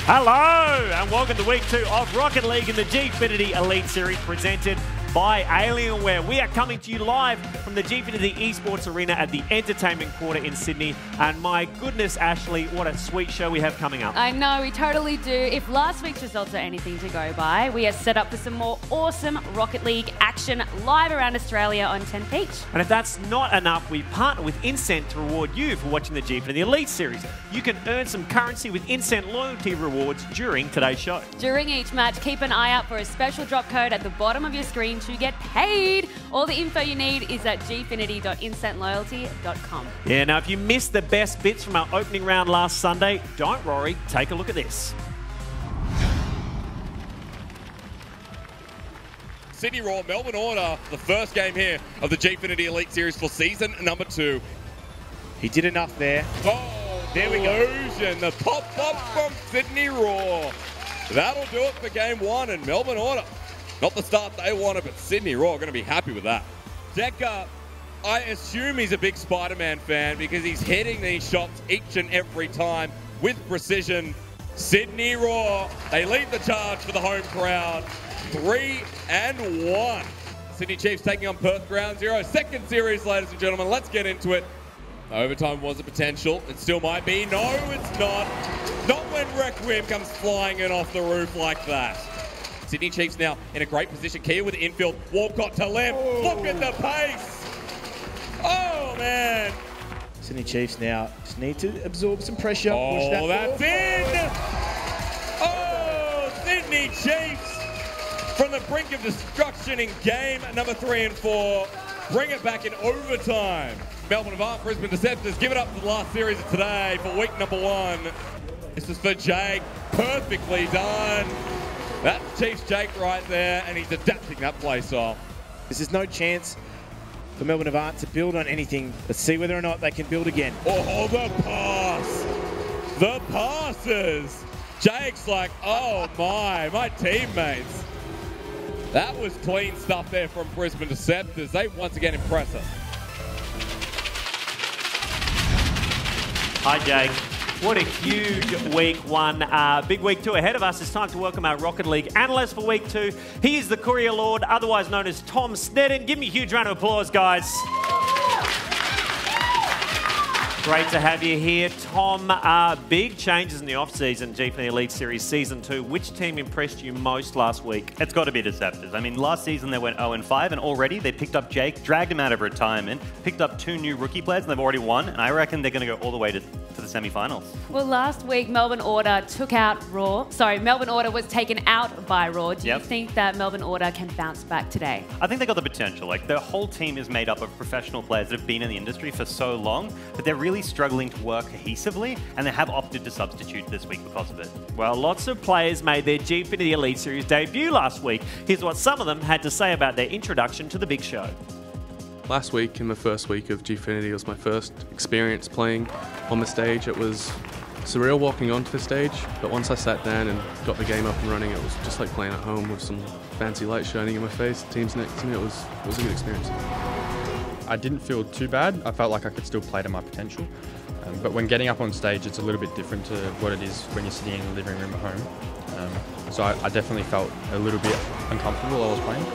Hello and welcome to week 2 of Rocket League in the Gfinity Elite Series presented by Alienware. We are coming to you live from the Gfinity Esports Arena at the Entertainment Quarter in Sydney. And my goodness, Ashley, what a sweet show we have coming up. I know, we totally do. If last week's results are anything to go by, we are set up for some more awesome Rocket League action live around Australia on 10 Peach. And if that's not enough, we partner with Incent to reward you for watching the Gfinity Elite Series. You can earn some currency with Incent loyalty rewards during today's show. During each match, keep an eye out for a special drop code at the bottom of your screen to get paid. All the info you need is at gfinity.incentloyalty.com. Yeah, now if you missed the best bits from our opening round last Sunday, don't worry, take a look at this. Sydney Raw, Melbourne Order, the first game here of the Gfinity Elite Series for season number 2. He did enough there. Oh, there we go. Illusion, the pop-up from Sydney Raw. That'll do it for game 1, and Melbourne Order, not the start they wanted, but Sydney Raw are going to be happy with that. Decker, I assume he's a big Spider-Man fan because he's hitting these shots each and every time with precision. Sydney Raw, they lead the charge for the home crowd. 3-1. Sydney Chiefs taking on Perth Ground Zero. Second series, ladies and gentlemen. Let's get into it. Overtime was a potential. It still might be. No, it's not. Not when Requiem comes flying in off the roof like that. Sydney Chiefs now in a great position. Kia with the infield. Walcott to left. Oh. Look at the pace. Oh, man. Sydney Chiefs now just need to absorb some pressure. Oh, that's in. Oh, Sydney Chiefs from the brink of destruction in game number 3 and 4. Bring it back in overtime. Melbourne Avant, Brisbane Deceptors give it up for the last series of today for week number 1. This is for Jake. Perfectly done. That's Chiefs Jake right there, and he's adapting that play style. This is no chance for Melbourne Avant to build on anything. Let's see whether or not they can build again. Oh, the pass. The passes. Jake's like, oh my teammates. That was clean stuff there from Brisbane Deceptors. They once again impress us. Hi, Jake. What a huge week 1. Big week 2 ahead of us. It's time to welcome our Rocket League analyst for week 2. He is the Courier Lord, otherwise known as Tom Sneddon. Give me a huge round of applause, guys. Great to have you here, Tom. Big changes in the off-season, Gfinity Elite Series Season 2. Which team impressed you most last week? It's got to be Deceptors. I mean, last season they went 0-5, and already they picked up Jake, dragged him out of retirement, picked up 2 new rookie players, and they've already won. And I reckon they're going to go all the way to the semi-finals. Well, last week Melbourne Order took out Raw. Sorry, Melbourne Order was taken out by Raw. Do you think that Melbourne Order can bounce back today? I think they got the potential. Like, their whole team is made up of professional players that have been in the industry for so long, but they're really struggling to work cohesively, and they have opted to substitute this week because of it. Well, lots of players made their Gfinity Elite Series debut last week. Here's what some of them had to say about their introduction to the big show. Last week, in the first week of Gfinity, was my first experience playing on the stage. It was surreal walking onto the stage, but once I sat down and got the game up and running, it was just like playing at home with some fancy light shining in my face. The team's next to me. It was a good experience. I didn't feel too bad. I felt like I could still play to my potential. But when getting up on stage, it's a little bit different to what it is when you're sitting in the living room at home. So I definitely felt a little bit uncomfortable while I was playing.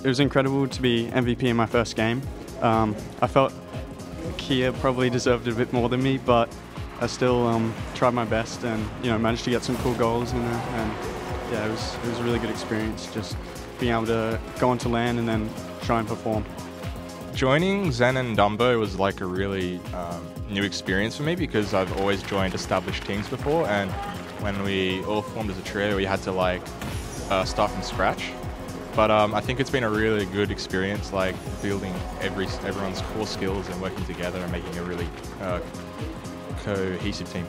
It was incredible to be MVP in my first game. I felt Kia probably deserved it a bit more than me, but I still tried my best and managed to get some cool goals in there. And yeah, it was a really good experience just being able to go onto LAN and then try and perform. Joining Zen and Dumbo was like a really new experience for me because I've always joined established teams before, and when we all formed as a trio, we had to start from scratch. But I think it's been a really good experience, like building everyone's core skills and working together and making a really cohesive team.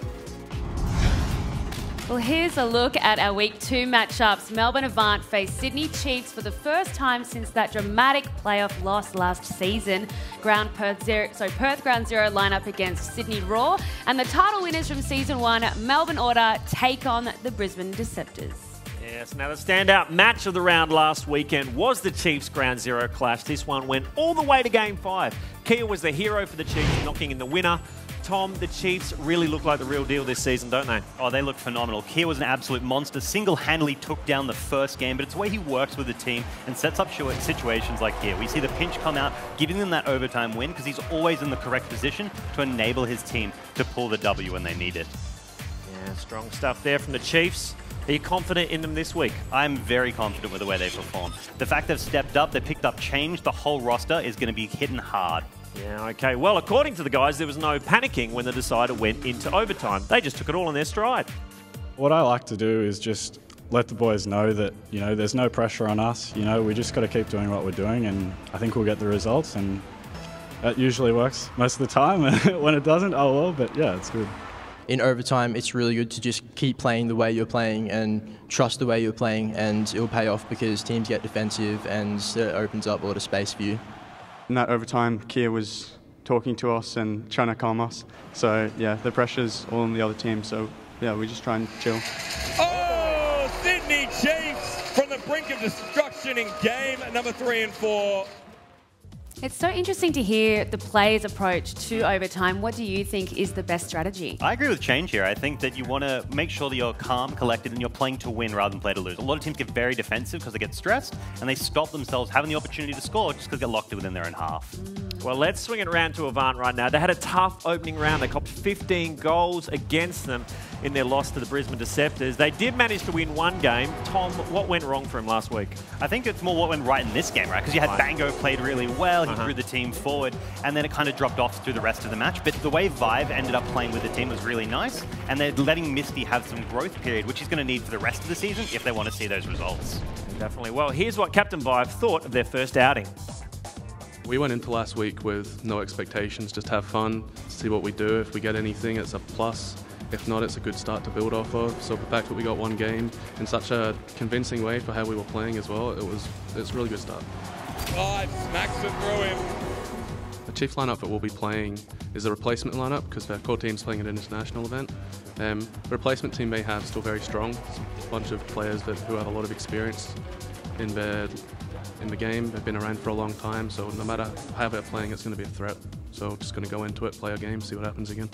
Well, here's a look at our Week 2 matchups. Melbourne Avant face Sydney Chiefs for the first time since that dramatic playoff loss last season. Perth Ground Zero line up against Sydney Raw. And the title winners from Season 1, Melbourne Order, take on the Brisbane Deceptors. Yes, now the standout match of the round last weekend was the Chiefs Ground Zero clash. This one went all the way to Game 5. Kia was the hero for the Chiefs, knocking in the winner. Tom, the Chiefs really look like the real deal this season, don't they? Oh, they look phenomenal. Kia was an absolute monster. Single-handedly took down the first game, but it's the way he works with the team and sets up situations like here. We see the pinch come out, giving them that overtime win because he's always in the correct position to enable his team to pull the W when they need it. Yeah, strong stuff there from the Chiefs. Are you confident in them this week? I'm very confident with the way they perform. The fact they've stepped up, they picked up change, the whole roster is going to be hitting hard. Yeah, okay. Well, according to the guys, there was no panicking when the decider went into overtime. They just took it all in their stride. What I like to do is just let the boys know that, you know, there's no pressure on us. You know, we just got to keep doing what we're doing, and I think we'll get the results, and that usually works most of the time. When it doesn't, oh well, but yeah, it's good. In overtime, it's really good to just keep playing the way you're playing and trust the way you're playing, and it'll pay off because teams get defensive and it opens up a lot of space for you. In that overtime, Kia was talking to us and trying to calm us. So yeah, the pressure's all on the other team. So yeah, we just try and chill. Oh, Sydney Chiefs from the brink of destruction in game number 3 and 4. It's so interesting to hear the players' approach to overtime. What do you think is the best strategy? I agree with Change here. I think that you want to make sure that you're calm, collected, and you're playing to win rather than play to lose. A lot of teams get very defensive because they get stressed, and they stop themselves having the opportunity to score just because they get locked within their own half. Well, let's swing it around to Avant right now. They had a tough opening round. They copped 15 goals against them in their loss to the Brisbane Deceptors. They did manage to win one game. Tom, what went wrong for him last week? I think it's more what went right in this game, right? Because you had Bango played really well. He drew the team forward, and then it kind of dropped off through the rest of the match. But the way Vive ended up playing with the team was really nice, and they're letting Misty have some growth period, which he's going to need for the rest of the season if they want to see those results. Definitely. Well, here's what Captain Vive thought of their first outing. We went into last week with no expectations, just have fun, see what we do. If we get anything, it's a plus. If not, it's a good start to build off of. So the fact that we got one game in such a convincing way for how we were playing as well, it's a really good start. Vive smacks it through him. The Chief lineup that we'll be playing is a replacement lineup because their core team's playing an international event. The replacement team they have still very strong. It's a bunch of players who have a lot of experience in the game. They've been around for a long time, so no matter how they're playing, it's going to be a threat. So just going to go into it, play a game, see what happens again.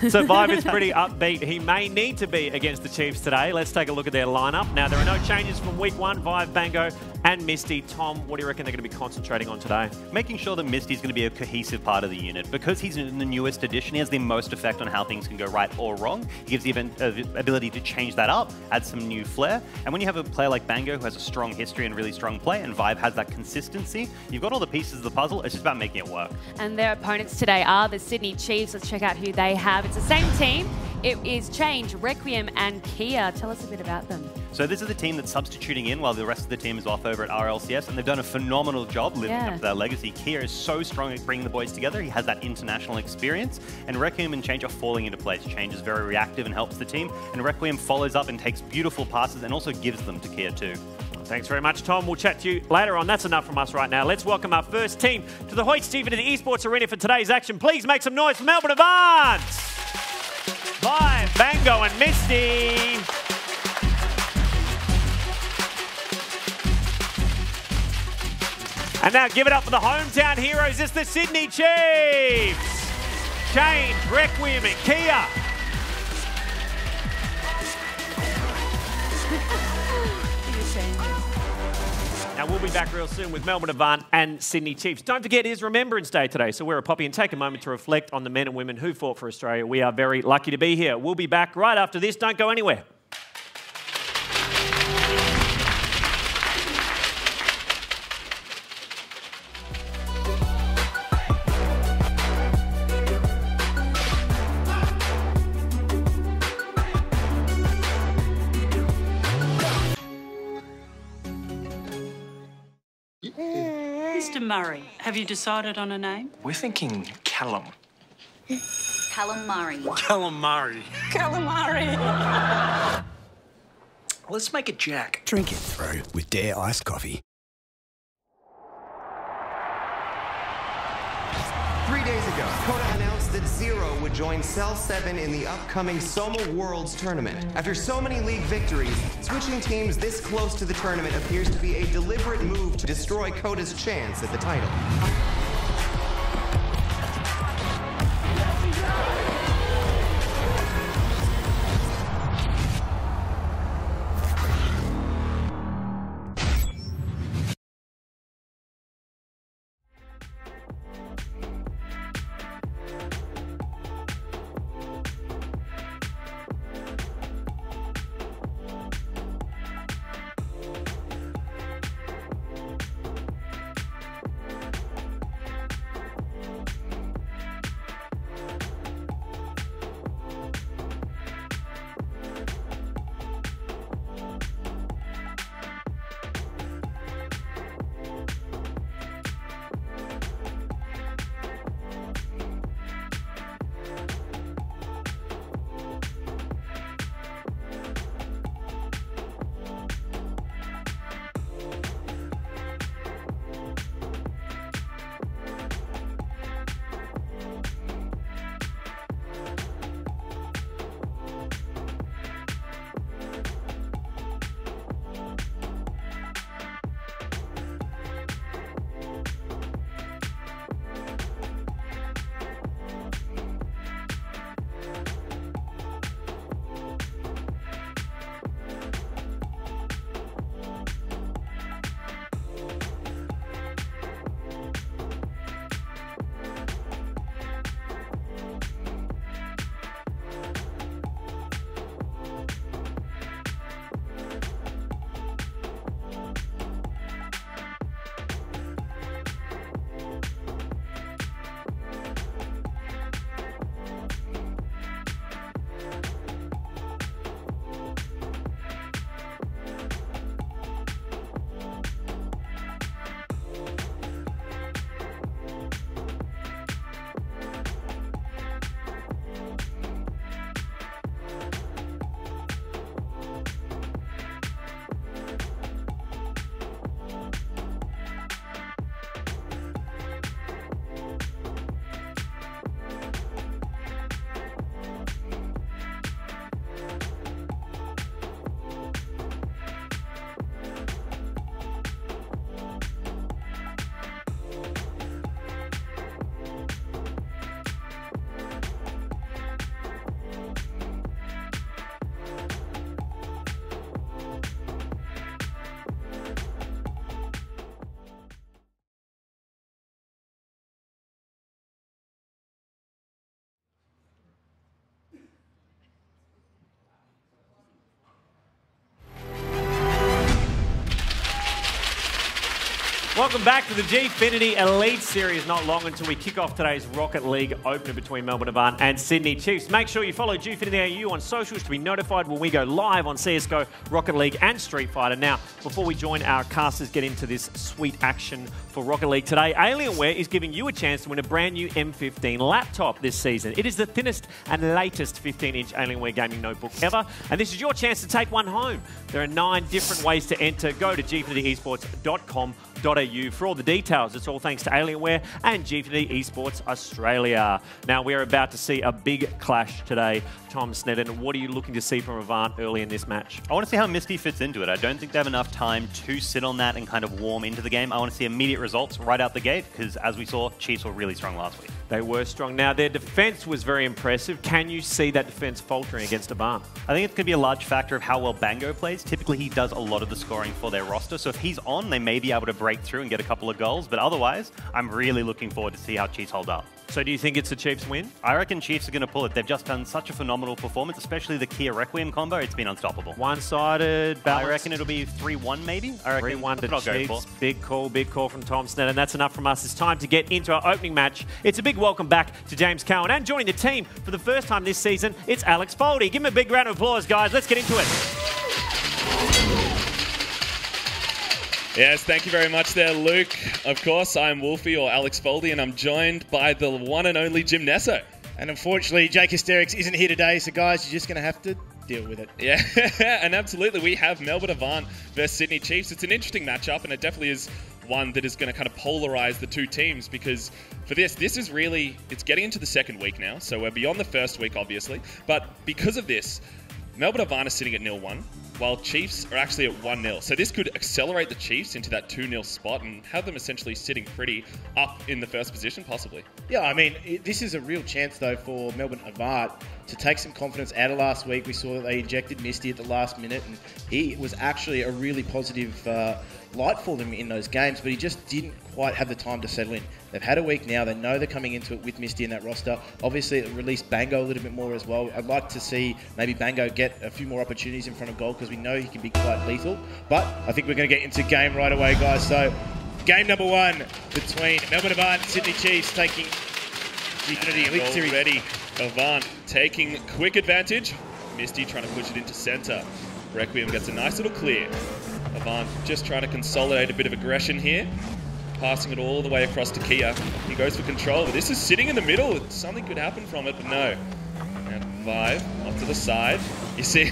So Vive is pretty upbeat. He may need to be against the Chiefs today. Let's take a look at their lineup. Now, there are no changes from week 1. Vive, Bango and Misty. Tom, what do you reckon they're going to be concentrating on today? Making sure that Misty's going to be a cohesive part of the unit. Because he's in the newest edition, he has the most effect on how things can go right or wrong. He gives the ability to change that up, add some new flair. And when you have a player like Bango who has a strong history and really strong play, and Vive has that consistency, you've got all the pieces of the puzzle. It's just about making it work. And their opponents today are the Sydney Chiefs. Let's check out who they have. It's the same team. It is Change, Requiem and Kia. Tell us a bit about them. So this is the team that's substituting in while the rest of the team is off over at RLCS, and they've done a phenomenal job living up to their legacy. Kia is so strong at bringing the boys together. He has that international experience, and Requiem and Change are falling into place. Change is very reactive and helps the team, and Requiem follows up and takes beautiful passes and also gives them to Kia too. Thanks very much, Tom. We'll chat to you later on. That's enough from us right now. Let's welcome our first team to the Hoyts Gfinity Esports Arena for today's action. Please make some noise for Melbourne Avant! Vive, Bango and Misty. And now give it up for the hometown heroes. It's the Sydney Chiefs. Change, Requiem and Kia. Now, we'll be back real soon with Melbourne Avant and Sydney Chiefs. Don't forget, it is Remembrance Day today, so wear a poppy and take a moment to reflect on the men and women who fought for Australia. We are very lucky to be here. We'll be back right after this. Don't go anywhere. Mr. Murray, have you decided on a name? We're thinking Callum. Calamari. Calamari. Calamari. Let's make it Jack. Drink it through with Dare iced coffee. 3 days ago, Coda announced that Zero would join Cell 7 in the upcoming Soma Worlds tournament. After so many league victories, switching teams this close to the tournament appears to be a deliberate move to destroy Coda's chance at the title. Welcome back to the Gfinity Elite Series. Not long until we kick off today's Rocket League opener between Melbourne Avant and Sydney Chiefs. Make sure you follow Gfinity AU on socials to be notified when we go live on CSGO, Rocket League and Street Fighter. Now, before we join our casters, get into this sweet action for Rocket League today, Alienware is giving you a chance to win a brand new M15 laptop this season. It is the thinnest and latest 15-inch Alienware gaming notebook ever, and this is your chance to take one home. There are 9 different ways to enter. Go to gfinityesports.com.au for all the details. It's all thanks to Alienware and Gfinity Esports Australia. Now, we're about to see a big clash today. Tom Sneddon, what are you looking to see from Avant early in this match? I want to see how Misty fits into it. I don't think they have enough time to sit on that and kind of warm into the game. I want to see immediate results right out the gate because, as we saw, Chiefs were really strong last week. They were strong. Now, their defense was very impressive. Can you see that defense faltering against Avant? I think it's going to be a large factor of how well Bango plays. Typically, he does a lot of the scoring for their roster, so if he's on, they may be able to break through and get a couple of goals, but otherwise, I'm really looking forward to see how Chiefs hold up. So do you think it's a Chiefs win? I reckon Chiefs are going to pull it. They've just done such a phenomenal performance, especially the Kia Requiem combo. It's been unstoppable. One-sided balance. I reckon it'll be 3-1 maybe. I reckon 3-1 to Chiefs. Big call from Tom Sneddon. And that's enough from us. It's time to get into our opening match. It's a big welcome back to James Cowan. And joining the team for the first time this season, it's Alex Foldy. Give him a big round of applause, guys. Let's get into it. Yes, thank you very much there, Luke. Of course, I'm Wolfie, or Alex Foldy, and I'm joined by the one and only Jim Nesso. And unfortunately, Jake Hysterics isn't here today, so guys, you're just going to have to deal with it. Yeah, and absolutely, we have Melbourne Avant versus Sydney Chiefs. It's an interesting matchup, and it definitely is one that is going to kind of polarize the two teams, because for this is really, it's getting into the second week now, so we're beyond the first week, obviously. But because of this, Melbourne Avant is sitting at 0-1. While Chiefs are actually at 1-0. So this could accelerate the Chiefs into that 2-0 spot and have them essentially sitting pretty up in the first position, possibly. Yeah, I mean, this is a real chance, though, for Melbourne Avant to take some confidence out of last week. We saw that they injected Misty at the last minute, and he was actually a really positive light for them in those games, but he just didn't quite have the time to settle in. They've had a week now. They know they're coming into it with Misty in that roster. Obviously, it released Bango a little bit more as well. I'd like to see maybe Bango get a few more opportunities in front of goal because we know he can be quite lethal. But I think we're going to get into game right away, guys. So, game number 1 between Melbourne Avant and Sydney Chiefs taking Gfinity Elite Series. Already, Avant taking quick advantage. Misty trying to push it into center. Requiem gets a nice little clear. Avant just trying to consolidate a bit of aggression here. Passing it all the way across to Kia. He goes for control, but this is sitting in the middle. Something could happen from it, but no. And 5, off to the side. You see,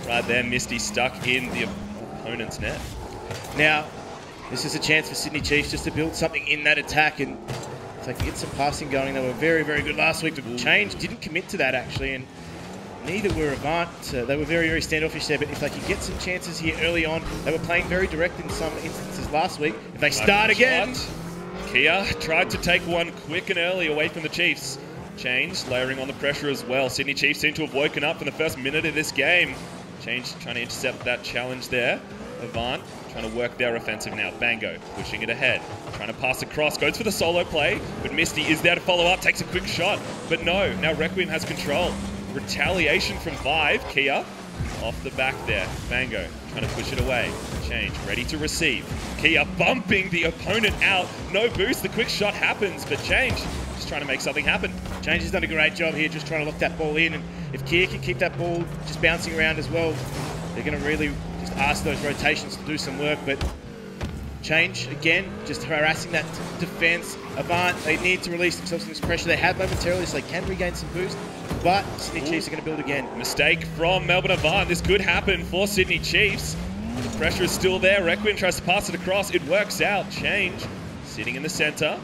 right there, Misty stuck in the opponent's net. Now, this is a chance for Sydney Chiefs just to build something in that attack, and if they can get some passing going. They were very, very good last week, but Change didn't commit to that, actually, and neither were Avant. They were very, very standoffish there, but if they could get some chances here early on, they were playing very direct in some instances last week. If they start again... Kia tried to take one quick and early away from the Chiefs. Change layering on the pressure as well. Sydney Chiefs seem to have woken up for the first minute of this game. Change trying to intercept that challenge there. Avant trying to work their offensive now. Bango pushing it ahead. Trying to pass across. Goes for the solo play, but Misty is there to follow up. Takes a quick shot, but no. Now Requiem has control. Retaliation from 5. Kia off the back there. Bango trying to push it away. Change ready to receive. Kia bumping the opponent out. No boost. The quick shot happens, but Change just trying to make something happen. Change has done a great job here just trying to lock that ball in, and if Kia can keep that ball just bouncing around as well, they're going to really just ask those rotations to do some work. But Change, again, just harassing that defense. Avant, they need to release themselves from this pressure. They have momentarily, so they can regain some boost. But Sydney Chiefs are going to build again. Mistake from Melbourne Avant. This could happen for Sydney Chiefs. The pressure is still there. Requiem tries to pass it across. It works out. Change sitting in the center.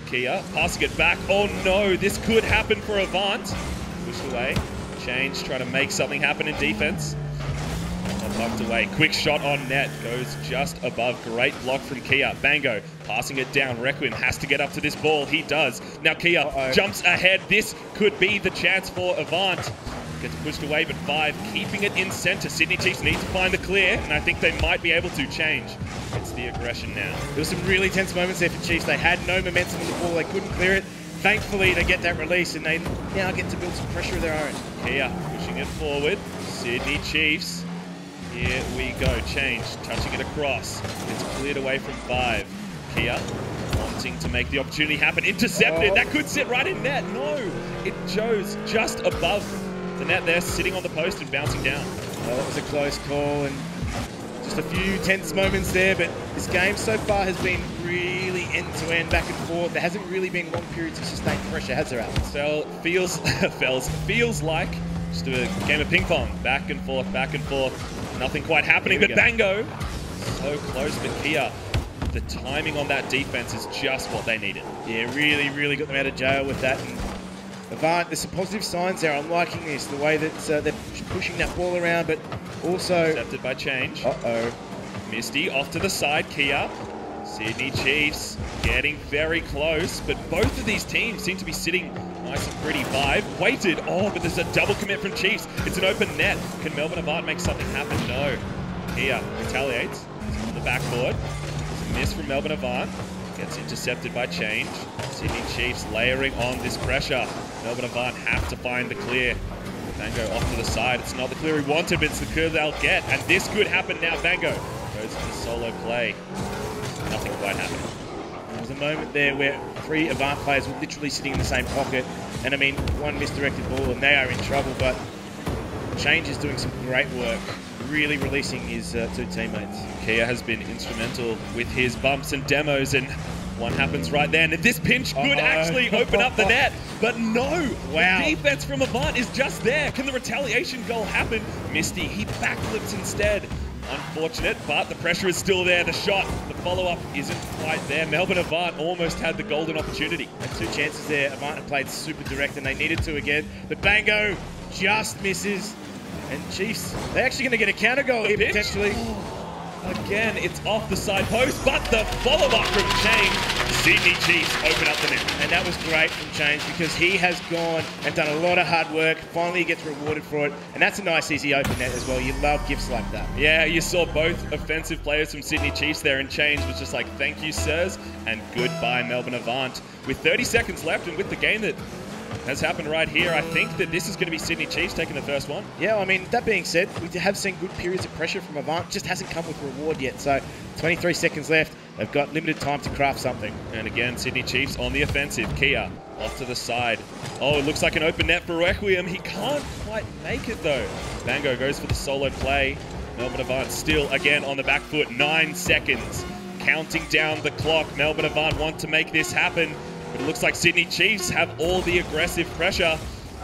Kia passing it back. Oh no, this could happen for Avant. Pushed away. Change trying to make something happen in defense. Knocked away. Quick shot on net. Goes just above. Great block from Kia. Bango passing it down. Requiem has to get up to this ball. He does. Now Kia jumps ahead. This could be the chance for Avant. Gets pushed away, but 5 keeping it in center. Sydney Chiefs need to find the clear, and I think they might be able to. Change. It's the aggression now. There were some really tense moments there for Chiefs. They had no momentum on the ball. They couldn't clear it. Thankfully, they get that release, and they now get to build some pressure of their own. Kia pushing it forward. Sydney Chiefs. Here we go. Change. Touching it across. It's cleared away from 5. Kia wanting to make the opportunity happen. Intercepted. That could sit right in net. No, it goes just above the net there, sitting on the post and bouncing down. Well, that was a close call and just a few tense moments there, but this game so far has been really end-to-end, back and forth. There hasn't really been long periods of sustained pressure, has there, Alex? So feels like just a game of ping pong, back and forth, nothing quite happening. But Bango, so close. But Kia, the timing on that defense is just what they needed. Yeah, really got them out of jail with that. And Avant, there's some positive signs there. I'm liking this, the way that they're pushing that ball around, but also... Accepted by change. Misty off to the side, Kia. Sydney Chiefs getting very close, but both of these teams seem to be sitting nice and pretty. Vibe waited. But there's a double commit from Chiefs. It's an open net. Can Melbourne Avant make something happen? No. Kia retaliates. It's on the backboard. There's a miss from Melbourne Avant. Gets intercepted by change. Sydney Chiefs layering on this pressure. Melbourne Avant have to find the clear. Bango off to the side. It's not the clear he wanted, but it's the clear they'll get. And this could happen now. Bango goes for the solo play. Nothing quite happening. There was a moment there where 3 Avant players were literally sitting in the same pocket. And I mean, one misdirected ball and they are in trouble, but Change is doing some great work, really releasing his 2 teammates. Kia has been instrumental with his bumps and demos, and one happens right there. And this pinch could actually open up the net, but no! Wow. The defense from Avant is just there. Can the retaliation goal happen? Misty, he backflips instead. Unfortunate, but the pressure is still there. The shot, the follow-up isn't quite there. Melbourne Avant almost had the golden opportunity. And 2 chances there. Avant had played super direct and they needed to again. But Bango just misses. And Chiefs, they're actually going to get a counter goal here potentially. Again, it's off the side post, but the follow-up from Change. Sydney Chiefs open up the net. And that was great from Change because he has gone and done a lot of hard work. Finally, he gets rewarded for it. And that's a nice, easy open net as well. You love gifts like that. Yeah, you saw both offensive players from Sydney Chiefs there, and Change was just like, thank you, sirs, and goodbye, Melbourne Avant. With 30 seconds left and with the game that has happened right here, I think that this is going to be Sydney Chiefs taking the first one. Yeah, I mean, that being said, we have seen good periods of pressure from Avant. Just hasn't come with reward yet. So 23 seconds left. They've got limited time to craft something. And again, Sydney Chiefs on the offensive. Kia off to the side. It looks like an open net for Requiem. He can't quite make it though. Bango goes for the solo play. Melbourne Avant still again on the back foot. 9 seconds. Counting down the clock. Melbourne Avant want to make this happen. But it looks like Sydney Chiefs have all the aggressive pressure,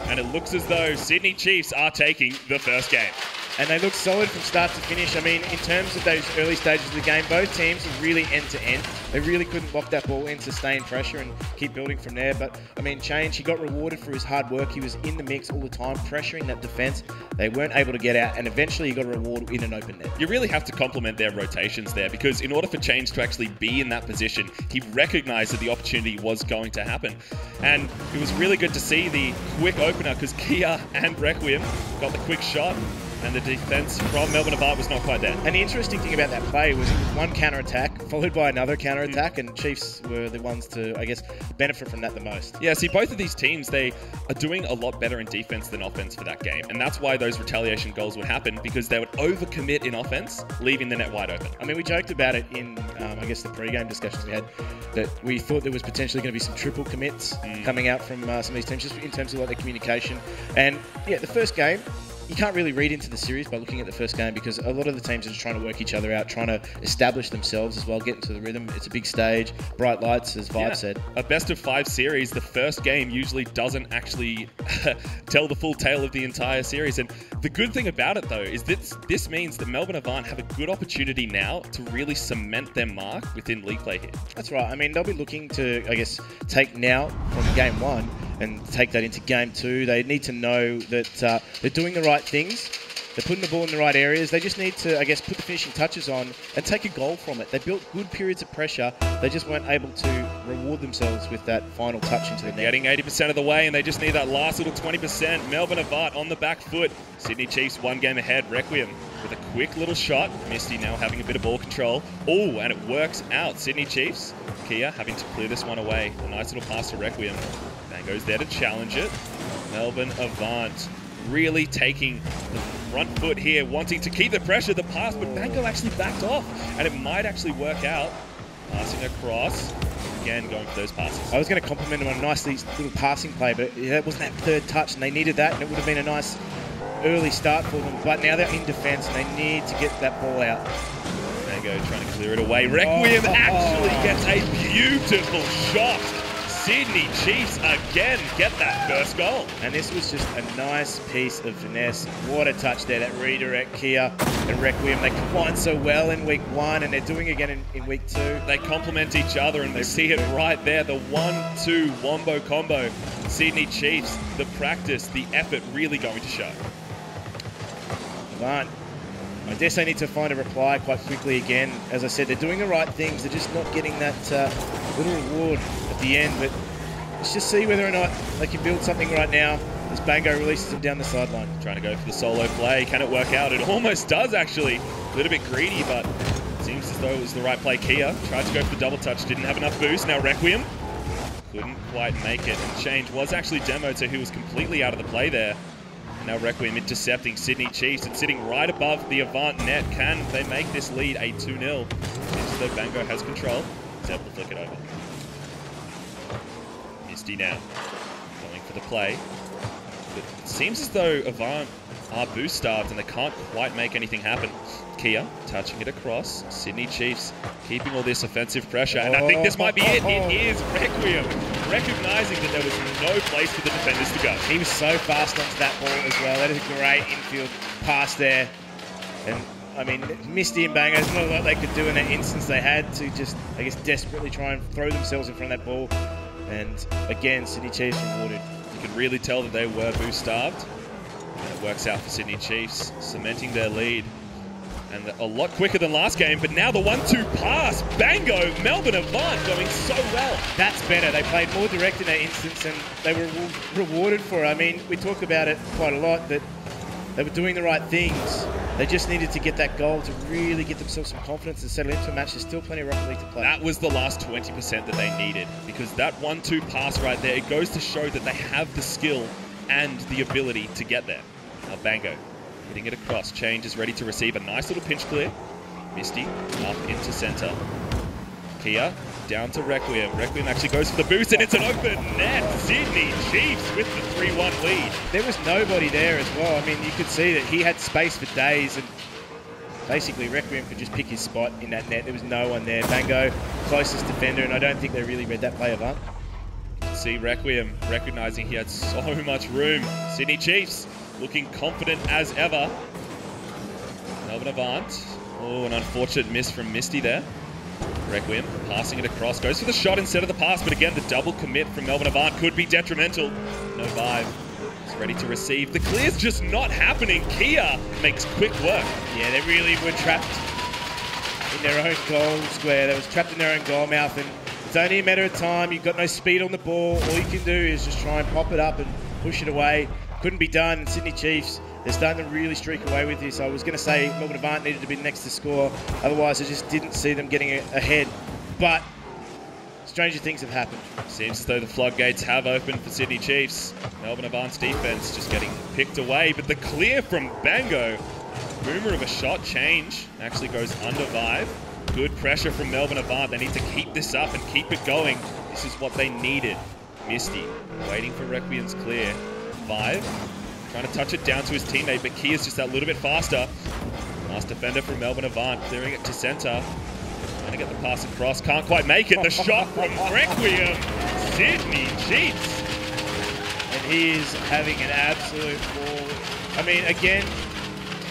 and it looks as though Sydney Chiefs are taking the first game. And they look solid from start to finish. I mean, in terms of those early stages of the game, both teams are really end-to-end. They really couldn't lock that ball in, sustain pressure, and keep building from there. But, I mean, Change, he got rewarded for his hard work. He was in the mix all the time, pressuring that defense. They weren't able to get out, and eventually he got a reward in an open net. You really have to compliment their rotations there, because in order for Change to actually be in that position, he recognized that the opportunity was going to happen. And it was really good to see the quick opener, because Kia and Requiem got the quick shot, and the defense from Melbourne Avant was not quite there. And the interesting thing about that play was one counter-attack followed by another counter-attack, and Chiefs were the ones to, I guess, benefit from that the most. Yeah, see, both of these teams, they are doing a lot better in defense than offense for that game, and that's why those retaliation goals would happen, because they would overcommit in offense, leaving the net wide open. I mean, we joked about it in, I guess, the pre-game discussions we had, that we thought there was potentially going to be some triple commits coming out from some of these teams, just in terms of like their communication. And yeah, the first game, you can't really read into the series by looking at the first game, because a lot of the teams are just trying to work each other out, trying to establish themselves as well, get into the rhythm. It's a big stage, bright lights, as Vibe said. A best-of-5 series, the first game usually doesn't actually tell the full tale of the entire series. And the good thing about it, though, is this means that Melbourne Avant have a good opportunity now to really cement their mark within league play here. That's right. I mean, they'll be looking to, I guess, take now from game 1 and take that into game 2. They need to know that they're doing the right things. They're putting the ball in the right areas. They just need to, I guess, put the finishing touches on and take a goal from it. They built good periods of pressure. They just weren't able to reward themselves with that final touch into the net. Getting 80% of the way, and they just need that last little 20%. Melbourne Avant on the back foot. Sydney Chiefs 1 game ahead. Requiem with a quick little shot. Misty now having a bit of ball control. Oh, and it works out. Sydney Chiefs. Kia having to clear this one away. A nice little pass to Requiem. Bango's there to challenge it. Melbourne Avant really taking the front foot here, wanting to keep the pressure, the pass, but Bango actually backed off, and it might actually work out. Passing across. Again, going for those passes. I was going to compliment him on a nice little passing play, but it wasn't that third touch, and they needed that, and it would have been a nice early start for them. But now they're in defence, and they need to get that ball out. Mango trying to clear it away. Requiem actually gets a beautiful shot. Sydney Chiefs again get that first goal. And this was just a nice piece of finesse. What a touch there, that redirect. Kia and Requiem, they combined so well in week 1, and they're doing it again in week 2. They complement each other, and they see it right there. The 1-2 wombo combo. Sydney Chiefs, the practice, the effort really going to show. But I guess they need to find a reply quite quickly again. As I said, they're doing the right things. They're just not getting that little reward at the end. But let's just see whether or not they can build something right now as Bango releases them down the sideline. Trying to go for the solo play. Can it work out? It almost does, actually. A little bit greedy, but it seems as though it was the right play. Kia tried to go for the double touch. Didn't have enough boost. Now Requiem couldn't quite make it. And Change was actually demoed, so he was completely out of the play there. Now Requiem intercepting Sydney Chiefs. It's sitting right above the Avant net. Can they make this lead a 2-0? Seems as though Bango has control. He's able to flick it over. Misty now going for the play. But it seems as though Avant are boost starved and they can't quite make anything happen. Kia touching it across. Sydney Chiefs keeping all this offensive pressure. And I think this might be it. It is Requiem recognizing that there was no place for the defenders to go. He was so fast onto that ball as well. That is a great infield pass there. And I mean, Misty and Bango, there's not a lot they could do in that instance. They had to just, I guess, desperately try and throw themselves in front of that ball. And again, Sydney Chiefs rewarded. You could really tell that they were boost starved. And it works out for Sydney Chiefs, cementing their lead. And a lot quicker than last game, but now the 1-2 pass. Bango, Melbourne Avant going so well. That's better. They played more direct in that instance and they were rewarded for it. I mean, we talk about it quite a lot, that they were doing the right things. They just needed to get that goal to really get themselves some confidence and settle into a match. There's still plenty of Rocket League to play. That was the last 20% that they needed, because that 1-2 pass right there, it goes to show that they have the skill and the ability to get there. Now Bango hitting it across. Change is ready to receive a nice little pinch clear. Misty up into center. Kia down to Requiem. Requiem actually goes for the boost, and it's an open net. Sydney Chiefs with the 3-1 lead. There was nobody there as well. I mean, you could see that he had space for days, and basically Requiem could just pick his spot in that net. There was no one there. Bango, closest defender, and I don't think they really read that play, Avant. See Requiem recognizing he had so much room. Sydney Chiefs looking confident as ever. Melbourne Avant. Oh, an unfortunate miss from Misty there. Requiem passing it across. Goes for the shot instead of the pass, but again, the double commit from Melbourne Avant could be detrimental. No vibe. He's ready to receive. The clear's just not happening. Kia makes quick work. Yeah, they really were trapped in their own goal square. They was trapped in their own goal mouth, and it's only a matter of time. You've got no speed on the ball. All you can do is just try and pop it up and push it away. Couldn't be done. And Sydney Chiefs, they're starting to really streak away with this. I was going to say Melbourne Avant needed to be next to score. Otherwise, I just didn't see them getting ahead. But stranger things have happened. Seems as though the floodgates have opened for Sydney Chiefs. Melbourne Avant's defense just getting picked away. But the clear from Bango. Boomer of a shot. Change actually goes under Vive. Good pressure from Melbourne Avant. They need to keep this up and keep it going. This is what they needed. Misty waiting for Requiem's clear. Vive trying to touch it down to his teammate, but Kia's just that little bit faster. Last defender from Melbourne Avant, clearing it to center. Trying to get the pass across, can't quite make it. The shot from Requiem, Sydney Chiefs. And he is having an absolute ball. I mean, again,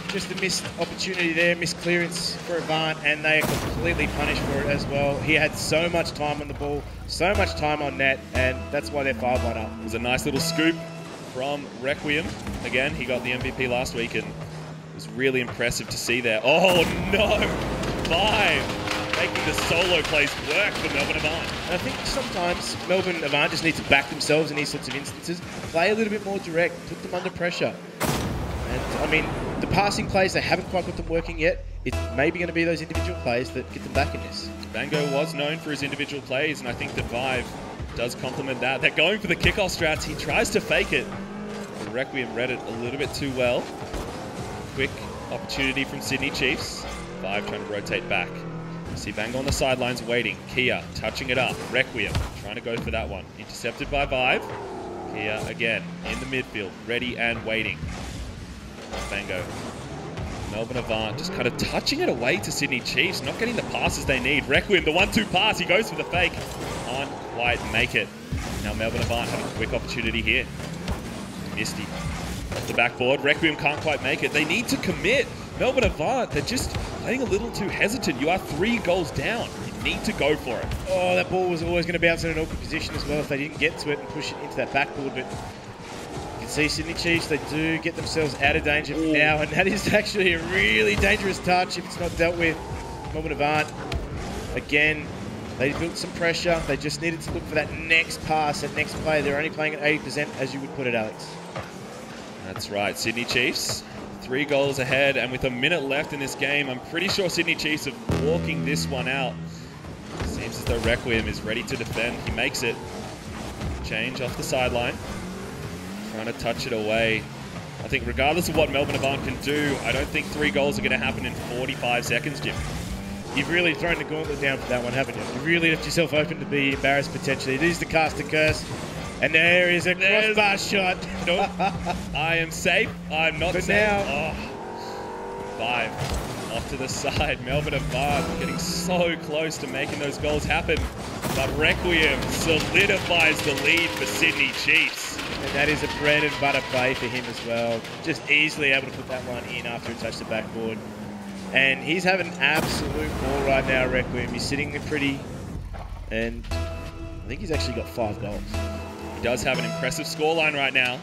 just a missed opportunity there, missed clearance for Avant, and they are completely punished for it as well. He had so much time on the ball, so much time on net, and that's why they're 5-1 up. It was a nice little scoop from Requiem. Again, he got the MVP last week, and it was really impressive to see there. Oh no! Vive making the solo plays work for Melbourne Avant. And I think sometimes Melbourne Avant just need to back themselves in these sorts of instances, play a little bit more direct, put them under pressure. And I mean, the passing plays, they haven't quite got them working yet. It's maybe going to be those individual plays that get them back in this. Bango was known for his individual plays, and I think that Vive does complement that. They're going for the kickoff strats. He tries to fake it. The Requiem read it a little bit too well. Quick opportunity from Sydney Chiefs. Vive trying to rotate back. See Bango on the sidelines waiting. Kia touching it up. Requiem trying to go for that one. Intercepted by Vive. Kia again in the midfield, ready and waiting. Bango. Melbourne Avant just kind of touching it away to Sydney Chiefs, not getting the passes they need. Requiem, the 1-2 pass, he goes for the fake. Can't quite make it. Now Melbourne Avant have a quick opportunity here. Misty off the backboard. Requiem can't quite make it. They need to commit. Melbourne Avant, they're just playing a little too hesitant. You are 3 goals down. You need to go for it. Oh, that ball was always going to bounce in an awkward position as well if they didn't get to it and push it into that backboard. But you can see Sydney Chiefs, they do get themselves out of danger now, and that is actually a really dangerous touch if it's not dealt with. Melbourne Avant, again, they built some pressure. They just needed to look for that next pass, that next play. They're only playing at 80%, as you would put it, Alex. That's right, Sydney Chiefs. 3 goals ahead, and with a minute left in this game, I'm pretty sure Sydney Chiefs are walking this one out. Seems as though Requiem is ready to defend. He makes it. Change off the sideline. Trying to touch it away. I think regardless of what Melbourne Avant can do, I don't think 3 goals are going to happen in 45 seconds, Jim. You've really thrown the gauntlet down for that one, haven't you? You really left yourself open to be embarrassed potentially. It is the cast a curse. And there is a crossbar shot. Nope. I am safe. I'm not safe. Now. Oh. 5 off to the side. Melbourne Avant getting so close to making those goals happen. But Requiem solidifies the lead for Sydney Chiefs. And that is a bread and butter play for him as well. Just easily able to put that one in after it touched the backboard. And he's having an absolute ball right now, Requiem. He's sitting there pretty. And I think he's actually got 5 goals. He does have an impressive scoreline right now.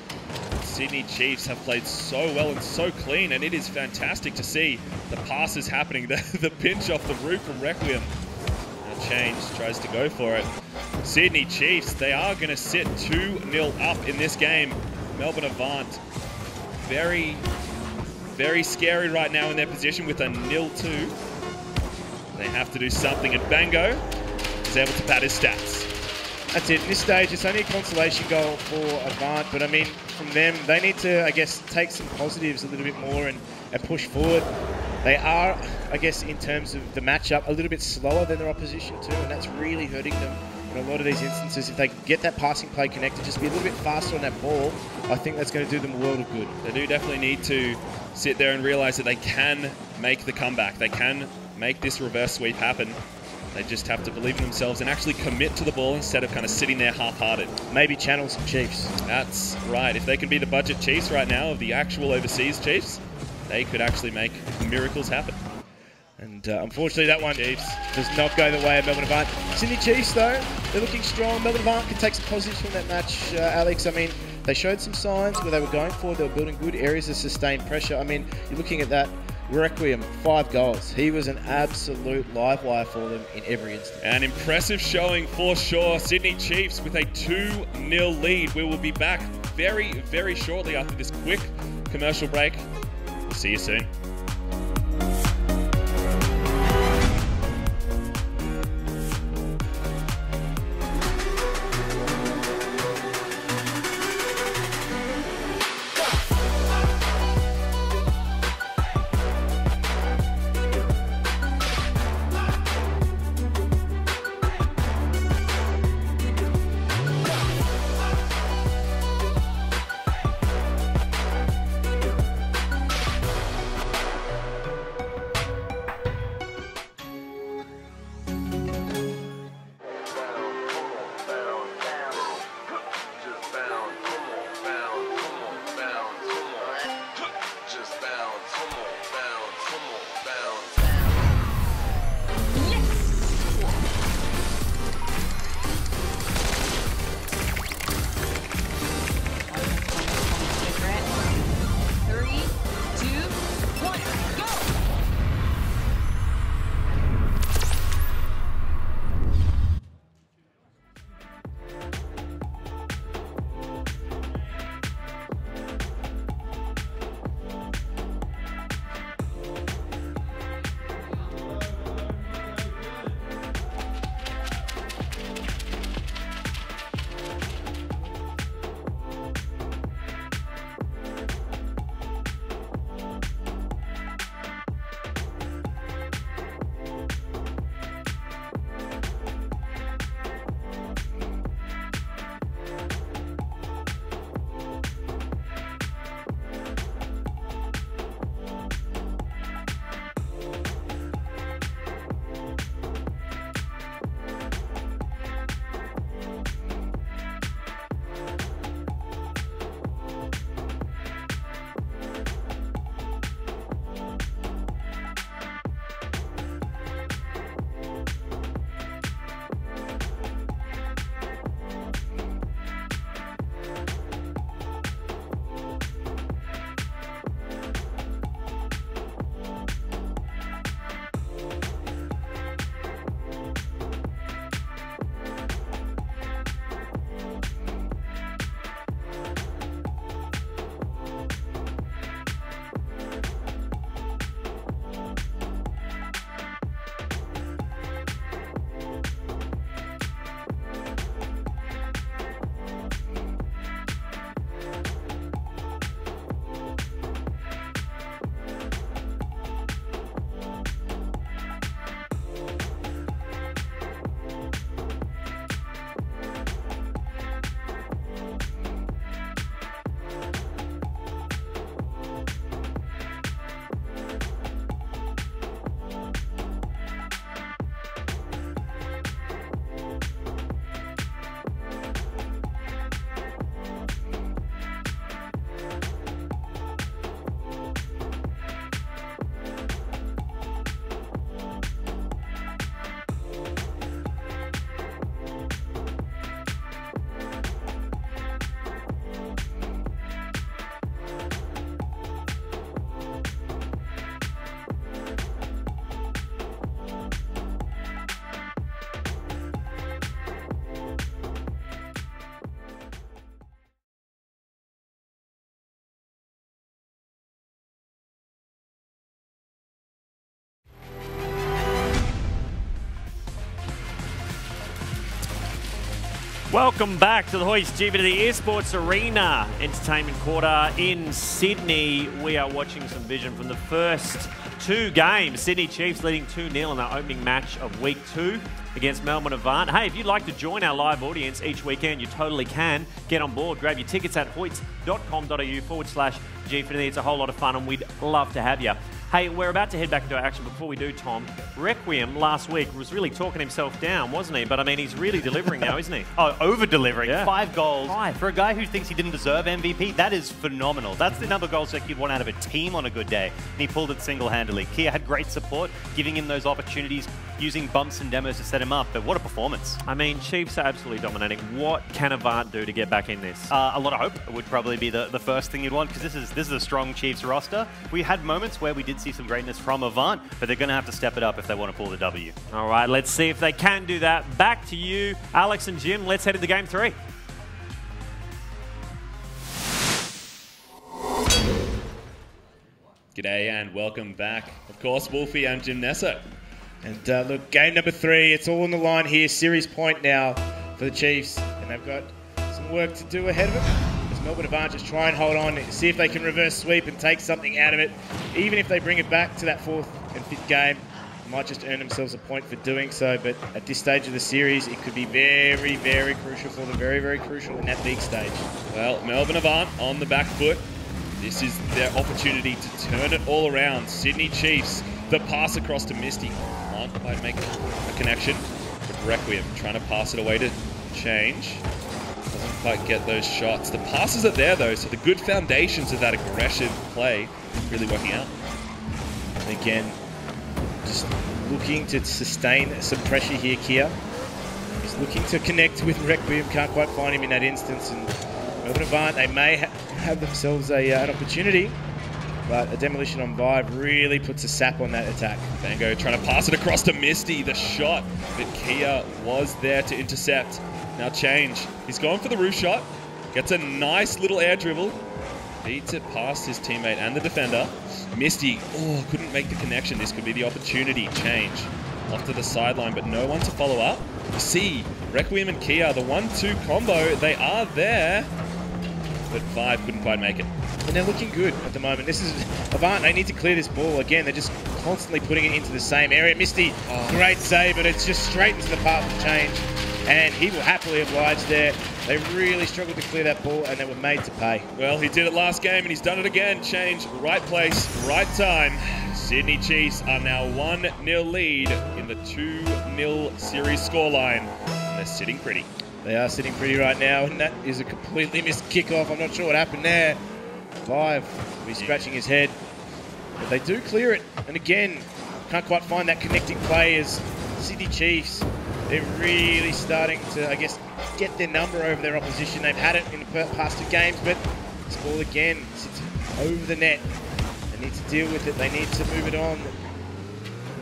Sydney Chiefs have played so well and so clean, and it is fantastic to see the passes happening. The pinch off the roof from Requiem. Now Change tries to go for it. Sydney Chiefs, they are going to sit 2-0 up in this game. Melbourne Avant, very, very scary right now in their position with a 0-2. They have to do something, and Bango is able to pad his stats. That's it. At this stage, it's only a consolation goal for Avant, but I mean, from them, they need to, I guess, take some positives a little bit more and push forward. They are, I guess, in terms of the matchup, a little bit slower than their opposition too, and that's really hurting them in a lot of these instances. If they get that passing play connected, just be a little bit faster on that ball, I think that's going to do them a world of good. They do definitely need to sit there and realise that they can make the comeback. They can make this reverse sweep happen. They just have to believe in themselves and actually commit to the ball instead of kind of sitting there half-hearted. Maybe channel some Chiefs. That's right. If they can be the budget Chiefs right now of the actual overseas Chiefs, they could actually make miracles happen. And unfortunately, that one does not go the way of Melbourne Avant. Sydney Chiefs, though, they're looking strong. Melbourne Avant can take some positives from that match, Alex. I mean, they showed some signs where they were going forward. They were building good areas of sustained pressure. I mean, you're looking at that. Requiem, 5 goals. He was an absolute live wire for them in every instance. An impressive showing for sure. Sydney Chiefs with a 2-0 lead. We will be back very, very shortly after this quick commercial break. We'll see you soon. Welcome back to the Hoist Gfinity Esports Arena Entertainment Quarter in Sydney. We are watching some vision from the first two games. Sydney Chiefs leading 2-0 in our opening match of Week 2 against Melbourne Avant. Hey, if you'd like to join our live audience each weekend, you totally can. Get on board. Grab your tickets at hoyts.com.au/Gfinity. It's a whole lot of fun and we'd love to have you. Hey, we're about to head back into our action. Before we do, Tom, Requiem last week was really talking himself down, wasn't he? But, I mean, he's really delivering now, isn't he? Oh, over-delivering. Yeah. 5 goals. For a guy who thinks he didn't deserve MVP, that is phenomenal. That's the number of goals that you'd want out of a team on a good day. And he pulled it single-handedly. Kia had great support, giving him those opportunities, using bumps and demos to set him up. But what a performance. I mean, Chiefs are absolutely dominating. What can Avant do to get back in this? A lot of hope would probably be the first thing you'd want, because this is a strong Chiefs roster. We had moments where we did see some greatness from Avant, but they're going to have to step it up if they want to pull the W. All right, let's see if they can do that. Back to you, Alex and Jim. Let's head into Game 3. G'day and welcome back. Of course, Wolfie and Jim Nesso. And look, game number 3, it's all on the line here. Series point now for the Chiefs, and they've got some work to do ahead of them. As Melbourne Avant just try and hold on, see if they can reverse sweep and take something out of it. Even if they bring it back to that 4th and 5th game, they might just earn themselves a point for doing so. But at this stage of the series, it could be very, very crucial for them. Very, very crucial in that league stage. Well, Melbourne Avant on the back foot. This is their opportunity to turn it all around. Sydney Chiefs, the pass across to Misty. Can't quite make a connection. But Requiem trying to pass it away to Change. Doesn't quite get those shots. The passes are there though, so the good foundations of that aggressive play really working out. And again, just looking to sustain some pressure here, Kia. He's looking to connect with Requiem, can't quite find him in that instance. And Melbourne Avant, they may have themselves an opportunity, but a demolition on Vive really puts a sap on that attack. Bango trying to pass it across to Misty. The shot that Kia was there to intercept. Now Change. He's gone for the roof shot. Gets a nice little air dribble. Beats it past his teammate and the defender. Misty, couldn't make the connection. This could be the opportunity. Change. Off to the sideline, but no one to follow up. You see, Requiem and Kia, the 1-2 combo, they are there. But Vive couldn't quite make it. And they're looking good at the moment. This is Avant, they need to clear this ball. Again, they're just constantly putting it into the same area. Misty, great save, but it's just straight into the path of Change. And he will happily oblige there. They really struggled to clear that ball, and they were made to pay. Well, he did it last game, and he's done it again. Change, right place, right time. Sydney Chiefs are now 1-0 lead in the 2-0 series scoreline. And they're sitting pretty. They are sitting pretty right now, and that is a completely missed kickoff. I'm not sure what happened there. Vive will be scratching his head. But they do clear it. And again, can't quite find that connecting play as Sydney Chiefs. They're really starting to, I guess, get their number over their opposition. They've had it in the past 2 games, but this ball again sits over the net. They need to deal with it. They need to move it on.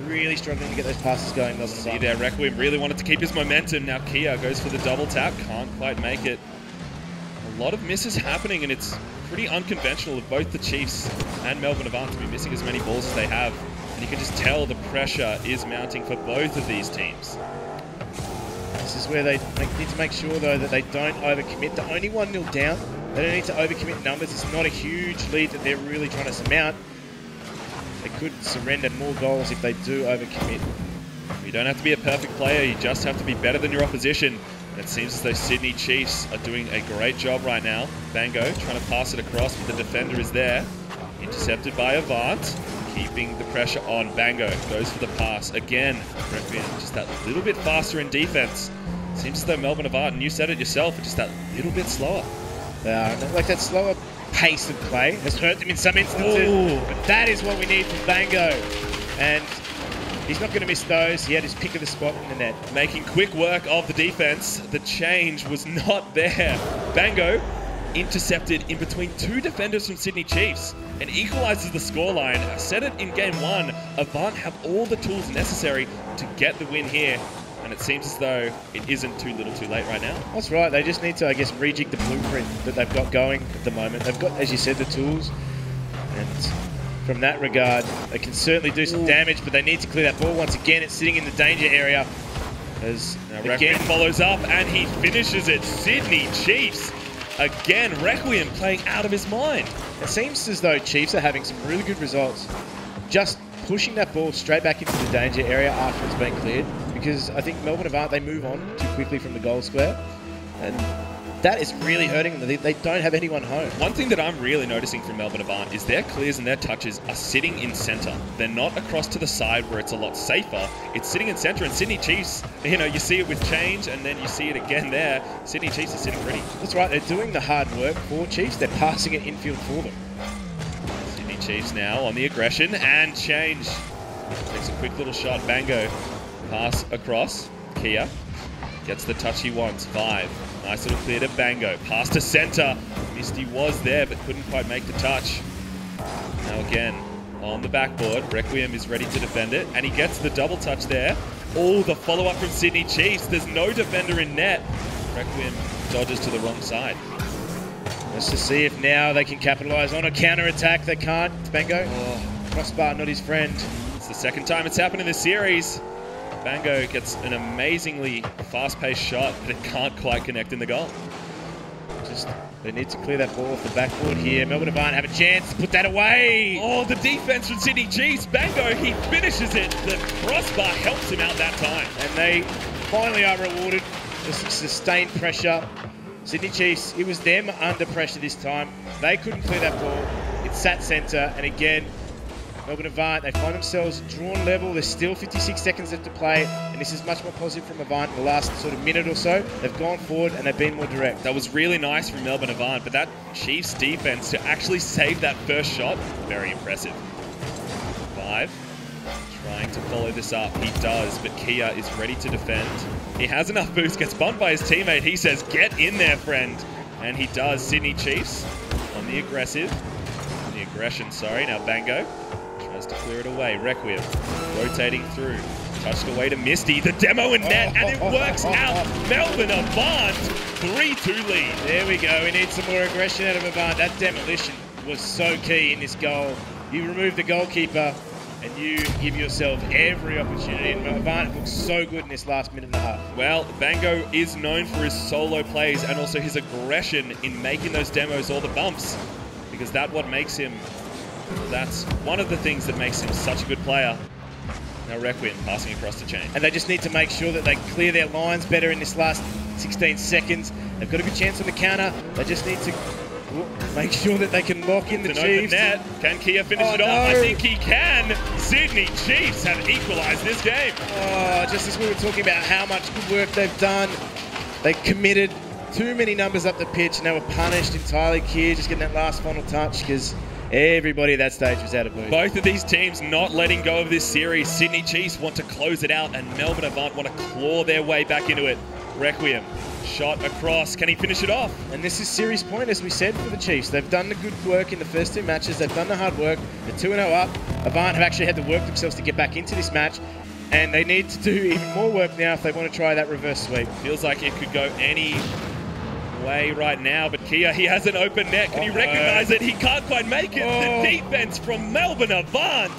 Really struggling to get those passes going. See there, Requiem really wanted to keep his momentum. Now Kia goes for the double tap. Can't quite make it. A lot of misses happening, and it's pretty unconventional of both the Chiefs and Melbourne Avant to be missing as many balls as they have. And you can just tell the pressure is mounting for both of these teams. This is where they need to make sure, though, that they don't overcommit. They're only 1-0 down. They don't need to overcommit numbers. It's not a huge lead that they're really trying to surmount. They could surrender more goals if they do overcommit. You don't have to be a perfect player. You just have to be better than your opposition. And it seems as though Sydney Chiefs are doing a great job right now. Bango trying to pass it across, but the defender is there. Intercepted by Avant. Keeping the pressure on. Bango goes for the pass again. Requiem just that little bit faster in defense. Seems as though Melbourne Avant, and you said it yourself, are just that little bit slower. They are. Like that slower pace of play has hurt them in some instances. But that is what we need from Bango. And he's not going to miss those. He had his pick of the spot in the net. Making quick work of the defense. The change was not there. Bango intercepted in between 2 defenders from Sydney Chiefs and equalizes the scoreline. I said it in game 1, Avant have all the tools necessary to get the win here, and it seems as though it isn't too little too late right now. That's right, they just need to, I guess, rejig the blueprint that they've got going at the moment. They've got, as you said, the tools, and from that regard, they can certainly do some damage, but they need to clear that ball once again. It's sitting in the danger area. As Requiem follows up and he finishes it. Sydney Chiefs. Again, Requiem playing out of his mind. It seems as though Chiefs are having some really good results. Just pushing that ball straight back into the danger area after it's been cleared. Because I think Melbourne Avant, they move on too quickly from the goal square. And that is really hurting them. They don't have anyone home. One thing that I'm really noticing from Melbourne Avant is their clears and their touches are sitting in centre. They're not across to the side where it's a lot safer. It's sitting in centre, and Sydney Chiefs, you know, you see it with change and then you see it again there. Sydney Chiefs are sitting pretty. That's right. They're doing the hard work for Chiefs. They're passing it infield for them. Sydney Chiefs now on the aggression and change. Takes a quick little shot. Bango. Pass across. Kia gets the touch he wants. 5. Nice little clear to Bango. Pass to centre. Misty was there but couldn't quite make the touch. Now again on the backboard. Requiem is ready to defend it and he gets the double touch there. Oh, the follow-up from Sydney Chiefs. There's no defender in net. Requiem dodges to the wrong side. Let's just see if now they can capitalise on a counter-attack. They can't. It's Bango. Crossbar, not his friend. It's the second time it's happened in this series. Bango gets an amazingly fast-paced shot, but it can't quite connect in the goal. Just they need to clear that ball off the backboard here. Melbourne Avant have a chance to put that away. Oh, the defense from Sydney Chiefs. Bango, he finishes it. The crossbar helps him out that time. And they finally are rewarded for some sustained pressure. Sydney Chiefs, it was them under pressure this time. They couldn't clear that ball. It sat centre, and again, Melbourne Avant, they find themselves drawn level. There's still 56 seconds left to play, and this is much more positive from Avant in the last sort of minute or so. They've gone forward and they've been more direct. That was really nice from Melbourne Avant, but that Chiefs defense to actually save that first shot, very impressive. 5, trying to follow this up. He does, but Kia is ready to defend. He has enough boost, gets bumped by his teammate. He says, get in there, friend. And he does. Sydney Chiefs on the aggressive. On the aggression, sorry. Now Bango tries to clear it away. Requiem rotating through. Touched away to Misty. The demo in net, and it works out. Melbourne Avant, 3-2 lead. There we go. We need some more aggression out of Avant. That demolition was so key in this goal. You remove the goalkeeper, and you give yourself every opportunity. And Avant looks so good in this last minute and a half. Well, Bango is known for his solo plays and also his aggression in making those demos or the bumps, because that's what makes him, that's one of the things that makes him such a good player. Now Requiem passing across the chain. And they just need to make sure that they clear their lines better in this last 16 seconds. They've got a good chance on the counter. They just need to make sure that they can lock in the Chiefs. Net. Can Kia finish it off? No. I think he can. Sydney Chiefs have equalised this game. Oh, just as we were talking about how much good work they've done, they committed too many numbers up the pitch and they were punished entirely. Kia just getting that last final touch because everybody at that stage was out of boost. Both of these teams not letting go of this series. Sydney Chiefs want to close it out and Melbourne Avant want to claw their way back into it. Requiem. Shot across. Can he finish it off? And this is series point, as we said, for the Chiefs. They've done the good work in the first 2 matches. They've done the hard work. They're 2-0 up. Avant have actually had to work themselves to get back into this match. And they need to do even more work now if they want to try that reverse sweep. Feels like it could go any way right now. But Kia, he has an open net. Can you recognise it? He can't quite make it. The defence from Melbourne Avant.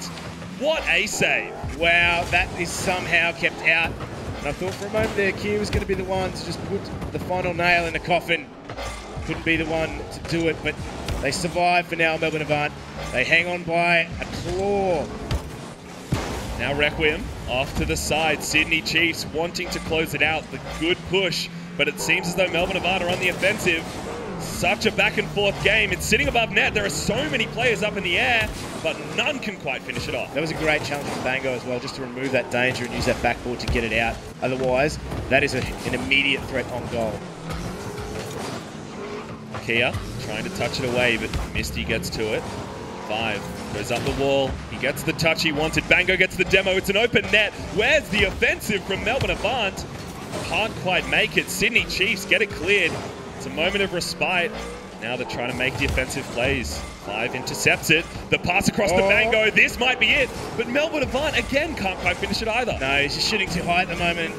What a save. Wow, that is somehow kept out. And I thought for a moment there, Kia was going to be the one to just put the final nail in the coffin. Couldn't be the one to do it, but they survive for now, Melbourne Avant. They hang on by a claw. Now Requiem off to the side. Sydney Chiefs wanting to close it out. The good push, but it seems as though Melbourne Avant are on the offensive. Such a back and forth game. It's sitting above net. There are so many players up in the air, but none can quite finish it off. That was a great challenge from Bango as well, just to remove that danger and use that backboard to get it out. Otherwise, that is an immediate threat on goal. Kia trying to touch it away, but Misty gets to it. 5 goes up the wall. He gets the touch he wanted. Bango gets the demo. It's an open net. Where's the offensive from Melbourne Avant? Can't quite make it. Sydney Chiefs get it cleared. It's a moment of respite. Now they're trying to make the offensive plays. 5 intercepts it. The pass across to Bango. This might be it. But Melbourne Avant, again, can't quite finish it either. No, he's just shooting too high at the moment.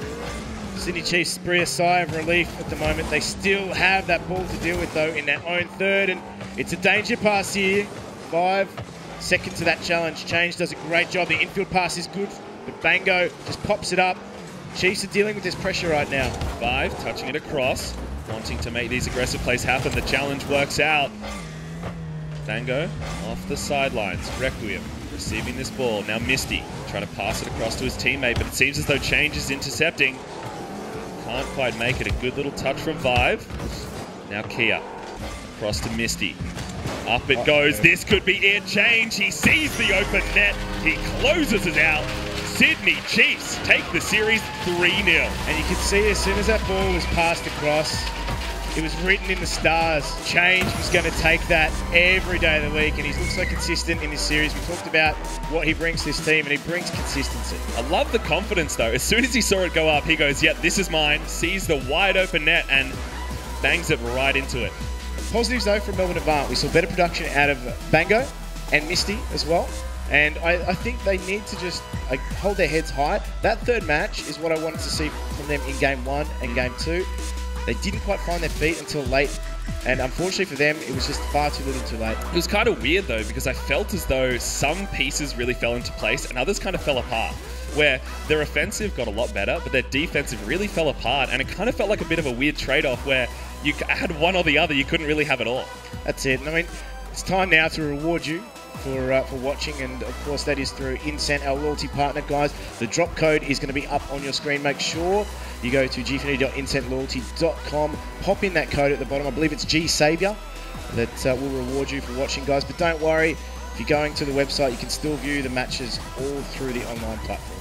Sydney Chiefs breathe a sigh of relief at the moment. They still have that ball to deal with, though, in their own third. And it's a danger pass here. 5 seconds to that challenge. Change does a great job. The infield pass is good, but Bango just pops it up. Chiefs are dealing with this pressure right now. 5, touching it across, wanting to make these aggressive plays happen. The challenge works out. Bango off the sidelines. Requiem receiving this ball. Now Misty trying to pass it across to his teammate, but it seems as though Change is intercepting. Can't quite make it. A good little touch from Vive. Now Kia across to Misty. Up it goes. This could be it. Change. He sees the open net. He closes it out. Sydney Chiefs take the series 3-0. And you can see as soon as that ball was passed across, it was written in the stars. Change was going to take that every day of the week, and he looks so consistent in this series. We talked about what he brings to this team, and he brings consistency. I love the confidence, though. As soon as he saw it go up, he goes, yep, this is mine, sees the wide open net, and bangs it right into it. Positives, though, from Melbourne Avant. We saw better production out of Bango and Misty as well. And I think they need to just hold their heads high. That third match is what I wanted to see from them in Game 1 and Game 2. They didn't quite find their feet until late. And unfortunately for them, it was just far too little too late. It was kind of weird, though, because I felt as though some pieces really fell into place and others kind of fell apart. Where their offensive got a lot better, but their defensive really fell apart. And it kind of felt like a bit of a weird trade-off where you had one or the other. You couldn't really have it all. That's it. And I mean, it's time now to reward you for watching, and of course that is through Incent, our loyalty partner, guys. The drop code is going to be up on your screen. Make sure you go to gfinity.incentloyalty.com, pop in that code at the bottom. I believe it's GSaviour. That will reward you for watching, guys. But don't worry, if you're going to the website, you can still view the matches all through the online platform.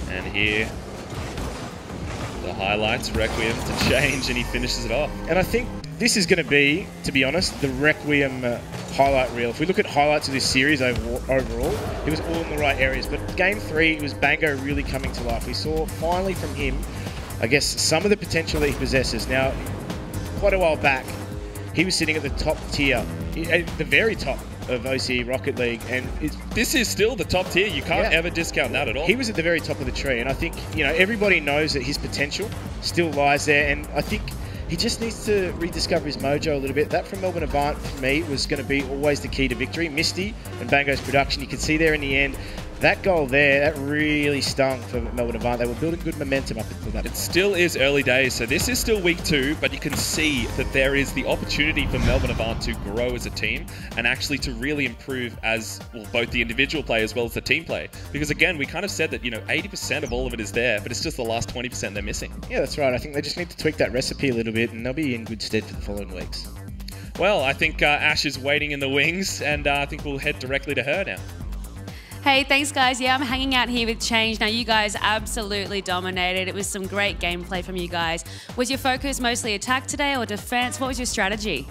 And here, the highlights, Requiem to Change, and he finishes it off. And I think this is going to be, to be honest, the Requiem highlight reel. If we look at highlights of this series overall, it was all in the right areas. But Game 3, it was Bango really coming to life. We saw finally from him, I guess, some of the potential that he possesses. Now, quite a while back, he was sitting at the top tier, at the very top of OCE Rocket League, and this is still the top tier. You can't ever discount that at all. He was at the very top of the tree, and I think, you know, everybody knows that his potential still lies there, and I think he just needs to rediscover his mojo a little bit. That from Melbourne Avant, for me, was going to be always the key to victory. Misty and Bango's production, you could see there in the end, that goal there, that really stung for Melbourne Avant. They were building good momentum up until that. It still is early days, so this is still week 2, but you can see that there is the opportunity for Melbourne Avant to grow as a team and actually to really improve as, well, both the individual play as well as the team play. Because again, we kind of said that, you know, 80% of all of it is there, but it's just the last 20% they're missing. Yeah, that's right. I think they just need to tweak that recipe a little bit, and they'll be in good stead for the following weeks. Well, I think Ash is waiting in the wings, and I think we'll head directly to her now. Hey, thanks guys. Yeah, I'm hanging out here with Change. Now, you guys absolutely dominated. It was some great gameplay from you guys. Was your focus mostly attack today or defense? What was your strategy?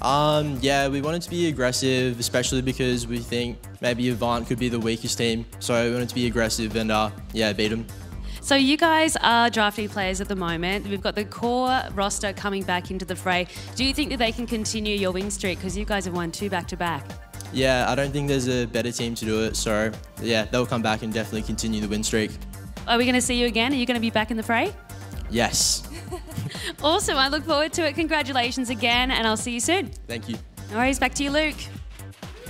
Yeah, we wanted to be aggressive, especially because we think maybe Avant could be the weakest team. So we wanted to be aggressive and, yeah, beat them. So you guys are drafting players at the moment. We've got the core roster coming back into the fray. Do you think that they can continue your win streak? Because you guys have won 2 back-to-back. Yeah, I don't think there's a better team to do it. So, yeah, they'll come back and definitely continue the win streak. Are we going to see you again? Are you going to be back in the fray? Yes. Awesome. I look forward to it. Congratulations again, and I'll see you soon. Thank you. No worries. Back to you, Luke.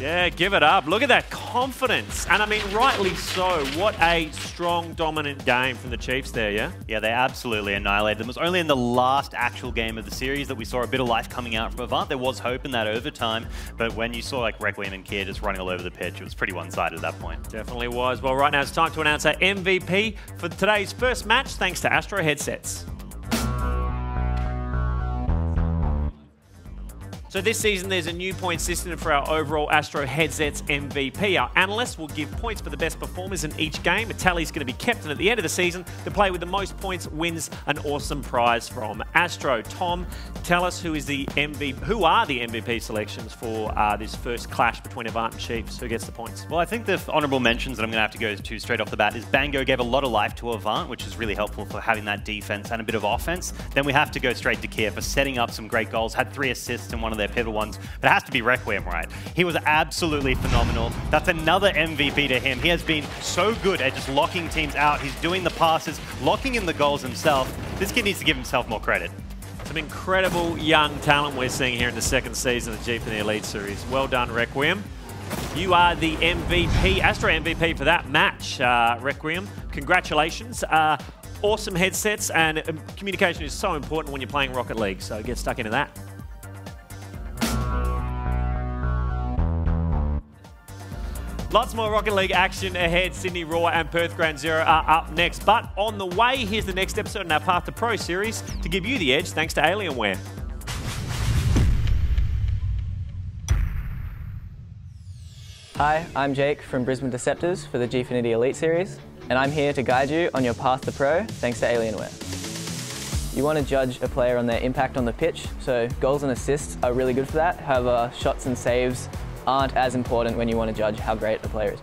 Yeah, give it up. Look at that confidence. And I mean, rightly so. What a strong, dominant game from the Chiefs there, yeah? Yeah, they absolutely annihilated them. It was only in the last actual game of the series that we saw a bit of life coming out from Avant. There was hope in that overtime, but when you saw like Requiem and Kia just running all over the pitch, it was pretty one-sided at that point. Definitely was. Well, right now it's time to announce our MVP for today's first match, thanks to Astro headsets. So this season, there's a new point system for our overall Astro headsets MVP. Our analysts will give points for the best performers in each game. A tally is going to be kept, and at the end of the season, the player with the most points wins an awesome prize from Astro. Tom, tell us who are the MVP selections for this first clash between Avant and Chiefs. Who gets the points? Well, I think the honourable mentions that I'm going to have to go to straight off the bat is Bango gave a lot of life to Avant, which is really helpful for having that defense and a bit of offense. Then we have to go straight to Kia for setting up some great goals, had 3 assists in one of their pivotal ones, but it has to be Requiem, right? He was absolutely phenomenal. That's another MVP to him. He has been so good at just locking teams out. He's doing the passes, locking in the goals himself. This kid needs to give himself more credit. Some incredible young talent we're seeing here in the second season of the Gfinity Elite Series. Well done, Requiem. You are the MVP, Astro MVP for that match, Requiem. Congratulations. Awesome headsets, and communication is so important when you're playing Rocket League, so get stuck into that. Lots more Rocket League action ahead. Sydney Raw and Perth Ground Zero are up next. But on the way, here's the next episode in our Path to Pro series to give you the edge thanks to Alienware. Hi, I'm Jake from Brisbane Deceptors for the Gfinity Elite Series, and I'm here to guide you on your path to pro thanks to Alienware. You want to judge a player on their impact on the pitch, so goals and assists are really good for that. However, shots and saves aren't as important when you want to judge how great a player is.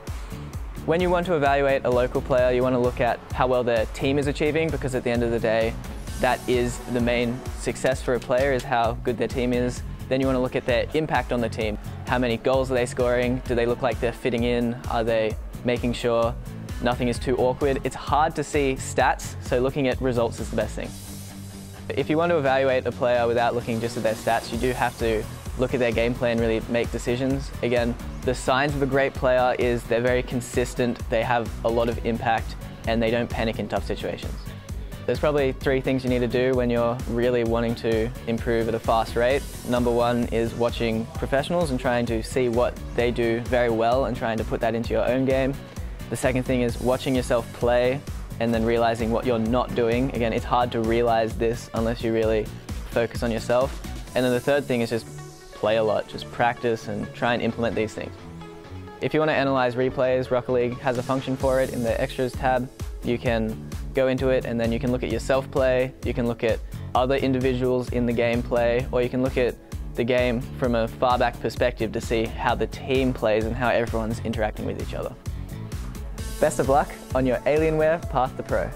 When you want to evaluate a local player, you want to look at how well their team is achieving, because at the end of the day, that is the main success for a player, is how good their team is. Then you want to look at their impact on the team. How many goals are they scoring? Do they look like they're fitting in? Are they making sure nothing is too awkward? It's hard to see stats, so looking at results is the best thing. If you want to evaluate a player without looking just at their stats, you do have to look at their gameplay and really make decisions. Again, the signs of a great player is they're very consistent, they have a lot of impact, and they don't panic in tough situations. There's probably 3 things you need to do when you're really wanting to improve at a fast rate. Number 1 is watching professionals and trying to see what they do very well and trying to put that into your own game. The second thing is watching yourself play and then realizing what you're not doing. Again, it's hard to realize this unless you really focus on yourself. And then the third thing is just play a lot, just practice and try and implement these things. If you want to analyze replays, Rocket League has a function for it in the Extras tab. You can go into it and then you can look at yourself play, you can look at other individuals in the game play, or you can look at the game from a far back perspective to see how the team plays and how everyone's interacting with each other. Best of luck on your Alienware Path to Pro.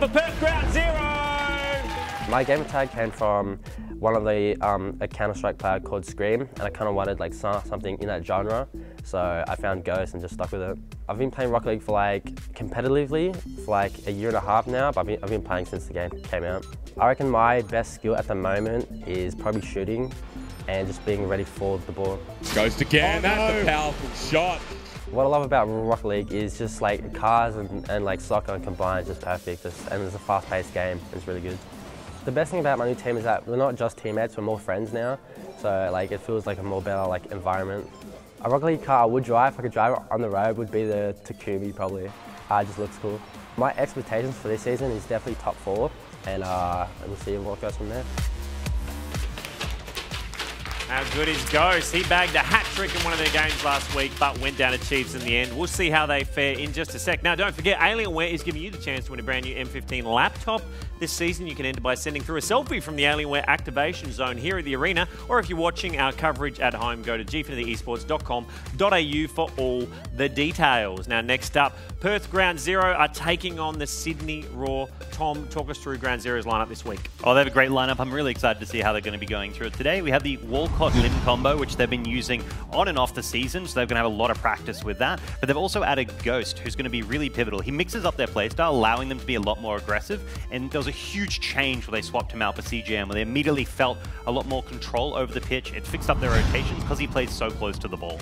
for Perth Ground Zero. My gamer tag came from one of the a Counter-Strike player called Scream, and I kind of wanted like something in that genre, so I found Ghost and just stuck with it. I've been playing Rocket League for like competitively for like a year and a half now, but I've been playing since the game came out. I reckon my best skill at the moment is probably shooting and just being ready for the ball. Ghost again, that's a powerful shot. What I love about Rocket League is just like cars and like soccer combined, just perfect. And it's a fast-paced game. It's really good. The best thing about my new team is that we're not just teammates, we're more friends now. So like it feels like a more better like environment. A Rocket League car I would drive, if I could drive it on the road, would be the Takumi probably. It just looks cool. My expectations for this season is definitely top 4, and we'll see what goes from there. How good is Ghost? He bagged a hat-trick in one of their games last week, but went down to Chiefs in the end. We'll see how they fare in just a sec. Now, don't forget, Alienware is giving you the chance to win a brand new M15 laptop. This season, you can enter by sending through a selfie from the Alienware activation zone here at the arena, or if you're watching our coverage at home, go to gfinityesports.com.au for all the details. Now, next up, Perth Ground Zero are taking on the Sydney Raw. Tom, talk us through Ground Zero's lineup this week. Oh, they have a great lineup. I'm really excited to see how they're going to be going through it today. We have the Walcott-Lim combo, which they've been using on and off the season, so they're going to have a lot of practice with that. But they've also added Ghost, who's going to be really pivotal. He mixes up their playstyle, allowing them to be a lot more aggressive, and there was a huge change where they swapped him out for CGM, where they immediately felt a lot more control over the pitch. It fixed up their rotations because he plays so close to the ball.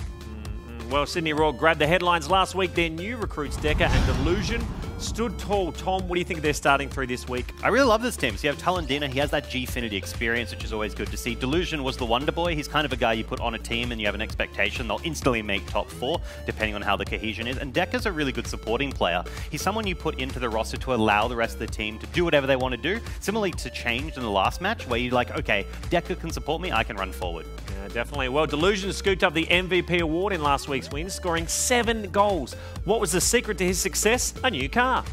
Well, Sydney Raw grabbed the headlines last week. Their new recruits, Deca and Delusion, stood tall. Tom, what do you think of their starting 3 this week? I really love this team. So you have Talendina, he has that Gfinity experience, which is always good to see. Delusion was the Wonder Boy. He's kind of a guy you put on a team and you have an expectation they'll instantly make top 4, depending on how the cohesion is. And Deca's a really good supporting player. He's someone you put into the roster to allow the rest of the team to do whatever they want to do. Similarly to Change in the last match, where you're like, okay, Deca can support me, I can run forward. Yeah, definitely. Well, Delusion scooped up the MVP award in last week's win, scoring 7 goals. What was the secret to his success? A new car.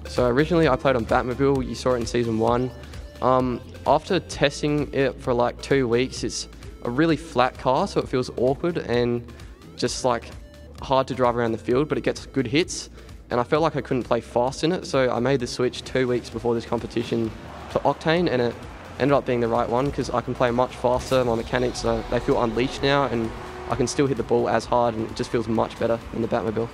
So originally I played on Batmobile, you saw it in Season 1. After testing it for like 2 weeks, it's a really flat car, so it feels awkward and just like hard to drive around the field, but it gets good hits. And I felt like I couldn't play fast in it, so I made the switch 2 weeks before this competition to Octane, and it ended up being the right one because I can play much faster. My mechanics, they feel unleashed now, and I can still hit the ball as hard, and it just feels much better than the Batmobile.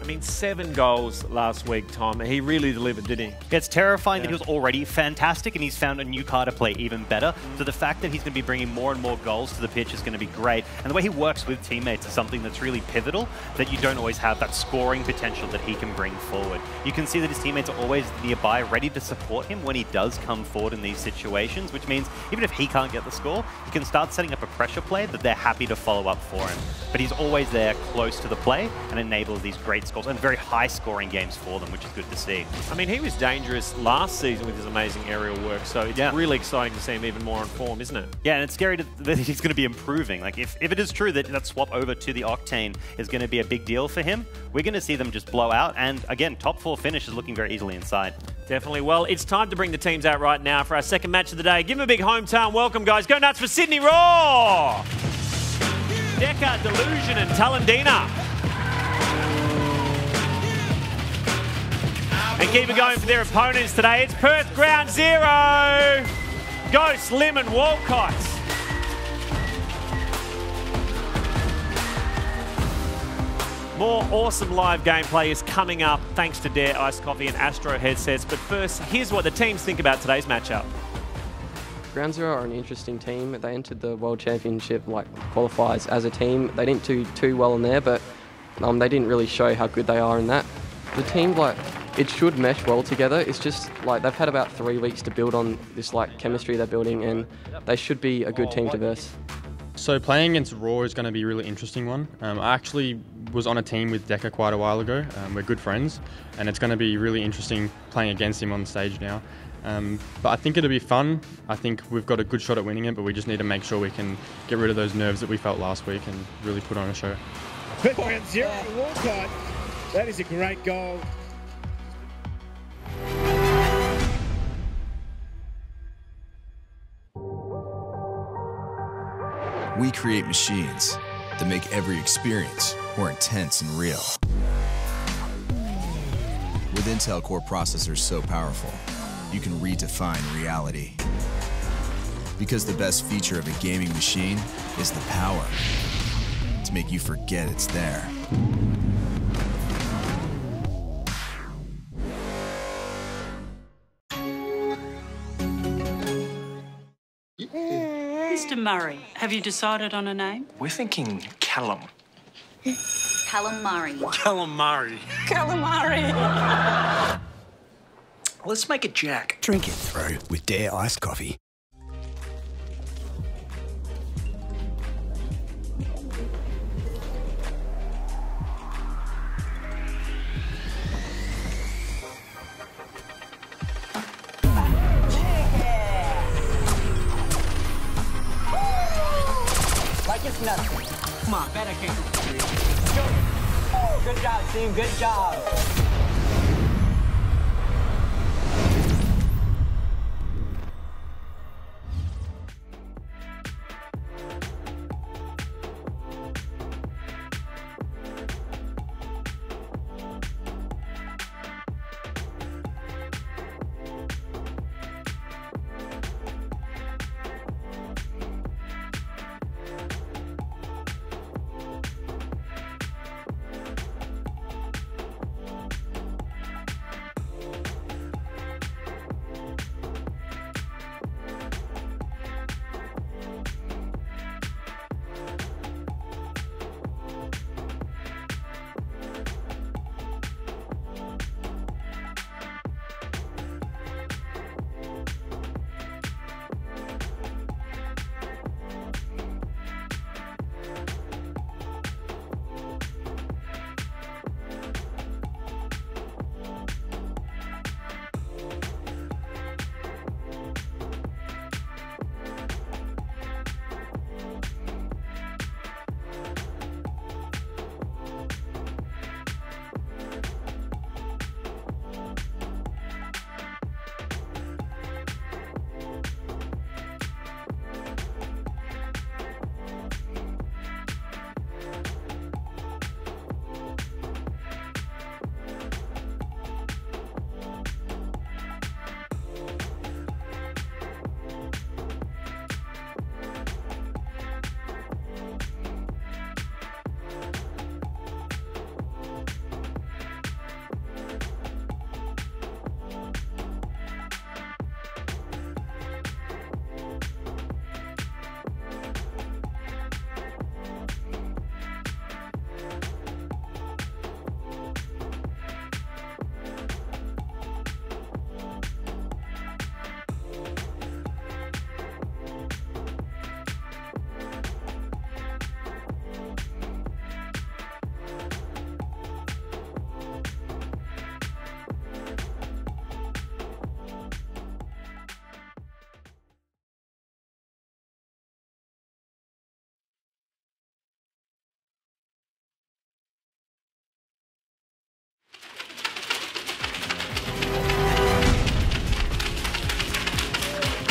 I mean, 7 goals last week, Tom. He really delivered, didn't he? It's terrifying that he was already fantastic and he's found a new car to play even better. So the fact that he's going to be bringing more and more goals to the pitch is going to be great. And the way he works with teammates is something that's really pivotal, that you don't always have that scoring potential that he can bring forward. You can see that his teammates are always nearby, ready to support him when he does come forward in these situations, which means even if he can't get the score, he can start setting up a pressure play that they're happy to follow up for him. But he's always there close to the play and enables these great scores and very high scoring games for them, which is good to see. I mean, he was dangerous last season with his amazing aerial work, so it's really exciting to see him even more on form, isn't it? Yeah, and it's scary that he's going to be improving. Like, if it is true that that swap over to the Octane is going to be a big deal for him, we're going to see them just blow out, and again, top 4 finish is looking very easily inside. Definitely. Well, it's time to bring the teams out right now for our second match of the day. Give them a big hometown welcome, guys. Go nuts for Sydney Raw! Deca, Delusion, and Talendina. And keep it going for their opponents today. It's Perth Ground Zero. Ghost, Lim, and Walcott. More awesome live gameplay is coming up thanks to Dare Iced Coffee and Astro headsets. But first, here's what the teams think about today's matchup. Ground Zero are an interesting team. They entered the World Championship qualifiers as a team. They didn't do too well in there, but they didn't really show how good they are in that. The team, it should mesh well together. It's just they've had about 3 weeks to build on this chemistry they're building, and they should be a good team to verse. So playing against Raw is going to be a really interesting one. I actually was on a team with Deca quite a while ago. We're good friends, and it's going to be really interesting playing against him on stage now. But I think it'll be fun. I think we've got a good shot at winning it, but we just need to make sure we can get rid of those nerves that we felt last week and really put on a show. Perth Ground Zero, Walcott. That is a great goal. We create machines that make every experience more intense and real. We're With Intel Core processors so powerful, you can redefine reality. Because the best feature of a gaming machine is the power to make you forget it's there. Mr. Murray, have you decided on a name? We're thinking Callum. Calamari. Calamari. Calamari. Let's make it Jack. Drink it through with Dare iced coffee. Like it's nothing. Come on, better kick. Good job, team. Good job.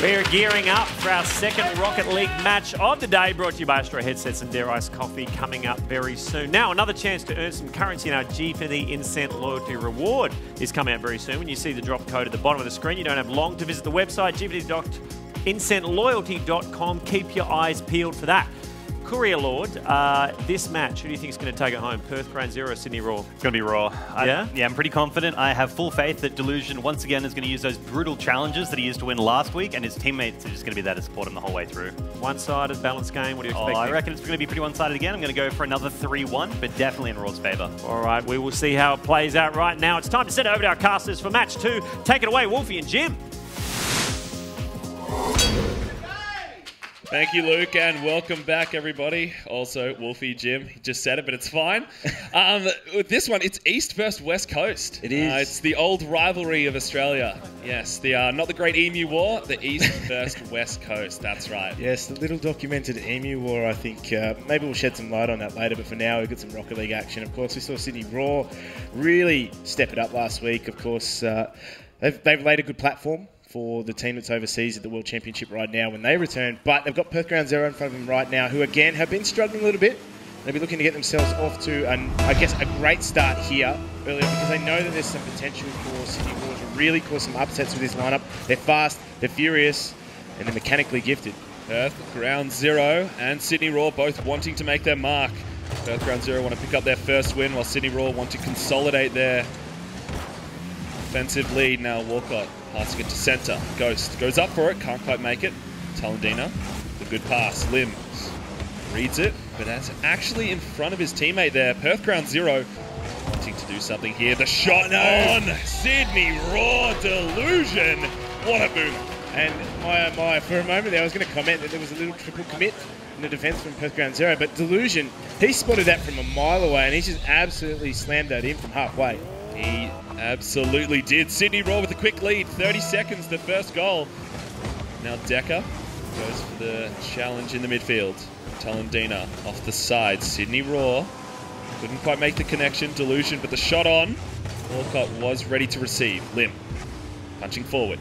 We're gearing up for our second Rocket League match of the day, brought to you by Astro Headsets and Dare Iced Coffee, coming up very soon. Now, another chance to earn some currency in our Gfinity Incent Loyalty Reward is coming out very soon. When you see the drop code at the bottom of the screen, you don't have long to visit the website, gfinity.incentloyalty.com. Keep your eyes peeled for that. Courier Lord, this match, who do you think is going to take it home? Perth Ground Zero or Sydney Raw? It's going to be Raw. Yeah? Yeah, I'm pretty confident. I have full faith that Delusion, once again, is going to use those brutal challenges that he used to win last week, and his teammates are just going to be there to support him the whole way through. One-sided, balanced game. What do you expect? I reckon it's going to be pretty one-sided again. I'm going to go for another 3-1, but definitely in Raw's favour. All right, we will see how it plays out right now. It's time to send it over to our casters for match 2. Take it away, Wolfie and Jim. Thank you, Luke, and welcome back, everybody. Also, Wolfie, Jim, he just said it, but it's fine. With this one, it's East versus West Coast. It is. It's the old rivalry of Australia. Yes, the not the Great Emu War, the East versus West Coast. That's right. Yes, the little documented Emu War, I think. Maybe we'll shed some light on that later, but for now, we've got some Rocket League action. Of course, we saw Sydney Raw really step it up last week. Of course, they've laid a good platform for the team that's overseas at the World Championship right now when they return. But they've got Perth Ground Zero in front of them right now, who again have been struggling a little bit. They'll be looking to get themselves off to, I guess, a great start here earlier because they know that there's some potential for Sydney Raw to really cause some upsets with this lineup. They're fast, they're furious, and they're mechanically gifted. Perth, Ground Zero, and Sydney Raw both wanting to make their mark. Perth, Ground Zero want to pick up their first win, while Sydney Raw want to consolidate their offensive lead. Now Walcott passing it to centre. Ghost goes up for it, can't quite make it. Talandina, the good pass. Lim reads it, but that's actually in front of his teammate there. Perth Ground Zero wanting to do something here. The shot on Sydney Raw. Delusion. What a boom. And my, for a moment there, I was going to comment that there was a little triple commit in the defence from Perth Ground Zero, but Delusion, he spotted that from a mile away, and he just absolutely slammed that in from halfway. He absolutely did. Sydney Raw with a quick lead, 30 seconds, the first goal. Now Decker goes for the challenge in the midfield. Talandina off the side. Sydney Raw couldn't quite make the connection. Delusion, but the shot on. Walcott was ready to receive. Lim punching forward.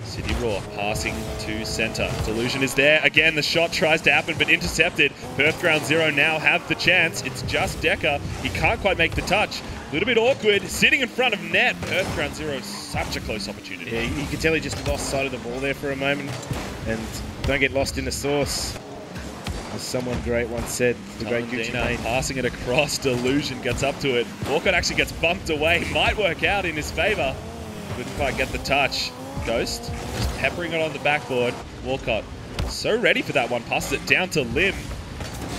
Sydney Raw passing to centre. Delusion is there. Again, the shot tries to happen, but intercepted. Perth Ground Zero now have the chance. It's just Decker. He can't quite make the touch. A little bit awkward. Sitting in front of net. Perth Ground Zero, such a close opportunity. Yeah, you could tell he just lost sight of the ball there for a moment. And don't get lost in the sauce. As someone great once said, the great Gucci Mane. Passing it across. Delusion gets up to it. Walcott actually gets bumped away. Might work out in his favour. Couldn't quite get the touch. Ghost just peppering it on the backboard. Walcott so ready for that one. Passes it down to Lim.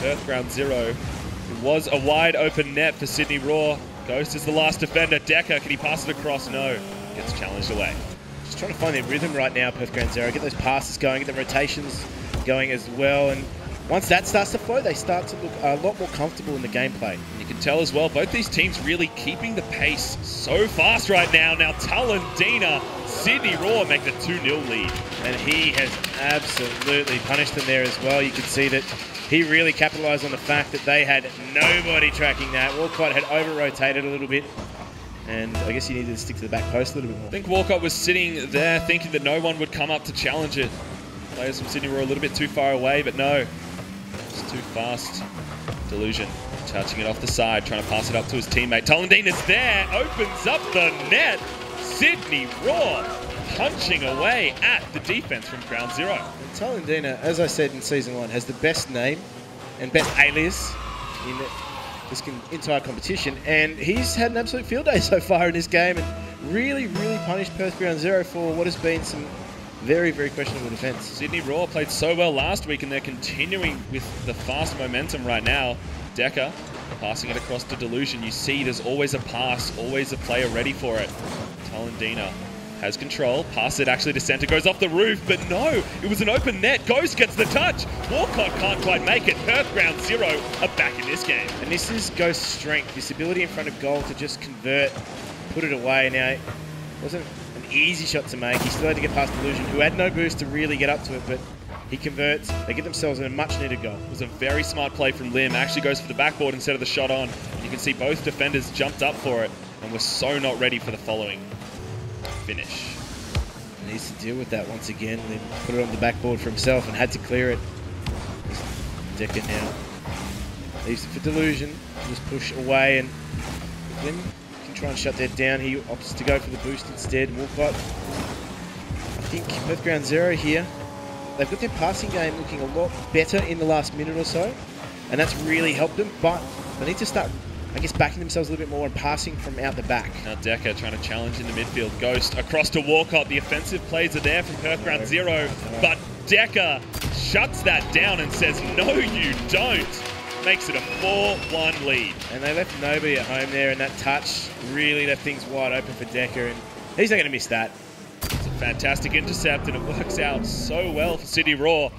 Perth Ground Zero. It was a wide open net for Sydney Raw. Ghost is the last defender. Decker, can he pass it across? No. Gets challenged away. Just trying to find their rhythm right now, Perth Ground Zero. Get those passes going, get the rotations going as well. And once that starts to flow, they start to look a lot more comfortable in the gameplay. You can tell as well, both these teams really keeping the pace so fast right now. Now Talandina, Sydney Raw make the 2-0 lead. And he has absolutely punished them there as well. You can see that he really capitalised on the fact that they had nobody tracking that. Walcott had over-rotated a little bit. And I guess he needed to stick to the back post a little bit more. I think Walcott was sitting there thinking that no one would come up to challenge it. Players from Sydney Raw a little bit too far away, but no. It's too fast. Delusion touching it off the side, trying to pass it up to his teammate. Talandina's there, opens up the net. Sydney Raw punching away at the defense from Ground Zero. And Talandina, as I said in Season 1, has the best name and best alias in this entire competition. And he's had an absolute field day so far in this game and really, really punished Perth Ground Zero for what has been some very, very questionable defense. Sydney Raw played so well last week and they're continuing with the fast momentum right now. Decker passing it across to Delusion. You see there's always a pass, always a player ready for it. Talandina has control. Pass it actually to centre. Goes off the roof, but no, it was an open net. Ghost gets the touch. Walcott can't quite make it. Perth Ground Zero are back in this game. And this is Ghost's strength, this ability in front of goal to just convert, put it away. Now, it wasn't an easy shot to make. He still had to get past Delusion, who had no boost to really get up to it, but he converts. They get themselves in a much-needed goal. It was a very smart play from Lim. Actually goes for the backboard instead of the shot on. You can see both defenders jumped up for it and were so not ready for the following finish. He needs to deal with that once again. Lim put it on the backboard for himself and had to clear it. Decker now leaves it for Delusion. Just push away, and Lim can try and shut that down. He opts to go for the boost instead. Walcott, I think Perth Ground Zero here, they've got their passing game looking a lot better in the last minute or so, and that's really helped them, but they need to start, I guess, backing themselves a little bit more and passing from out the back. Now Decker trying to challenge in the midfield. Ghost across to Walcott. The offensive plays are there from Perth Ground Zero, but Decker shuts that down and says, no you don't. Makes it a 4-1 lead. And they left nobody at home there, and that touch really left things wide open for Decker, and he's not going to miss that. It's a fantastic intercept, and it works out so well for Sydney Raw.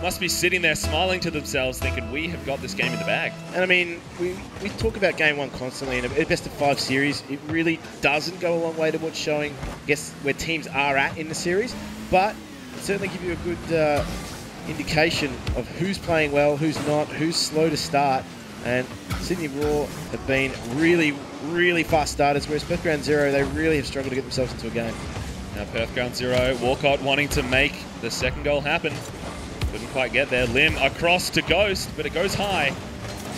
Must be sitting there smiling to themselves thinking, we have got this game in the bag. And I mean, we talk about Game 1 constantly, and a best of 5 series, it really doesn't go a long way towards showing, I guess, where teams are at in the series, but it certainly give you a good indication of who's playing well, who's not, who's slow to start. And Sydney Raw have been really, really fast starters, whereas Perth Ground Zero, they really have struggled to get themselves into a game. Now Perth Ground Zero, Walcott wanting to make the second goal happen. Couldn't quite get there. Lim across to Ghost, but it goes high.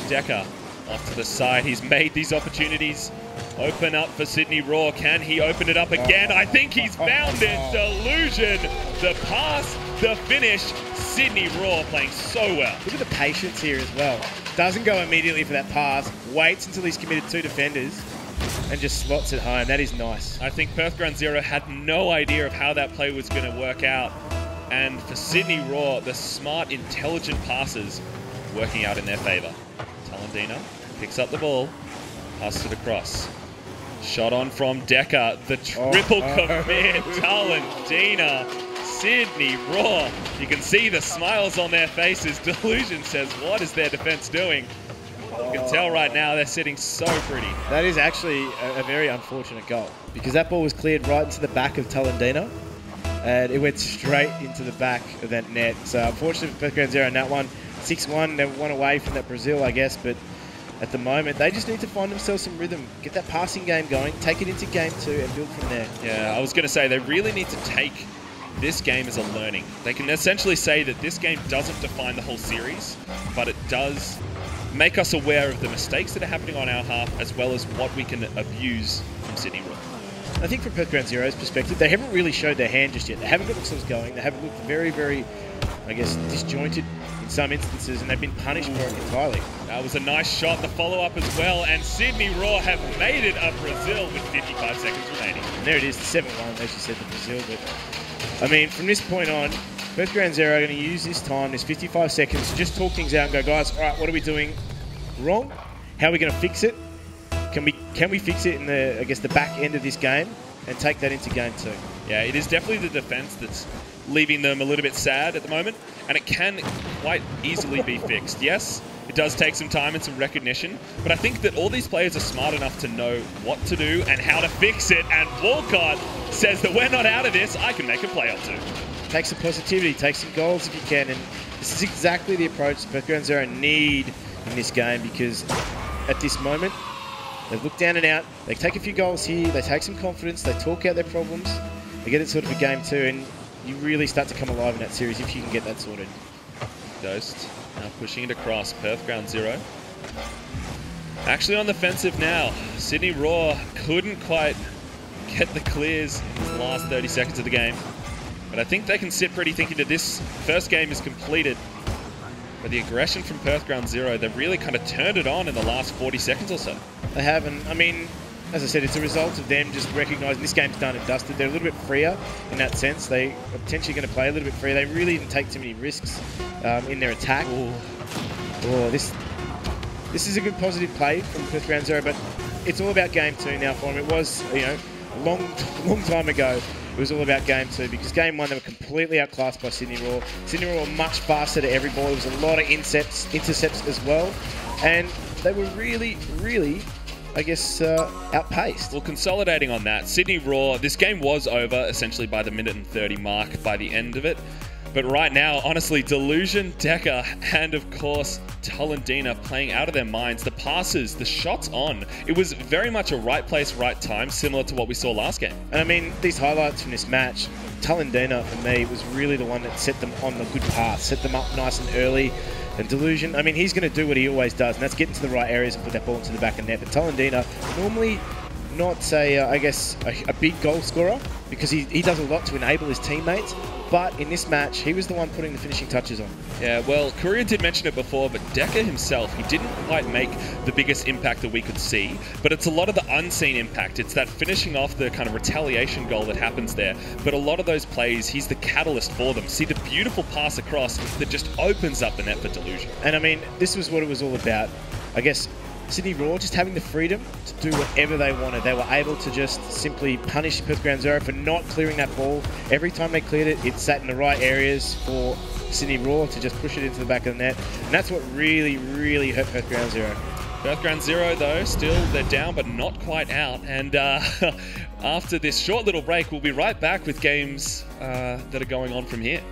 Decker off to the side. He's made these opportunities open up for Sydney Raw. Can he open it up again? I think he's found it. Delusion, the pass, the finish. Sydney Raw playing so well. Look at the patience here as well. Doesn't go immediately for that pass. Waits until he's committed 2 defenders and just slots it home. That is nice. I think Perth Ground Zero had no idea of how that play was going to work out. And for Sydney Raw, the smart, intelligent passes working out in their favour. Talendina picks up the ball, passes it across. Shot on from Decker. The triple commit. Talendina. Sydney Raw. You can see the smiles on their faces. Delusion says, what is their defense doing? You can tell right now they're sitting so pretty. That is actually a very unfortunate goal because that ball was cleared right into the back of Talendina and it went straight into the back of that net. So unfortunately for Perth Ground Zero in that one, 6-1, they're one away from that Brazil, I guess, but at the moment, they just need to find themselves some rhythm, get that passing game going, take it into game 2 and build from there. Yeah, I was going to say, they really need to take this game as a learning. They can essentially say that this game doesn't define the whole series, but it does make us aware of the mistakes that are happening on our half, as well as what we can abuse from Sydney Raw. I think from Perth Ground Zero's perspective, they haven't really showed their hand just yet. They haven't got themselves going. They have looked very, very, I guess, disjointed in some instances, and they've been punished for it entirely. That was a nice shot, the follow-up as well, and Sydney Raw have made it up Brazil with 55 seconds remaining. And there it is, the 7-1, as you said, the Brazil. But, I mean, from this point on, Perth Ground Zero are going to use this time, this 55 seconds, to just talk things out and go, guys, all right, what are we doing wrong? How are we going to fix it? Can we fix it in the, I guess, the back end of this game and take that into game 2? Yeah, it is definitely the defense that's leaving them a little bit sad at the moment, and it can quite easily be fixed. Yes, it does take some time and some recognition, but I think that all these players are smart enough to know what to do and how to fix it, and Walcott says that we're not out of this, I can make a play or two. Take some positivity, take some goals if you can, and this is exactly the approach Perth Ground Zero need in this game, because at this moment, they look down and out, they take a few goals here, they take some confidence, they talk out their problems, they get it sorted for game 2, and you really start to come alive in that series if you can get that sorted. Ghost now pushing it across. Perth Ground Zero actually on the offensive now. Sydney Raw couldn't quite get the clears in the last 30 seconds of the game, but I think they can sit pretty thinking that this first game is completed. But the aggression from Perth Ground Zero, they've really kind of turned it on in the last 40 seconds or so. They have, and I mean, as I said, it's a result of them just recognising this game's done and dusted. They're a little bit freer in that sense. They are potentially going to play a little bit freer. They really didn't take too many risks in their attack. This is a good positive play from Perth Ground Zero, but it's all about game 2 now for them. It was, a long time ago. It was all about game 2 because game 1 they were completely outclassed by Sydney Raw. Sydney Raw were much faster to every ball. There was a lot of intercepts as well, and they were really, really, I guess, outpaced. Well, consolidating on that, Sydney Raw, this game was over essentially by the minute and 30 mark by the end of it. But right now, honestly, Delusion, Decker, and of course, Talendina playing out of their minds. The passes, the shots on. It was very much a right place, right time, similar to what we saw last game. And I mean, these highlights from this match, Talendina, for me, was really the one that set them on the good path, set them up nice and early. And Delusion, I mean, he's going to do what he always does, and that's get into the right areas and put that ball into the back of net. But Talendina, normally not, say, I guess, a big goal scorer, because he does a lot to enable his teammates. But in this match, he was the one putting the finishing touches on. Yeah, well, Korea did mention it before, but Decker himself, he didn't quite make the biggest impact that we could see, but it's a lot of the unseen impact. It's that finishing off the kind of retaliation goal that happens there. But a lot of those plays, he's the catalyst for them. See the beautiful pass across that just opens up the net for Delusion. And I mean, this was what it was all about. I guess Sydney Raw just having the freedom to do whatever they wanted. They were able to just simply punish Perth Ground Zero for not clearing that ball. Every time they cleared it, it sat in the right areas for Sydney Raw to just push it into the back of the net. And that's what really, really hurt Perth Ground Zero. Perth Ground Zero, though, still they're down but not quite out. And after this short little break, we'll be right back with games that are going on from here.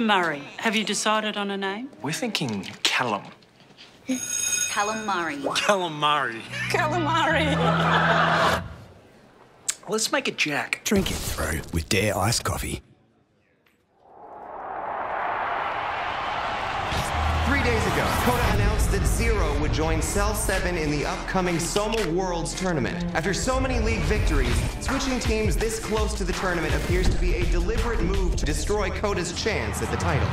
Murray, have you decided on a name? We're thinking Callum. Calamari. Calamari. Calamari. Let's make it Jack. Drink it through with Dare iced coffee. 3 days ago, Coda announced that Zero would join Cell 7 in the upcoming Soma Worlds tournament. After so many league victories, switching teams this close to the tournament appears to be a deliberate move to destroy Coda's chance at the title.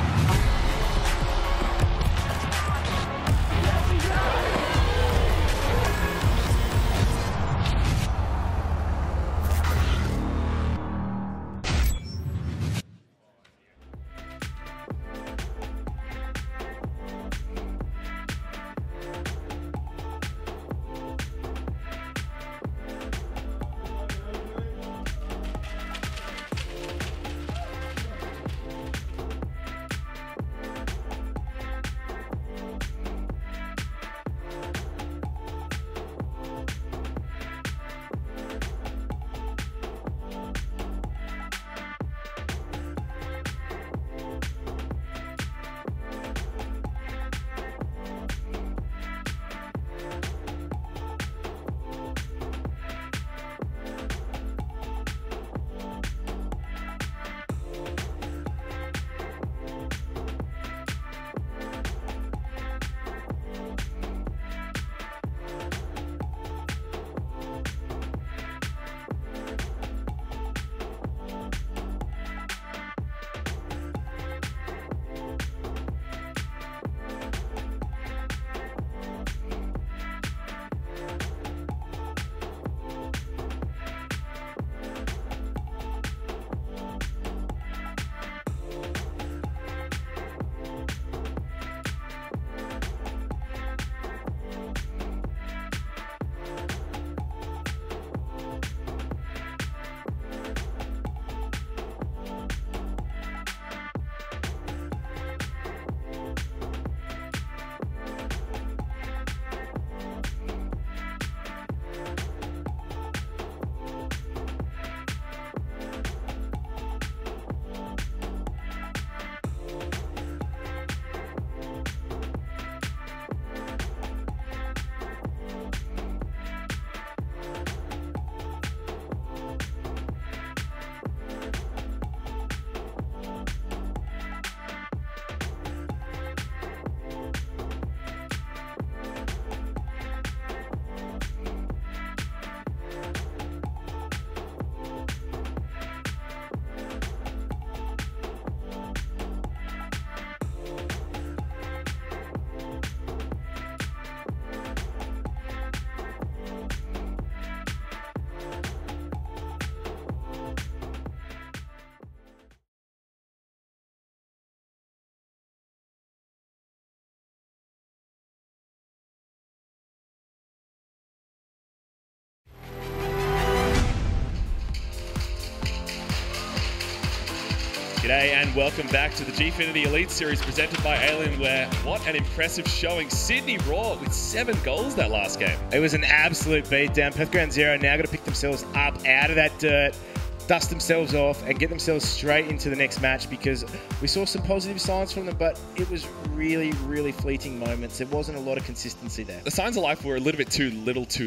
G'day and welcome back to the Gfinity Elite Series presented by Alienware. What an impressive showing. Sydney Raw with 7 goals that last game. It was an absolute beatdown. Perth Ground Zero now got to pick themselves up out of that dirt, dust themselves off and get themselves straight into the next match, because we saw some positive signs from them, but it was really, really fleeting moments. There wasn't a lot of consistency there. The signs of life were a little bit too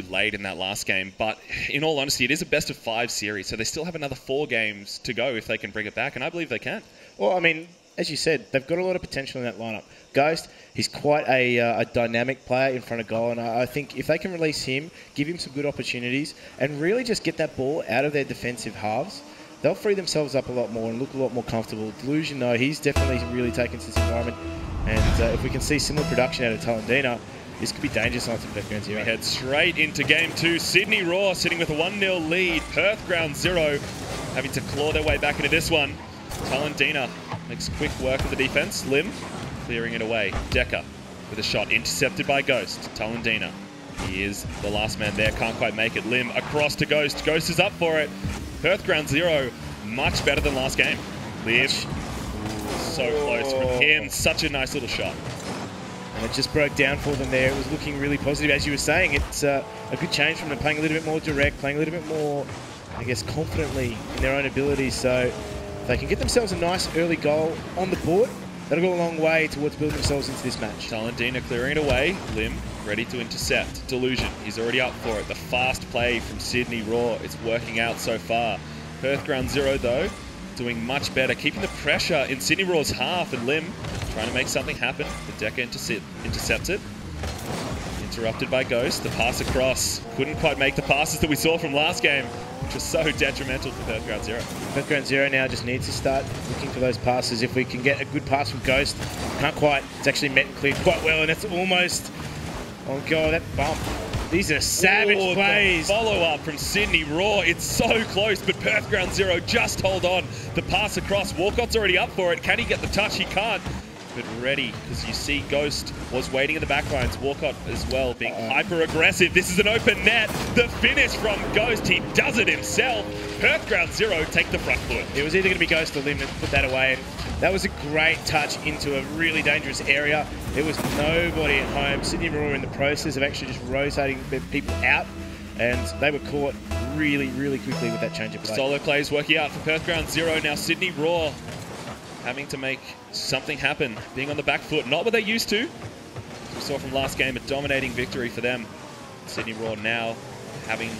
late in that last game, but in all honesty, it is a best of 5 series, so they still have another 4 games to go if they can bring it back, and I believe they can. Well, I mean, as you said, they've got a lot of potential in that lineup. Ghost, he's quite a dynamic player in front of goal, and I think if they can release him, give him some good opportunities, and really just get that ball out of their defensive halves, they'll free themselves up a lot more and look a lot more comfortable. Delusion, though, he's definitely really taken to this environment, and if we can see similar production out of Talendina, this could be dangerous on Perth Ground Zero. We head straight into Game 2. Sydney Raw sitting with a 1-0 lead. Perth Ground Zero having to claw their way back into this one. Talendina makes quick work of the defense. Lim clearing it away. Decker with a shot intercepted by Ghost. Talendina, he is the last man there, can't quite make it. Lim across to Ghost. Ghost is up for it. Perth Ground Zero much better than last game. Lim, so close from him. Such a nice little shot. And it just broke down for them there. It was looking really positive. As you were saying, it's a good change from them, playing a little bit more direct, playing a little bit more, I guess, confidently in their own abilities. So they can get themselves a nice early goal on the board, that'll go a long way towards building themselves into this match. Talendina clearing it away. Lim ready to intercept. Delusion, he's already up for it. The fast play from Sydney Raw, it's working out so far. Perth Ground Zero, though, doing much better, keeping the pressure in Sydney Raw's half, and Lim trying to make something happen. The Deca intercepts it. Interrupted by Ghost. The pass across. Couldn't quite make the passes that we saw from last game, which was so detrimental for Perth Ground Zero. Perth Ground Zero now just needs to start looking for those passes. If we can get a good pass from Ghost, can't quite. It's actually met and cleared quite well, and it's almost on goal. That bump. These are savage plays. Follow-up from Sydney Raw. It's so close, but Perth Ground Zero just hold on. The pass across. Walcott's already up for it. Can he get the touch? He can't. But ready, because you see Ghost was waiting in the back lines. Walcott as well, being hyper-aggressive. This is an open net. The finish from Ghost. He does it himself. Perth Ground Zero take the front foot. It was either going to be Ghost or Lim that put that away. And that was a great touch into a really dangerous area. There was nobody at home. Sydney Raw were in the process of actually just rotating people out, and they were caught really, really quickly with that change of play. Solo plays working out for Perth Ground Zero. Now Sydney Raw having to make something happen, being on the back foot, not what they used to. As we saw from last game, a dominating victory for them. Sydney Raw now having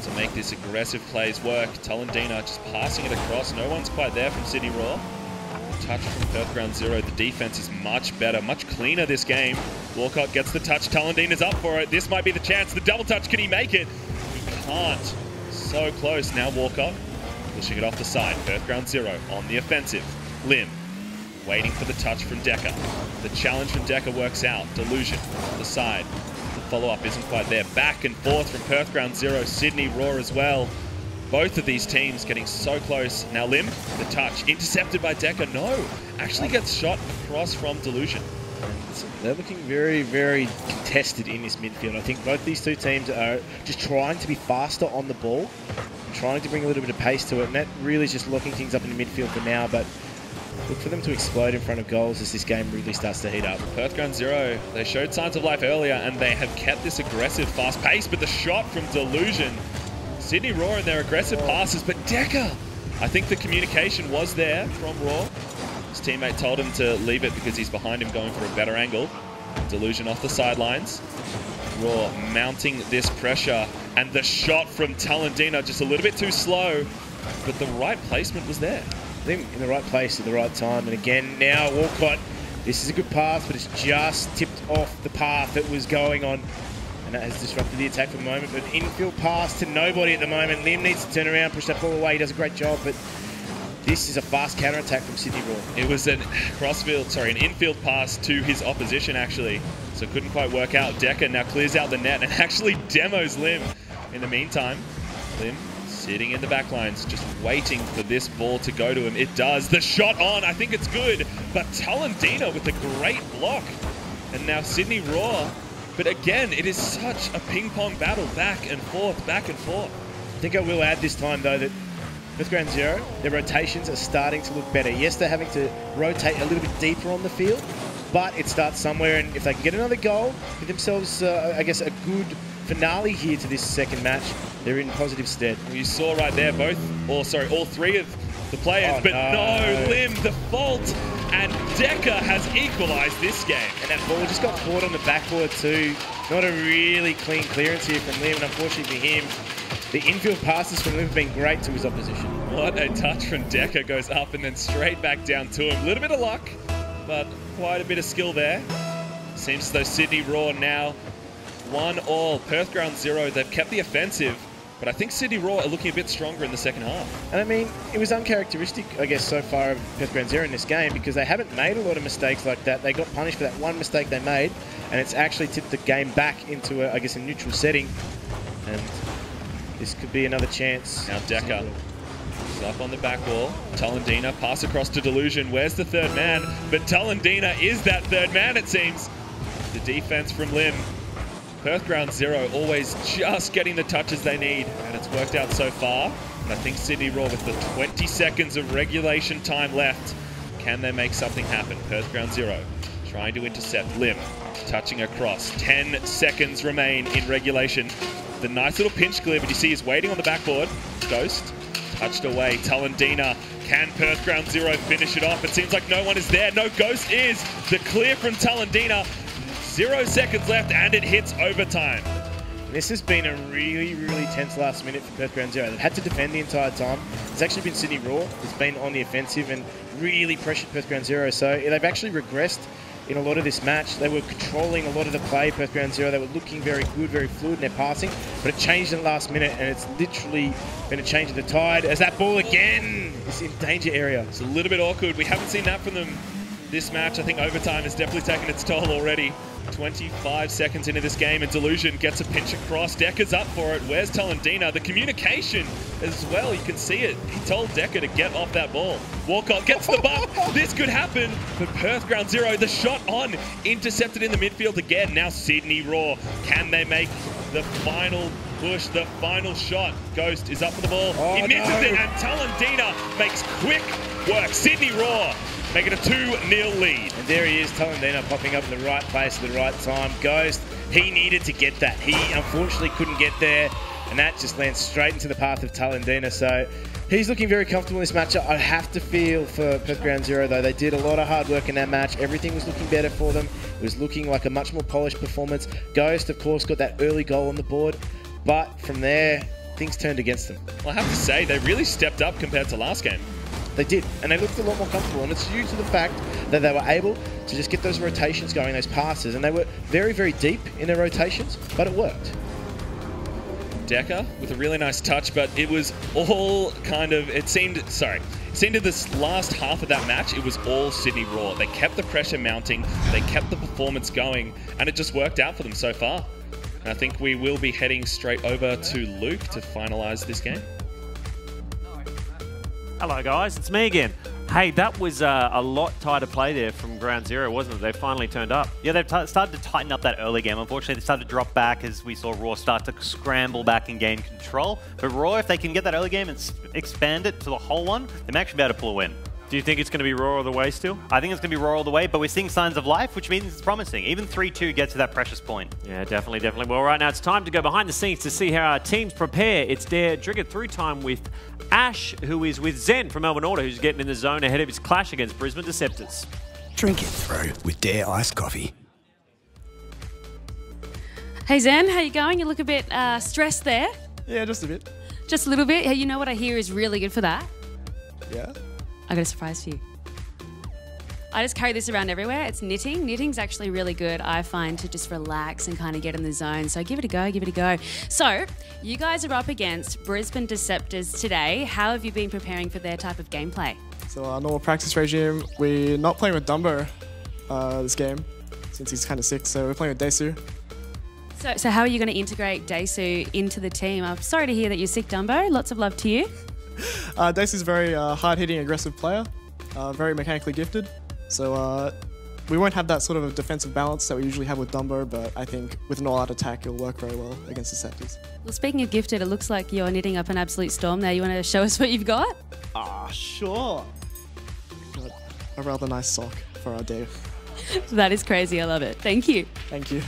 to make this aggressive plays work. Talendina just passing it across. No one's quite there from Sydney Raw. Touch from Perth Ground Zero. The defense is much better, much cleaner this game. Walcott gets the touch. Talendina's up for it. This might be the chance. The double touch, can he make it? He can't. So close. Now Walcott pushing it off the side. Perth Ground Zero on the offensive. Lim waiting for the touch from Deca. The challenge from Deca works out. Delusion on the side. The follow-up isn't quite there. Back and forth from Perth Ground Zero. Sydney Raw as well. Both of these teams getting so close. Now Lim, the touch, intercepted by Deca. No, actually gets shot across from Delusion. They're looking very, very contested in this midfield. I think both these two teams are just trying to be faster on the ball, trying to bring a little bit of pace to it, and that really is just locking things up in the midfield for now. But look for them to explode in front of goals as this game really starts to heat up. Perth Ground Zero, they showed signs of life earlier, and they have kept this aggressive, fast pace, but the shot from Delusion. Sydney Raw in their aggressive passes, but Deca, I think the communication was there from Raw. His teammate told him to leave it because he's behind him going for a better angle. Delusion off the sidelines. Raw mounting this pressure, and the shot from Talendina just a little bit too slow, but the right placement was there. I think in the right place at the right time, and again now Walcott, this is a good pass, but it's just tipped off the path it was going on, and that has disrupted the attack for the moment. But infield pass to nobody at the moment. Lim needs to turn around, push that ball away. He does a great job, but this is a fast counter-attack from Sydney Raw. It was an infield pass to his opposition, actually. So couldn't quite work out. Deca now clears out the net and actually demos Lim. In the meantime, Lim sitting in the back lines, just waiting for this ball to go to him. It does. The shot on, I think it's good. But Talendina with a great block. And now Sydney Raw. But again, it is such a ping-pong battle, back and forth, back and forth. I think I will add this time, though, that Perth Ground Zero, their rotations are starting to look better. Yes, they're having to rotate a little bit deeper on the field, but it starts somewhere, and if they can get another goal, give themselves, I guess, a good finale here to this second match, they're in positive stead. You saw right there all three of the players, but no, Lim, the fault, and Deca has equalised this game. And that ball just got caught on the backboard too. Not a really clean clearance here from Lim, and unfortunately for him, the infield passes from Lim have been great to his opposition. What a touch from Deca, goes up and then straight back down to him. A little bit of luck, but quite a bit of skill there. Seems as though Sydney Raw now 1-1. Perth Ground Zero, they've kept the offensive, but I think Sydney Raw are looking a bit stronger in the second half. And I mean, it was uncharacteristic, I guess, so far of Perth Ground Zero in this game, because they haven't made a lot of mistakes like that. They got punished for that one mistake they made, and it's actually tipped the game back into, a neutral setting. And this could be another chance. Now Deca is up on the back wall. Talendina, pass across to Delusion. Where's the third man? But Talendina is that third man, it seems. The defense from Lim. Perth Ground Zero always just getting the touches they need, and it's worked out so far. And I think Sydney Raw, with the 20 seconds of regulation time left, can they make something happen? Perth Ground Zero trying to intercept. Lim touching across. 10 seconds remain in regulation. The nice little pinch clear, but you see he's waiting on the backboard. Ghost Touched away, Talendina. Can Perth Ground Zero finish it off? It seems like no one is there. No Ghost is. The clear from Talendina. 0 seconds left, and it hits overtime. This has been a really, really tense last minute for Perth Ground Zero. They've had to defend the entire time. It's actually been Sydney Raw that's been on the offensive and really pressured Perth Ground Zero. So they've actually regressed in a lot of this match. They were controlling a lot of the play, Perth Ground Zero. They were looking very good, very fluid in their passing, but it changed in the last minute, and it's literally been a change of the tide as that ball again is in danger area. It's a little bit awkward. We haven't seen that from them this match. I think overtime has definitely taken its toll already. 25 seconds into this game, and Delusion gets a pinch across. Decker's up for it. Where's Talendina? The communication as well, you can see it. He told Decker to get off that ball. Walcott gets the buff. This could happen, but Perth Ground Zero, the shot on, intercepted in the midfield again. Now Sydney Raw. Can they make the final push, the final shot? Ghost is up for the ball. He misses it, and Talendina makes quick work. Sydney Raw make it a 2-0 lead. And there he is, Talendina popping up in the right place at the right time. Ghost, he needed to get that. He unfortunately couldn't get there, and that just lands straight into the path of Talendina. So he's looking very comfortable in this matchup. I have to feel for Perth Ground Zero, though. They did a lot of hard work in that match. Everything was looking better for them. It was looking like a much more polished performance. Ghost, of course, got that early goal on the board, but from there, things turned against them. Well, I have to say, they really stepped up compared to last game. They did, and they looked a lot more comfortable, and it's due to the fact that they were able to just get those rotations going, those passes, and they were very, very deep in their rotations, but it worked. Decker with a really nice touch, but it was all kind of, it seemed in this last half of that match, it was all Sydney Raw. They kept the pressure mounting, they kept the performance going, and it just worked out for them so far. And I think we will be heading straight over to Luke to finalize this game. Hello guys, it's me again. Hey, that was a lot tighter play there from Ground Zero, wasn't it? They finally turned up. Yeah, they've started to tighten up that early game. Unfortunately, they started to drop back as we saw Raw start to scramble back and gain control. But Raw, if they can get that early game and expand it to the whole one, they may actually be able to pull a win. Do you think it's going to be Raw all the way still? I think it's going to be Raw all the way, but we're seeing signs of life, which means it's promising. Even 3-2 gets to that precious point. Yeah, definitely, definitely. Well, right now it's time to go behind the scenes to see how our teams prepare. It's their Drink It Through time with Ash, who is with Zen from Melbourne Order, who's getting in the zone ahead of his clash against Brisbane Deceptors. Drink It Through with Dare Iced Coffee. Hey Zen, how you going? You look a bit stressed there. Yeah, just a bit. Just a little bit. Hey, you know what I hear is really good for that? Yeah? I got a surprise for you. I just carry this around everywhere. It's knitting. Knitting's actually really good, I find, to just relax and kind of get in the zone. So give it a go, give it a go. So, you guys are up against Brisbane Deceptors today. How have you been preparing for their type of gameplay? So our normal practice regime, we're not playing with Dumbo this game, since he's kind of sick, so we're playing with Desu. So how are you going to integrate Desu into the team? I'm sorry to hear that you're sick, Dumbo. Lots of love to you. Desu's a very hard-hitting, aggressive player, very mechanically gifted. So we won't have that sort of defensive balance that we usually have with Dumbo, but I think with an all-out attack, it'll work very well against Deceptors. Well, speaking of gifted, it looks like you're knitting up an absolute storm there. You want to show us what you've got? Sure. Got a rather nice sock for our day. That is crazy. I love it. Thank you. Thank you.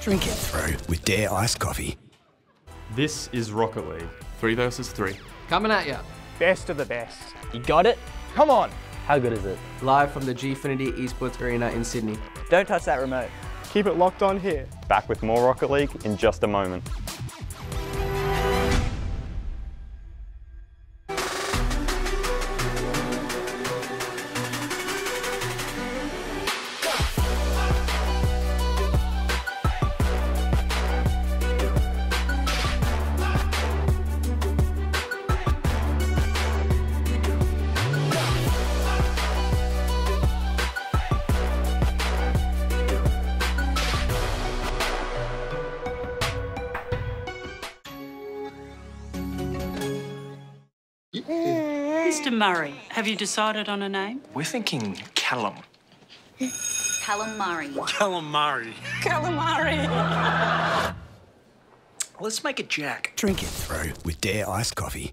Drink It Through with Dare Iced Coffee. This is Rocket League. 3 versus 3. Coming at you. Best of the best. You got it? Come on. How good is it? Live from the Gfinity Esports Arena in Sydney. Don't touch that remote. Keep it locked on here. Back with more Rocket League in just a moment. Mr. Murray, have you decided on a name? We're thinking Callum. Callum Murray. Callum Murray. Callum Murray. Let's make it Jack. Drink It Through with Dare Iced Coffee.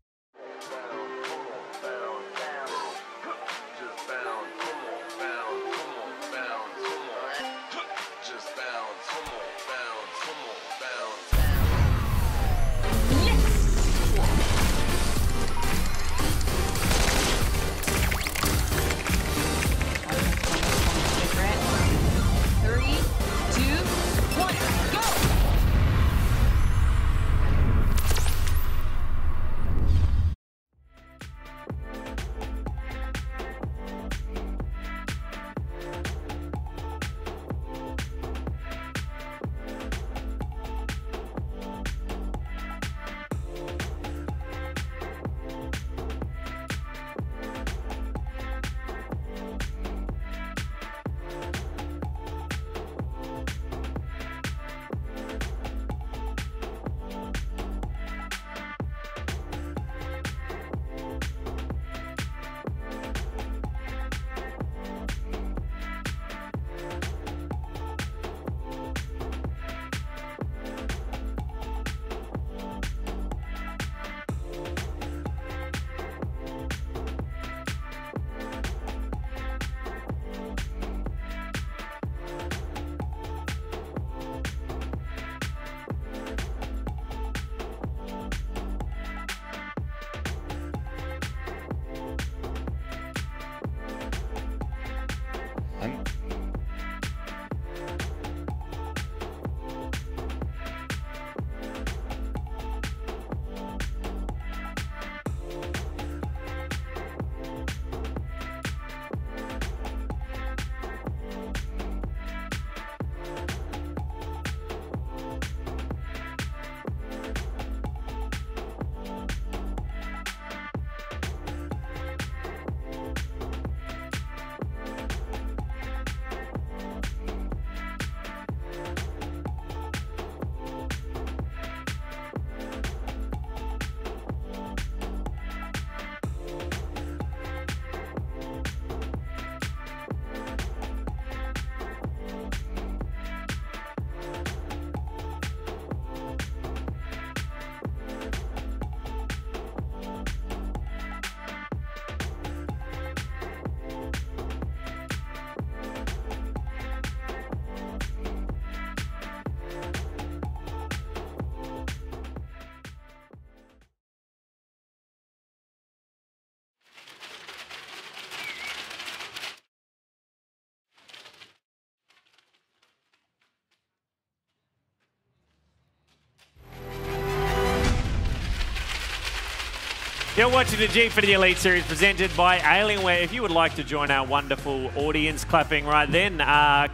You're watching the Gfinity Elite Series presented by Alienware. If you would like to join our wonderful audience clapping right then,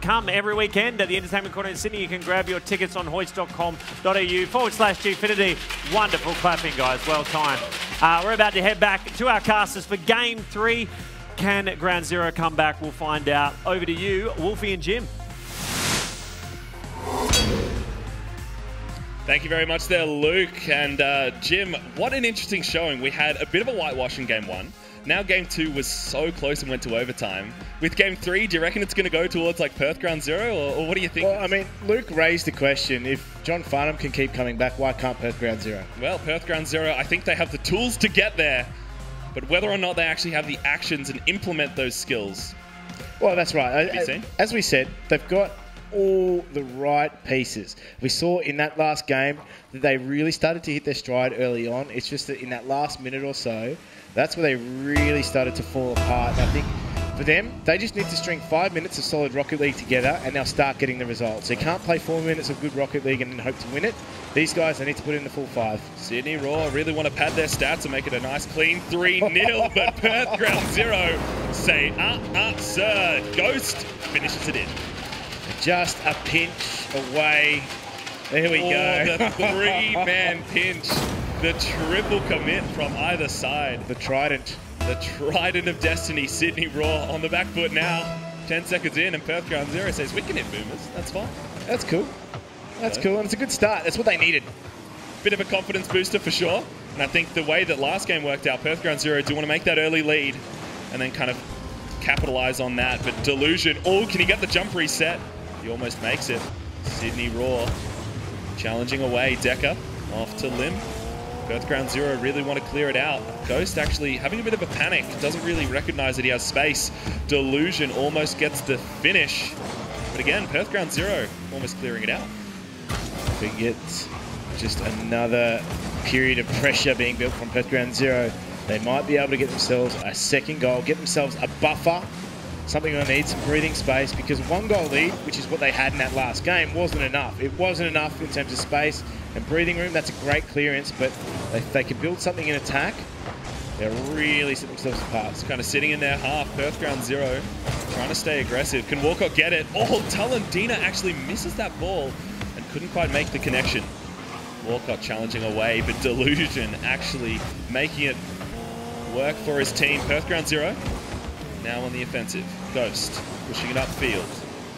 come every weekend at the Entertainment Corner in Sydney. You can grab your tickets on hoist.com.au/Gfinity. Wonderful clapping, guys. Well timed. We're about to head back to our casters for Game 3. Can Ground Zero come back? We'll find out. Over to you, Wolfie and Jim. Thank you very much there, Luke. And Jim, what an interesting showing. We had a bit of a whitewash in Game 1. Now Game 2 was so close and went to overtime. With Game 3, do you reckon it's going to go towards like Perth Ground Zero, or what do you think? Well, I mean, Luke raised the question, if John Farnham can keep coming back, why can't Perth Ground Zero? Well, Perth Ground Zero, I think they have the tools to get there, but whether or not they actually have the actions and implement those skills. Well, that's right. As we said, they've got all the right pieces. We saw in that last game that they really started to hit their stride early on. It's just that in that last minute or so, that's where they really started to fall apart. And I think for them, they just need to string 5 minutes of solid Rocket League together and they'll start getting the results. They can't play 4 minutes of good Rocket League and then hope to win it. These guys, they need to put in the full 5. Sydney Raw really want to pad their stats and make it a nice clean 3-0, but Perth Ground Zero say, sir. Ghost finishes it in. Just a pinch away. There we go. The three-man pinch. The triple commit from either side. The trident. The trident of destiny. Sydney Raw on the back foot now. 10 seconds in, and Perth Ground Zero says, we can hit boomers. That's fine. That's cool. That's cool, and it's a good start. That's what they needed. Bit of a confidence booster for sure. And I think the way that last game worked out, Perth Ground Zero do want to make that early lead and then kind of capitalize on that. But Delusion, can he get the jump reset? He almost makes it. Sydney Raw challenging away. Decker off to Lim. Perth Ground Zero really want to clear it out. Ghost actually having a bit of a panic. Doesn't really recognize that he has space. Delusion almost gets the finish. But again, Perth Ground Zero almost clearing it out. We get just another period of pressure being built from Perth Ground Zero. They might be able to get themselves a second goal, get themselves a buffer. Something they need, some breathing space, because 1 goal lead, which is what they had in that last game, wasn't enough. It wasn't enough in terms of space and breathing room. That's a great clearance, but if they can build something in attack, they'll really set themselves apart. It's kind of sitting in their half. Perth Ground Zero trying to stay aggressive. Can Walcott get it? Talandina actually misses that ball and couldn't quite make the connection. Walcott challenging away, but Delusion actually making it work for his team. Perth Ground Zero now on the offensive. Ghost pushing it upfield.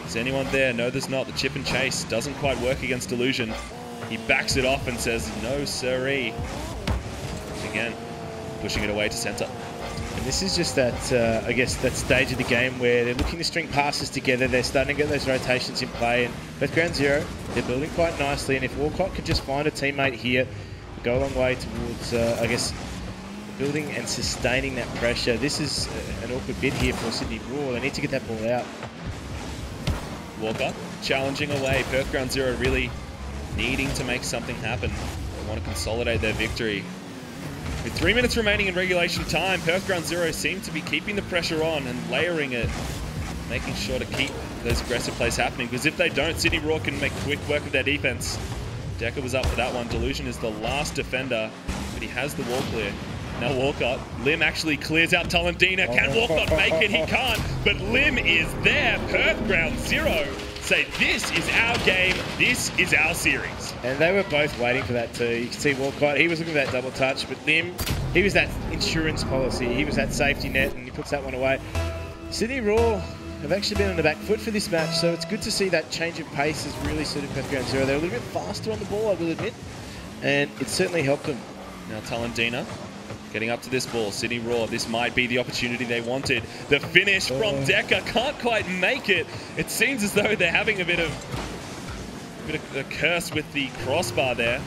Is anyone there? No, there's not. The chip and chase doesn't quite work against Delusion. He backs it off and says, no siree. Again, pushing it away to center. And this is just that, I guess, that stage of the game where they're looking to string passes together. They're starting to get those rotations in play. And Perth Ground Zero, they're building quite nicely. And if Walcott could just find a teammate here, go a long way towards, I guess, building and sustaining that pressure. This is an awkward bit here for Sydney Raw. They need to get that ball out. Walker challenging away. Perth Ground Zero really needing to make something happen. They want to consolidate their victory. With 3 minutes remaining in regulation time, Perth Ground Zero seem to be keeping the pressure on and layering it, making sure to keep those aggressive plays happening, because if they don't, Sydney Raw can make quick work of their defense. Decker was up for that one. Delusion is the last defender, but he has the wall clear. Now Walcott. Lim actually clears out Talandina. Can Walcott make it? He can't. But Lim is there. Perth Ground Zero say, this is our game. This is our series. And they were both waiting for that too. You can see Walcott, he was looking for that double touch, but Lim, he was that insurance policy. He was that safety net, and he puts that one away. Sydney Raw have actually been on the back foot for this match, so it's good to see that change of pace has really suited Perth Ground Zero. They're a little bit faster on the ball, I will admit, and it certainly helped them. Now Talandina getting up to this ball. Sydney Raw, this might be the opportunity they wanted. The finish from Decker can't quite make it. It seems as though they're having a bit of a curse with the crossbar there.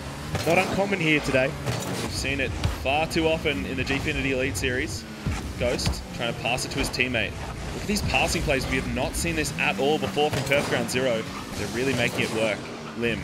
Not uncommon here today. We've seen it far too often in the Gfinity Elite Series. Ghost trying to pass it to his teammate. Look at these passing plays. We have not seen this at all before from Perth Ground Zero. They're really making it work. Lim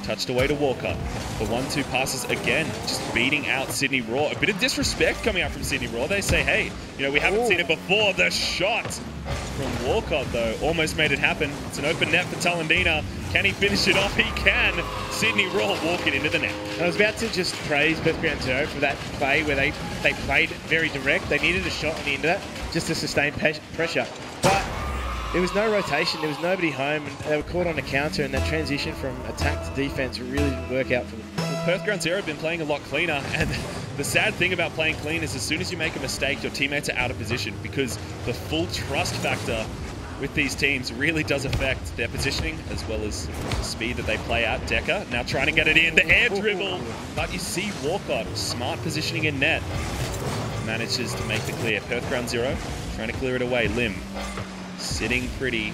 touched away to Walker. The 1-2 passes again, just beating out Sydney Raw. A bit of disrespect coming out from Sydney Raw. They say, hey, you know, we haven't seen it before. The shot from Walcott, though. Almost made it happen. It's an open net for Talendina. Can he finish it off? He can. Sydney Raw walking into the net. I was about to just praise Perth Ground Zero for that play where they played very direct. They needed a shot on the end of that just to sustain pressure. But there was no rotation. There was nobody home. And they were caught on a counter, and that transition from attack to defense really didn't work out for them. Well, Perth Ground Zero have been playing a lot cleaner, and the sad thing about playing clean is as soon as you make a mistake, your teammates are out of position, because the full trust factor with these teams really does affect their positioning as well as the speed that they play at. Decker now trying to get it in, the air dribble, but you see Walcott, smart positioning in net, manages to make the clear. Perth Ground Zero trying to clear it away. Lim sitting pretty,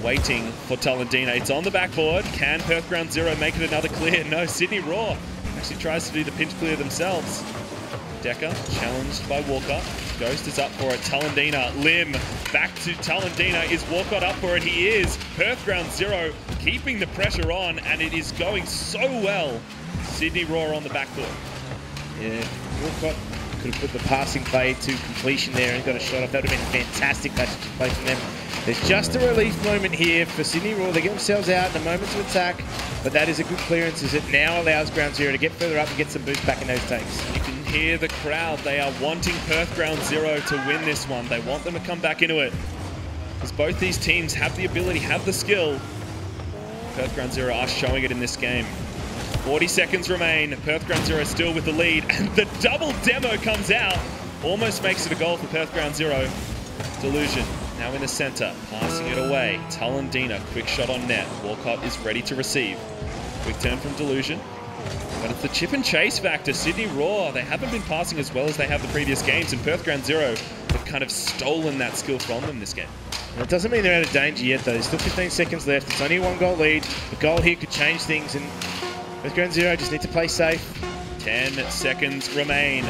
waiting for Talendina. It's on the backboard. Can Perth Ground Zero make it another clear? No, Sydney Raw actually tries to do the pinch clear themselves. Decker challenged by Walcott. Ghost is up for it. Talendina, Lim, back to Talendina. Is Walcott up for it? He is. Perth Ground Zero keeping the pressure on, and it is going so well. Sydney Raw on the backboard. Yeah, Walcott could have put the passing play to completion there and got a shot off. That would have been a fantastic passage play from them. There's just a relief moment here for Sydney Raw. They get themselves out in a moment to attack, but that is a good clearance as it now allows Ground Zero to get further up and get some boost back in those takes. You can hear the crowd. They are wanting Perth Ground Zero to win this one. They want them to come back into it, because both these teams have the ability, have the skill. Perth Ground Zero are showing it in this game. 40 seconds remain. Perth Ground Zero still with the lead, and the double demo comes out. Almost makes it a goal for Perth Ground Zero. Delusion now in the center, passing it away. Talendina, quick shot on net. Walcott is ready to receive. Quick turn from Delusion. But it's the chip and chase factor. Sydney Raw, they haven't been passing as well as they have the previous games, and Perth Ground Zero have kind of stolen that skill from them this game. And it doesn't mean they're out of danger yet, though. There's still 15 seconds left. It's only a 1-goal lead. The goal here could change things, and Perth Ground Zero just need to play safe. 10 seconds remain.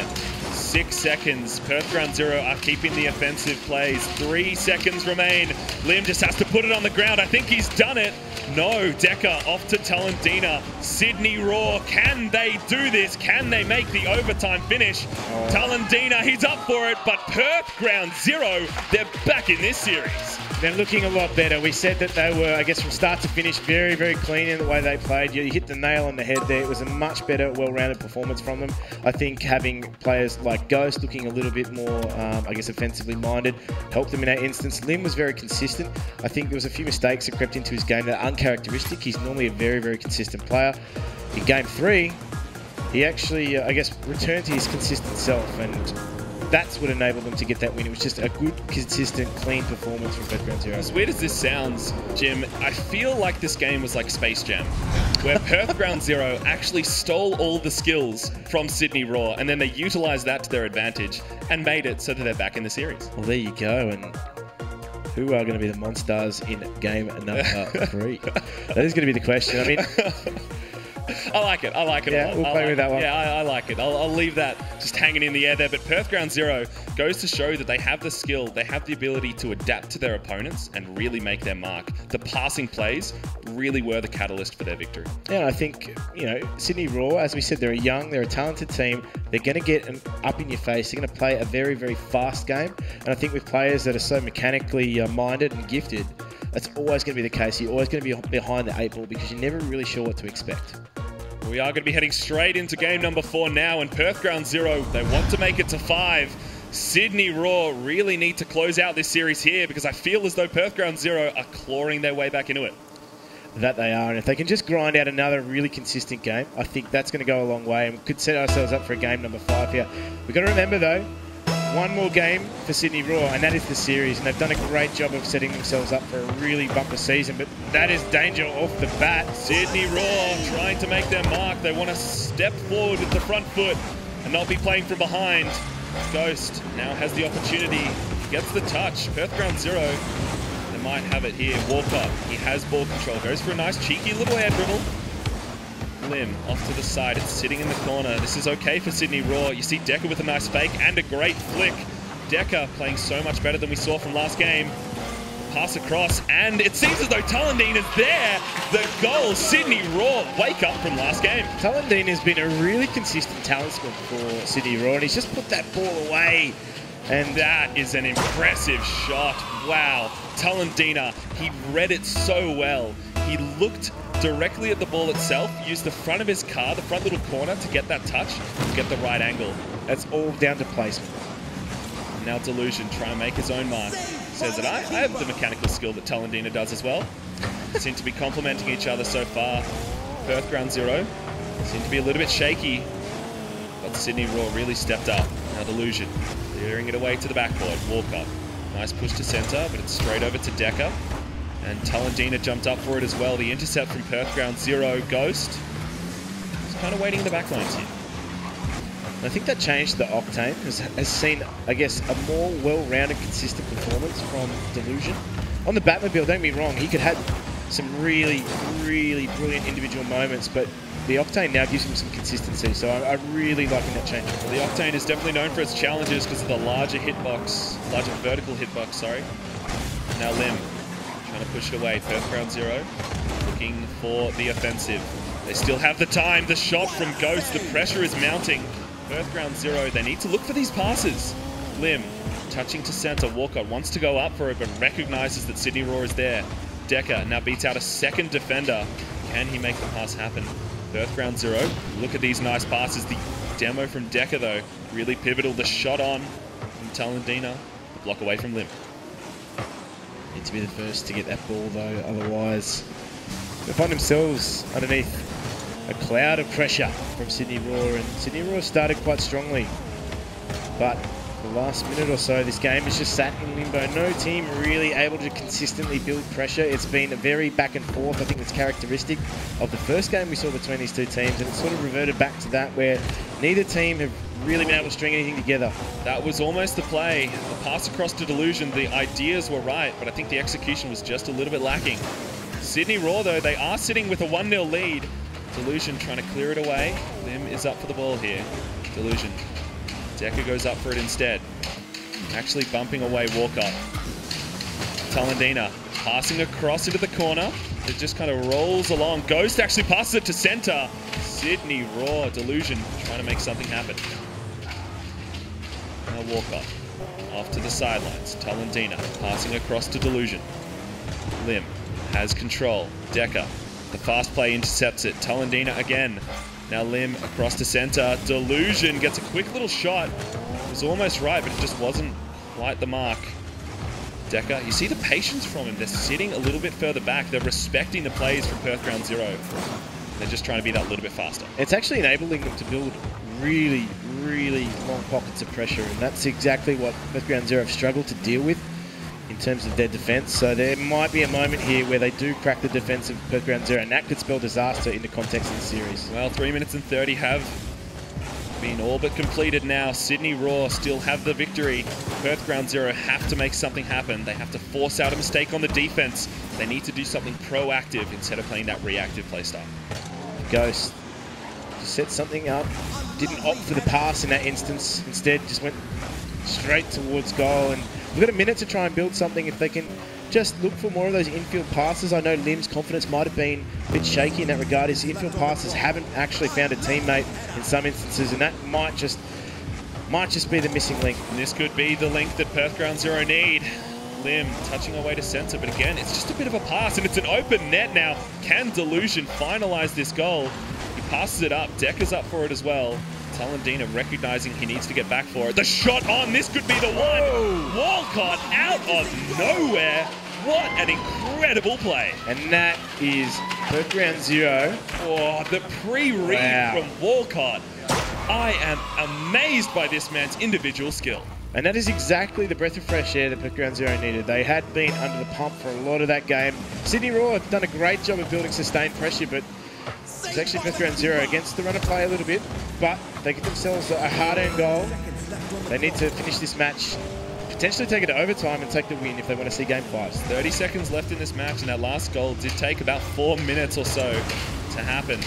6 seconds. Perth Ground Zero are keeping the offensive plays. 3 seconds remain. Lim just has to put it on the ground. I think he's done it. No, Decker off to Talendina. Sydney Raw, can they do this? Can they make the overtime finish? Talendina, he's up for it, but Perth Ground Zero, they're back in this series. They're looking a lot better. We said that they were, I guess, from start to finish, very, very clean in the way they played. You hit the nail on the head there. It was a much better, well-rounded performance from them. I think having players like Ghost looking a little bit more, I guess, offensively minded helped them in that instance. Lim was very consistent. I think there was a few mistakes that crept into his game that are uncharacteristic. He's normally a very, very consistent player. In Game 3, he actually, I guess, returned to his consistent self, and that's what enabled them to get that win. It was just a good, consistent, clean performance from Perth Ground Zero. As weird as this sounds, Jim, I feel like this game was like Space Jam, where Perth Ground Zero actually stole all the skills from Sydney Raw, and then they utilised that to their advantage and made it so that they're back in the series. Well, there you go, and who are going to be the Monstars in game number 3? That is going to be the question. I mean, I like it. I like it. Yeah, we'll play with that one. Yeah, I like it. I'll leave that just hanging in the air there. But Perth Ground Zero goes to show that they have the skill, they have the ability to adapt to their opponents and really make their mark. The passing plays really were the catalyst for their victory. Yeah, I think, you know, Sydney Raw, as we said, they're young, they're a talented team. They're going to get up in your face. They're going to play a very, very fast game. And I think with players that are so mechanically minded and gifted, that's always going to be the case. You're always going to be behind the 8 ball because you're never really sure what to expect. We are going to be heading straight into game number 4 now, and Perth Ground Zero, they want to make it to 5. Sydney Raw really need to close out this series here, because I feel as though Perth Ground Zero are clawing their way back into it. That they are, and if they can just grind out another really consistent game, I think that's going to go a long way, and we could set ourselves up for a game number 5 here. We've got to remember, though, one more game for Sydney Raw, and that is the series, and they've done a great job of setting themselves up for a really bumper season, but that is danger off the bat. Sydney Raw trying to make their mark. They want to step forward with the front foot and not be playing from behind. Ghost now has the opportunity, gets the touch. Perth Ground Zero, they might have it here. Walcott, he has ball control, goes for a nice cheeky little air dribble. Lim off to the side, it's sitting in the corner. This is okay for Sydney Raw. You see Decker with a nice fake and a great flick. Decker playing so much better than we saw from last game. Pass across, and it seems as though Talendina is there. The goal, Sydney Raw wake up from last game. Talendina has been a really consistent talent squad for Sydney Raw, and he's just put that ball away And that is an impressive shot. Wow. Talendina, he read it so well. He looked directly at the ball itself, used the front of his car, the front little corner, to get that touch, get the right angle. That's all down to placement. Now Delusion trying to make his own mark. Says that I have the mechanical skill that Talendina does as well. Seem to be complementing each other so far. Perth Ground Zero seem to be a little bit shaky, but Sydney Raw really stepped up. Now Delusion clearing it away to the backboard. Walcott, nice push to center, but it's straight over to Decker. And Talendina jumped up for it as well. The intercept from Perth Ground Zero. Ghost is kind of waiting in the back lines here. I think that change to the Octane has seen, I guess, a more well-rounded, consistent performance from Delusion. On the Batmobile, don't get me wrong, he could have some really, really brilliant individual moments, but the Octane now gives him some consistency, so I'm really liking that change. Well, the Octane is definitely known for its challenges because of the larger hitbox, larger vertical hitbox, sorry. Now Lim trying to push it away. Perth Ground Zero looking for the offensive. They still have the time. The shot from Ghost, the pressure is mounting. Perth Ground Zero, they need to look for these passes. Lim touching to center. Walcott wants to go up for it, but recognizes that Sydney Raw is there. Decker now beats out a second defender. Can he make the pass happen? Perth Ground Zero, look at these nice passes. The demo from Decker, though, really pivotal. The shot on from Talendina, the block away from Lim. Need to be the first to get that ball, though, otherwise they find themselves underneath a cloud of pressure from Sydney Raw, and Sydney Raw started quite strongly, but the last minute or so this game is just sat in limbo. No team really able to consistently build pressure. It's been a very back and forth. I think it's characteristic of the first game we saw between these two teams, and it's sort of reverted back to that where neither team have really been able to string anything together. That was almost the play. The pass across to Delusion, the ideas were right, but I think the execution was just a little bit lacking. Sydney Raw, though, they are sitting with a 1-0 lead. Delusion trying to clear it away. Lim is up for the ball here. Delusion. Decker goes up for it instead. Actually bumping away Walcott. Talendina passing across into the corner. It just kind of rolls along. Ghost actually passes it to center. Sydney Raw, Delusion trying to make something happen. Now Walcott off to the sidelines. Talendina passing across to Delusion. Lim has control. Decker. The fast play intercepts it. Talendina again. Now Lim across to center. Delusion gets a quick little shot. It was almost right, but it just wasn't quite the mark. Decker, you see the patience from him. They're sitting a little bit further back. They're respecting the plays from Perth Ground Zero. They're just trying to be that little bit faster. It's actually enabling them to build really, really long pockets of pressure, and that's exactly what Perth Ground Zero have struggled to deal with in terms of their defense. So there might be a moment here where they do crack the defense of Perth Ground Zero, and that could spell disaster in the context of the series. Well, 3 minutes and 30 have been all but completed now. Sydney Raw still have the victory. Perth Ground Zero have to make something happen. They have to force out a mistake on the defense. They need to do something proactive instead of playing that reactive playstyle. Ghost set something up, didn't opt for the pass in that instance, instead just went straight towards goal, and we've got a minute to try and build something. If they can just look for more of those infield passes. I know Lim's confidence might have been a bit shaky in that regard. His infield passes haven't actually found a teammate in some instances, and that might just be the missing link. And this could be the link that Perth Ground Zero need. Lim touching away to center, but again, it's just a bit of a pass, and it's an open net now. Can Delusion finalize this goal? He passes it up. Decker's up for it as well. Talendina recognizing he needs to get back for it. The shot on, this could be the one. Whoa. Walcott out of nowhere. What an incredible play. And that is Perth Ground Zero. Oh, the pre-read from Walcott. I am amazed by this man's individual skill. And that is exactly the breath of fresh air that Perth Ground Zero needed. They had been under the pump for a lot of that game. Sydney Raw have done a great job of building sustained pressure, but it's actually Perth Ground Zero against the run of play a little bit, but they get themselves a hard-earned goal. They need to finish this match, potentially take it to overtime and take the win if they want to see Game 5. 30 seconds left in this match, and that last goal did take about 4 minutes or so to happen.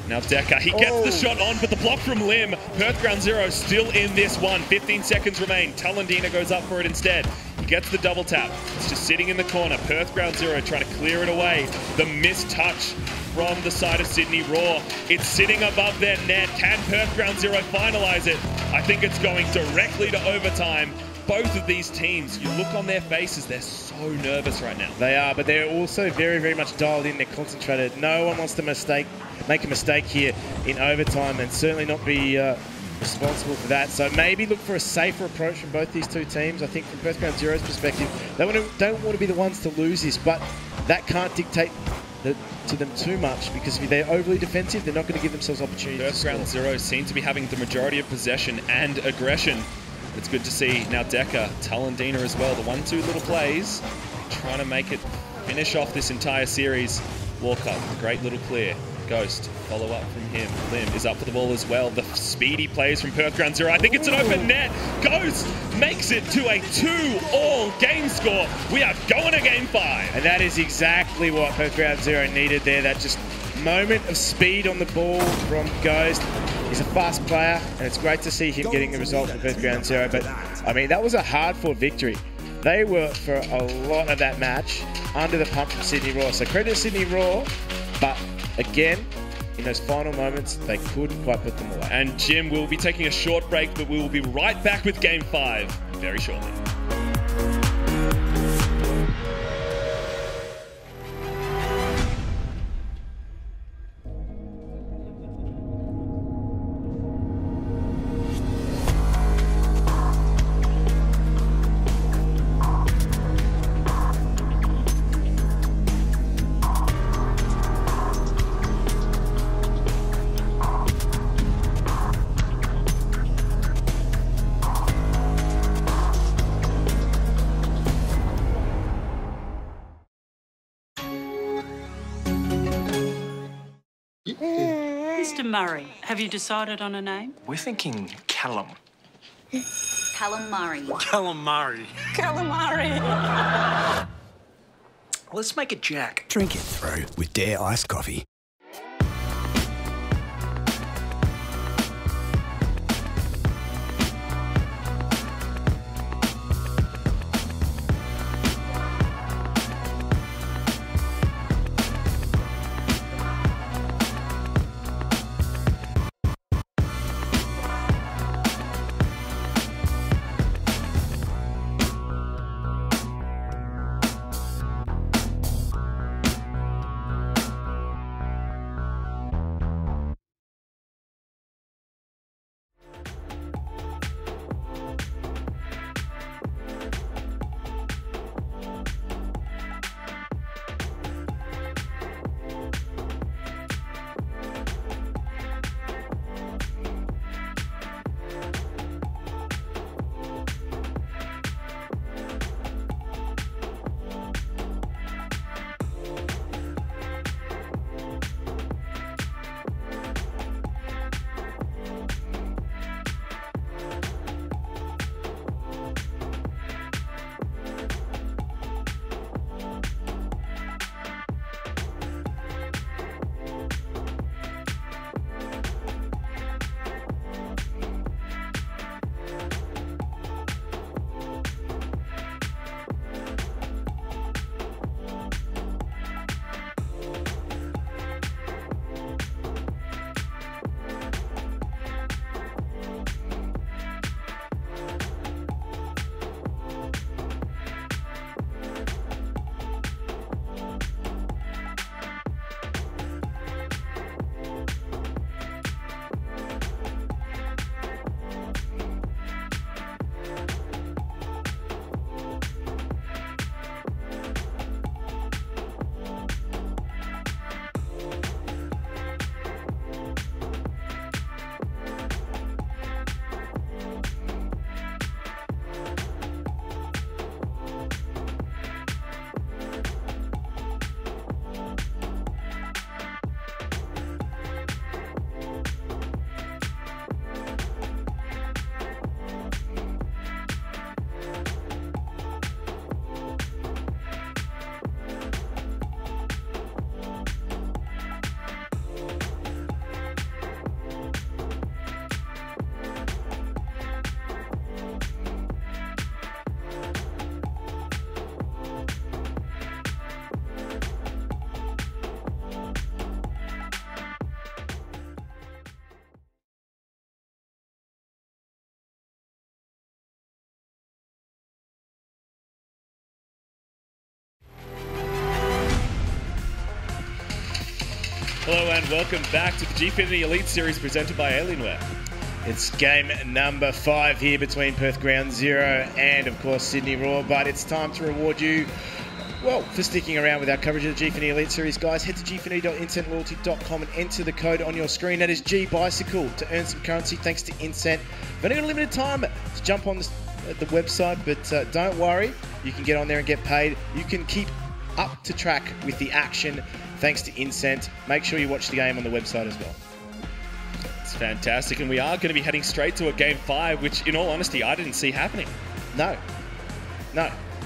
Now Decker, he gets the shot on, but the block from Lim. Perth Ground Zero still in this one. 15 seconds remain. Talendina goes up for it instead. He gets the double tap. It's just sitting in the corner. Perth Ground Zero trying to clear it away. The missed touch from the side of Sydney Raw. It's sitting above their net. Can Perth Ground Zero finalize it? I think it's going directly to overtime. both of these teams, you look on their faces, they're so nervous right now. They are, but they're also very, very much dialed in. They're concentrated. No one wants to make a mistake here in overtime, and certainly not be responsible for that. So maybe look for a safer approach from both these two teams. I think from Perth Ground Zero's perspective, they don't want to be the ones to lose this, but that can't dictate to them too much, because if they're overly defensive, they're not going to give themselves opportunities. Perth Ground Zero seem to be having the majority of possession and aggression. It's good to see now Decker, Talendina as well. The 1-2 little plays, trying to make it finish off this entire series. Walker, great little clear. Ghost, follow up from him. Lim is up for the ball as well. The speedy plays from Perth Ground Zero. I think it's an open net. Ghost makes it to a 2-all game score. We are going to game 5. And that is exactly what Perth Ground Zero needed there. That just moment of speed on the ball from Ghost. He's a fast player, and it's great to see him getting the result for Perth Ground Zero. But, I mean, that was a hard-fought victory. They were, for a lot of that match, under the pump from Sydney Raw. So credit to Sydney Raw, but again, in those final moments, they couldn't quite put them away. And Jim, we'll be taking a short break, but we will be right back with Game 5 very shortly. Mr. Murray, have you decided on a name? We're thinking Callum. Callum Murray. Callum Murray. Callum Murray. Let's make it Jack. Drink it through with Dare Iced Coffee. Hello and welcome back to the Gfinity Elite Series presented by Alienware. It's game number 5 here between Perth Ground Zero and, of course, Sydney Roar. But it's time to reward you, well, for sticking around with our coverage of the Gfinity Elite Series, guys. Head to gfinity.incentloyalty.com and enter the code on your screen. That is GBicycle to earn some currency thanks to Incent. We've only got a limited time to jump on the website, but don't worry. You can get on there and get paid. You can keep up to track with the action thanks to Incent. Make sure you watch the game on the website as well. It's fantastic, and we are going to be heading straight to a Game 5, which, in all honesty, I didn't see happening. No,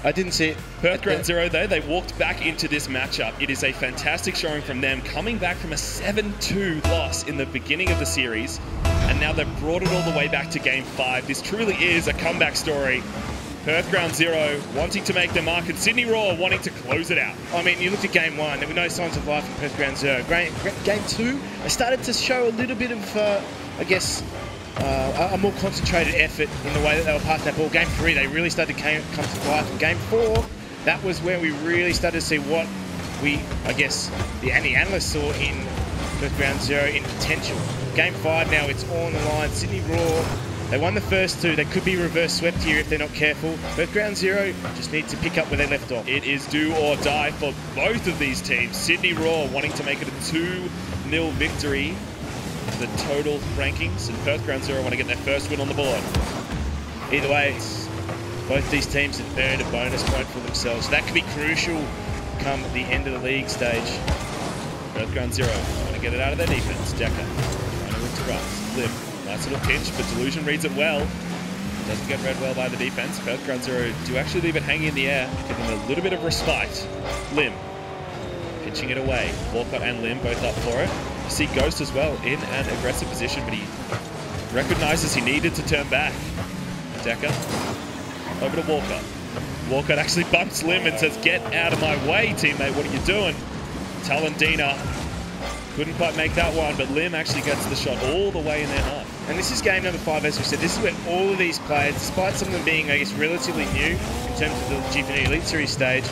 I didn't see it. Perth Ground Zero, though, they walked back into this matchup. It is a fantastic showing from them, coming back from a 7-2 loss in the beginning of the series, and now they've brought it all the way back to Game 5. This truly is a comeback story. Perth Ground Zero wanting to make their mark, and Sydney Roar wanting to close it out. I mean, you looked at Game 1, there were no signs of life in Perth Ground Zero. Game 2, they started to show a little bit of, I guess, a more concentrated effort in the way that they were passing that ball. Game 3, they really started to come to life. And Game 4, that was where we really started to see what we, I guess, the analysts saw in Perth Ground Zero in potential. Game 5 now, it's all on the line. Sydney Roar, they won the first 2. They could be reverse swept here if they're not careful. Perth Ground Zero just need to pick up where they left off. It is do or die for both of these teams. Sydney Roar wanting to make it a 2-0 victory. The total rankings, and Perth Ground Zero want to get their first win on the board. Either way, both these teams have earned a bonus point for themselves. So that could be crucial come the end of the league stage. Perth Ground Zero want to get it out of their defense. Decker trying to interrupt. Lim, nice little pinch, but Delusion reads it well. Doesn't get read well by the defense. Perth Ground Zero do actually leave it hanging in the air, give them a little bit of respite. Lim pinching it away. Walcott and Lim both up for it. You see Ghost as well in an aggressive position, but he recognizes he needed to turn back. Decker over to Walcott. Walcott actually bumps Lim and says, "Get out of my way, teammate, what are you doing?" Talandina couldn't quite make that one, but Lim actually gets the shot all the way in their half. And this is game number 5, as we said. This is where all of these players, despite some of them being, I guess, relatively new in terms of the Gfinity Elite Series stage,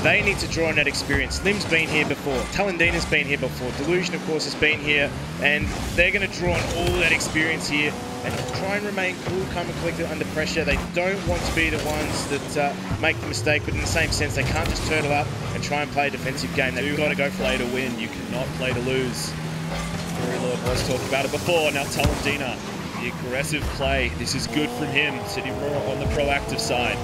they need to draw on that experience. Lim's been here before. Talandina's been here before. Delusion, of course, has been here. And they're going to draw on all of that experience here and try and remain cool, calm and collected under pressure. They don't want to be the ones that make the mistake, but in the same sense, they can't just turtle up and try and play a defensive game. They've got to go play to win. You cannot play to lose. Fury Lord was talking about it before. Now Talandina, the aggressive play. This is good from him. Sydney Roar on the proactive side.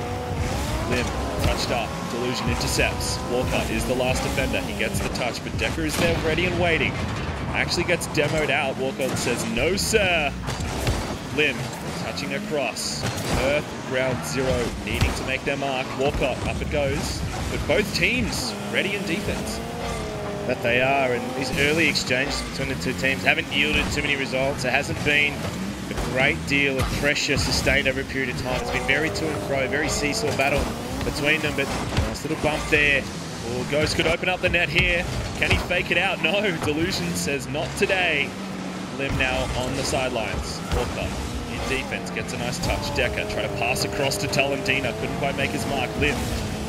Lim touched up. Delusion intercepts. Walcott is the last defender. He gets the touch, but Decker is there ready and waiting. Actually gets demoed out. Walcott says, "No, sir." Lim touching across. Perth Ground Zero needing to make their mark. Walcott, up it goes. But both teams ready in defense. That they are, and these early exchanges between the two teams haven't yielded too many results. There hasn't been a great deal of pressure sustained over a period of time. It's been very to and fro, very seesaw battle between them, but nice little bump there. Oh, Ghost could open up the net here. Can he fake it out? No, Delusion says not today. Lim now on the sidelines. Walcott in defense, gets a nice touch. Decker try to pass across to Talandina, couldn't quite make his mark. Lim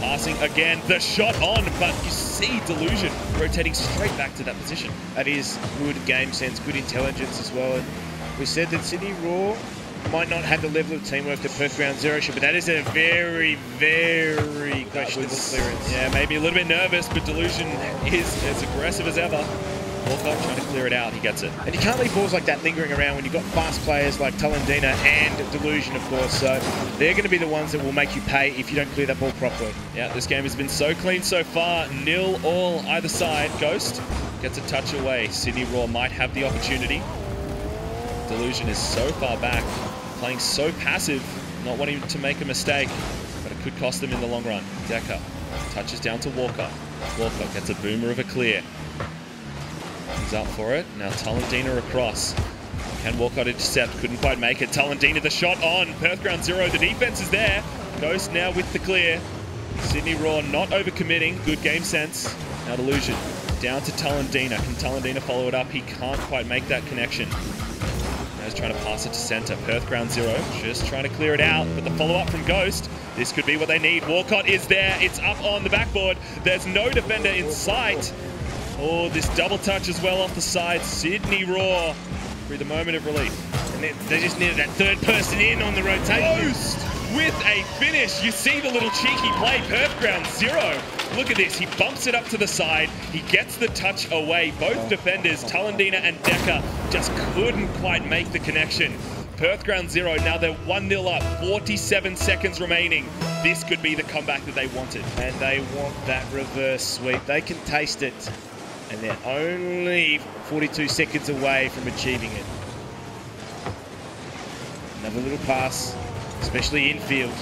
passing again, the shot on, but you see Delusion rotating straight back to that position. That is good game sense, good intelligence as well. And we said that Sydney Roar might not have the level of teamwork that Perth Ground Zero should, but that is a very, very questionable clearance. Yeah, maybe a little bit nervous, but Delusion is as aggressive as ever. Walcott trying to clear it out, he gets it. And you can't leave balls like that lingering around when you've got fast players like Talandina and Delusion, of course, so they're going to be the ones that will make you pay if you don't clear that ball properly. Yeah, this game has been so clean so far, 0-all either side. Ghost gets a touch away. Sydney Roar might have the opportunity. Delusion is so far back, playing so passive, not wanting to make a mistake, but it could cost them in the long run. Decker touches down to Walcott. Walcott gets a boomer of a clear. He's up for it. Now Talandina across. Can Walcott intercept? Couldn't quite make it. Talandina the shot on. Perth Ground Zero, the defense is there. Ghost now with the clear. Sydney Roar not overcommitting. Good game sense. Now Delusion down to Talandina. Can Talandina follow it up? He can't quite make that connection. Now he's trying to pass it to center. Perth Ground Zero just trying to clear it out, but the follow-up from Ghost. This could be what they need. Walcott is there. It's up on the backboard. There's no defender in sight. Oh, this double touch as well off the side. Sydney Raw through the moment of relief. And they just needed that third person in on the rotation. Post with a finish. You see the little cheeky play. Perth ground 0. Look at this. He bumps it up to the side. He gets the touch away. Both defenders, Talandina and Decker, just couldn't quite make the connection. Perth ground 0. Now they're 1-0 up. 47 seconds remaining. This could be the comeback that they wanted. And they want that reverse sweep. They can taste it. And they're only 42 seconds away from achieving it. Another little pass, especially infield.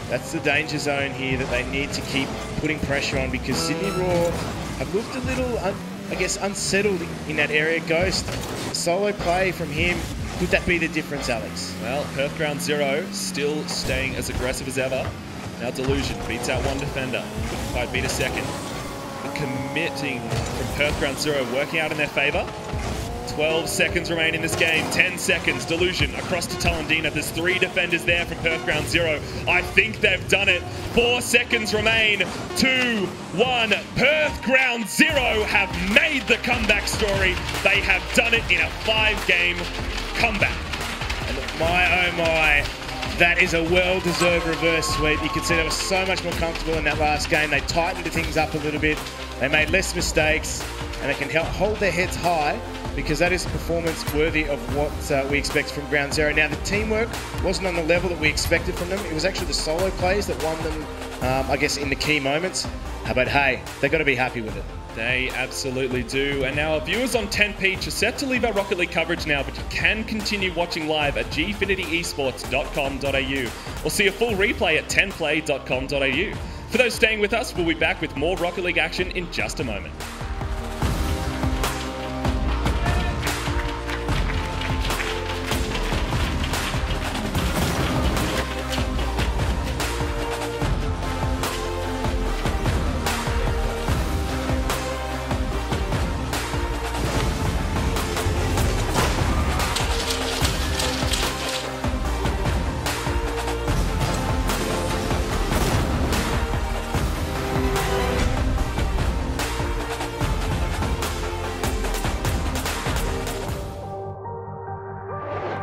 That's the danger zone here that they need to keep putting pressure on, because Sydney Raw have looked a little, I guess, unsettled in that area. Ghost, solo play from him. Could that be the difference, Alex? Well, Perth ground 0 still staying as aggressive as ever. Now Delusion beats out one defender. Couldn't quite beat a second. The committing from Perth ground 0 working out in their favour. 12 seconds remain in this game. 10 seconds. Delusion across to Talandina. There's 3 defenders there from Perth ground 0. I think they've done it. 4 seconds remain. 2, 1. Perth ground 0 have made the comeback story. They have done it in a 5-game comeback. And my, oh my, that is a well-deserved reverse sweep. You can see they were so much more comfortable in that last game. They tightened things up a little bit. They made less mistakes, and they can help hold their heads high, because that is a performance worthy of what we expect from ground 0. Now, the teamwork wasn't on the level that we expected from them. It was actually the solo plays that won them, I guess, in the key moments. But hey, they've got to be happy with it. They absolutely do. And now our viewers on 10 Peach are set to leave our Rocket League coverage now, but you can continue watching live at gfinityesports.com.au or see a full replay at 10play.com.au. For those staying with us, we'll be back with more Rocket League action in just a moment.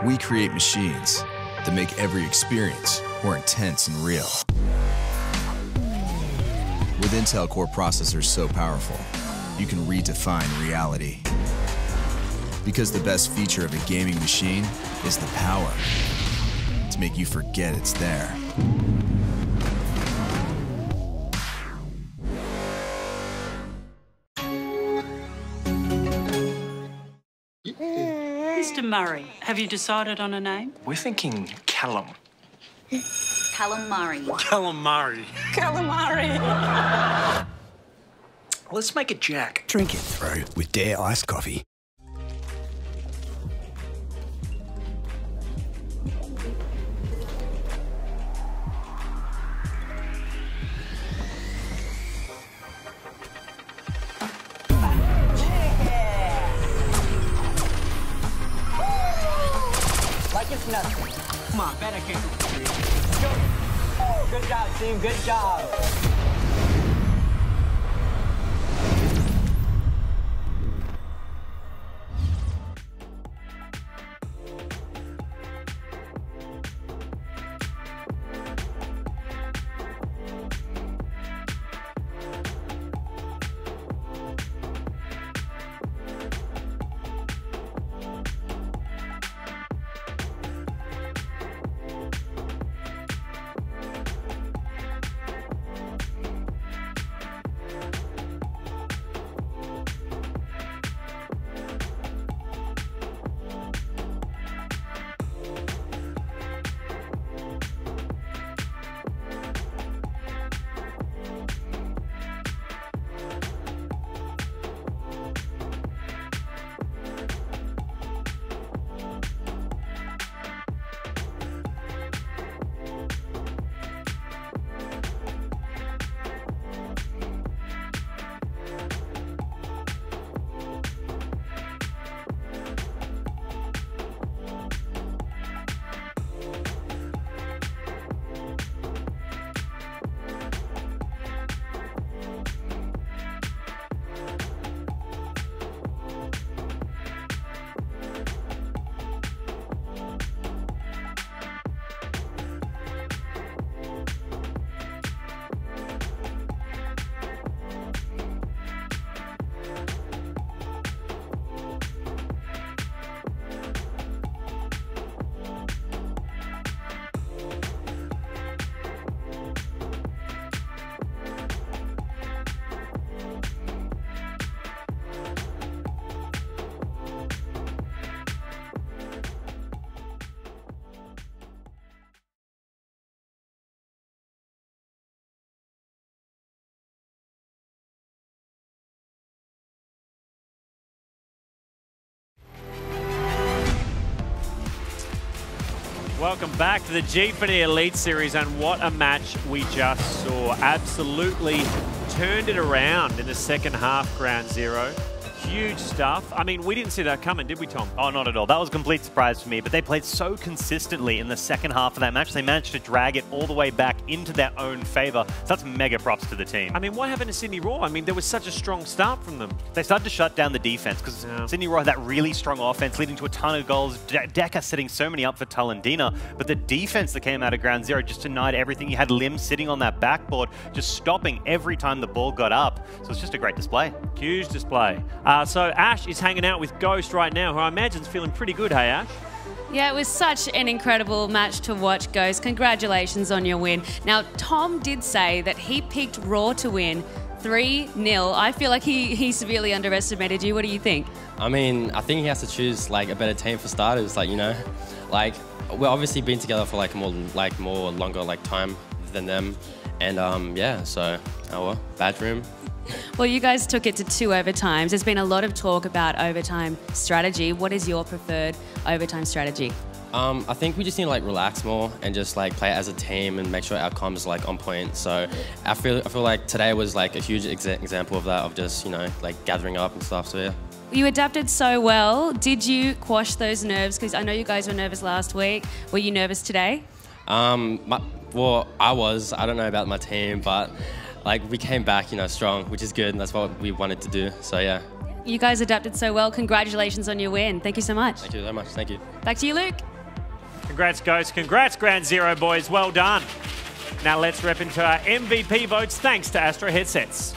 We create machines that make every experience more intense and real. With Intel Core processors so powerful, you can redefine reality. Because the best feature of a gaming machine is the power to make you forget it's there. Mr. Murray, have you decided on a name? We're thinking Callum. Calamari. Calamari. Calamari. Let's make it Jack. Drink it through with Dare iced coffee. Like it's nothing. Come on, better kick it. Oh, good job, team. Good job. Welcome back to the Gfinity Elite Series, and what a match we just saw. Absolutely turned it around in the second half, Ground Zero. Huge stuff. I mean, we didn't see that coming, did we, Tom? Oh, not at all. That was a complete surprise for me, but they played so consistently in the second half of that match. They managed to drag it all the way back into their own favor. So that's mega props to the team. I mean, what happened to Sydney Raw? I mean, there was such a strong start from them. They started to shut down the defense because Sydney Raw had that really strong offense leading to a ton of goals. Deca setting so many up for Talendina, but the defense that came out of Ground Zero just denied everything. You had Lim sitting on that backboard, just stopping every time the ball got up. So it's just a great display. Huge display. So Ash is hanging out with Ghost right now, who I imagine is feeling pretty good, hey Ash? Yeah, it was such an incredible match to watch, Ghost. Congratulations on your win. Now, Tom did say that he picked Raw to win 3-0. I feel like he severely underestimated you. What do you think? I mean, I think he has to choose like a better team for starters. Like, you know, like we're obviously been together for like more longer like time than them, and yeah. So, oh well, bad for him. Well, you guys took it to 2 overtimes. There's been a lot of talk about overtime strategy. What is your preferred overtime strategy? I think we just need to like relax more and just like play as a team and make sure our comms is like on point. So I feel like today was like a huge example of that, of just, you know, like gathering up and stuff. So yeah. You adapted so well. Did you quash those nerves? Because I know you guys were nervous last week. Were you nervous today? Well, I was. I don't know about my team, but like we came back, you know, strong, which is good, and that's what we wanted to do. So yeah. You guys adapted so well. Congratulations on your win. Thank you so much. Thank you so much. Thank you. Back to you, Luke. Congrats, Ghost. Congrats, Ground Zero boys. Well done. Now let's rep into our MVP votes thanks to Astro headsets.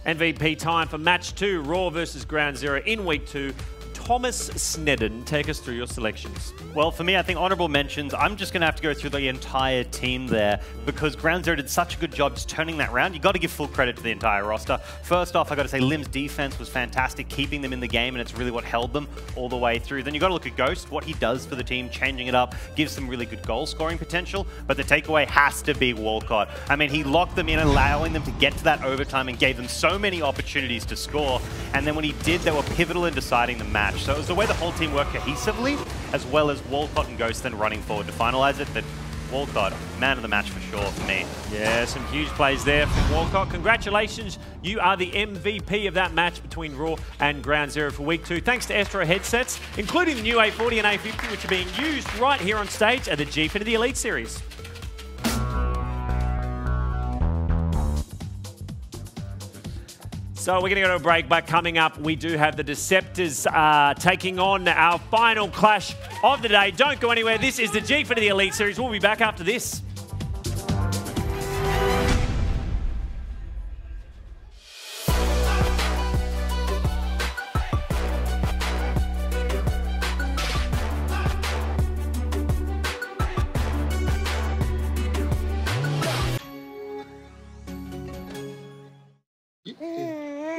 MVP time for match 2, Raw versus Ground Zero in week 2. Thomas Snedden, take us through your selections. Well, for me, I think honourable mentions, I'm just going to have to go through the entire team there because Ground Zero did such a good job just turning that around. You've got to give full credit to the entire roster. First off, I got to say Lim's defense was fantastic, keeping them in the game, and it's really what held them all the way through. Then you got to look at Ghost, what he does for the team, changing it up, gives some really good goal scoring potential, but the takeaway has to be Walcott. I mean, he locked them in, allowing them to get to that overtime and gave them so many opportunities to score. And then when he did, they were pivotal in deciding the match. So it was the way the whole team worked cohesively, as well as Walcott and Ghost then running forward to finalise it. But Walcott, man of the match for sure for me. Yeah, some huge plays there from Walcott. Congratulations, you are the MVP of that match between Raw and Ground Zero for week 2. Thanks to Astro headsets, including the new A40 and A50, which are being used right here on stage at the Gfinity Elite Series. So we're going to go to a break, but coming up, we do have the Deceptors taking on our final clash of the day. Don't go anywhere. This is the Gfinity Elite Series. We'll be back after this.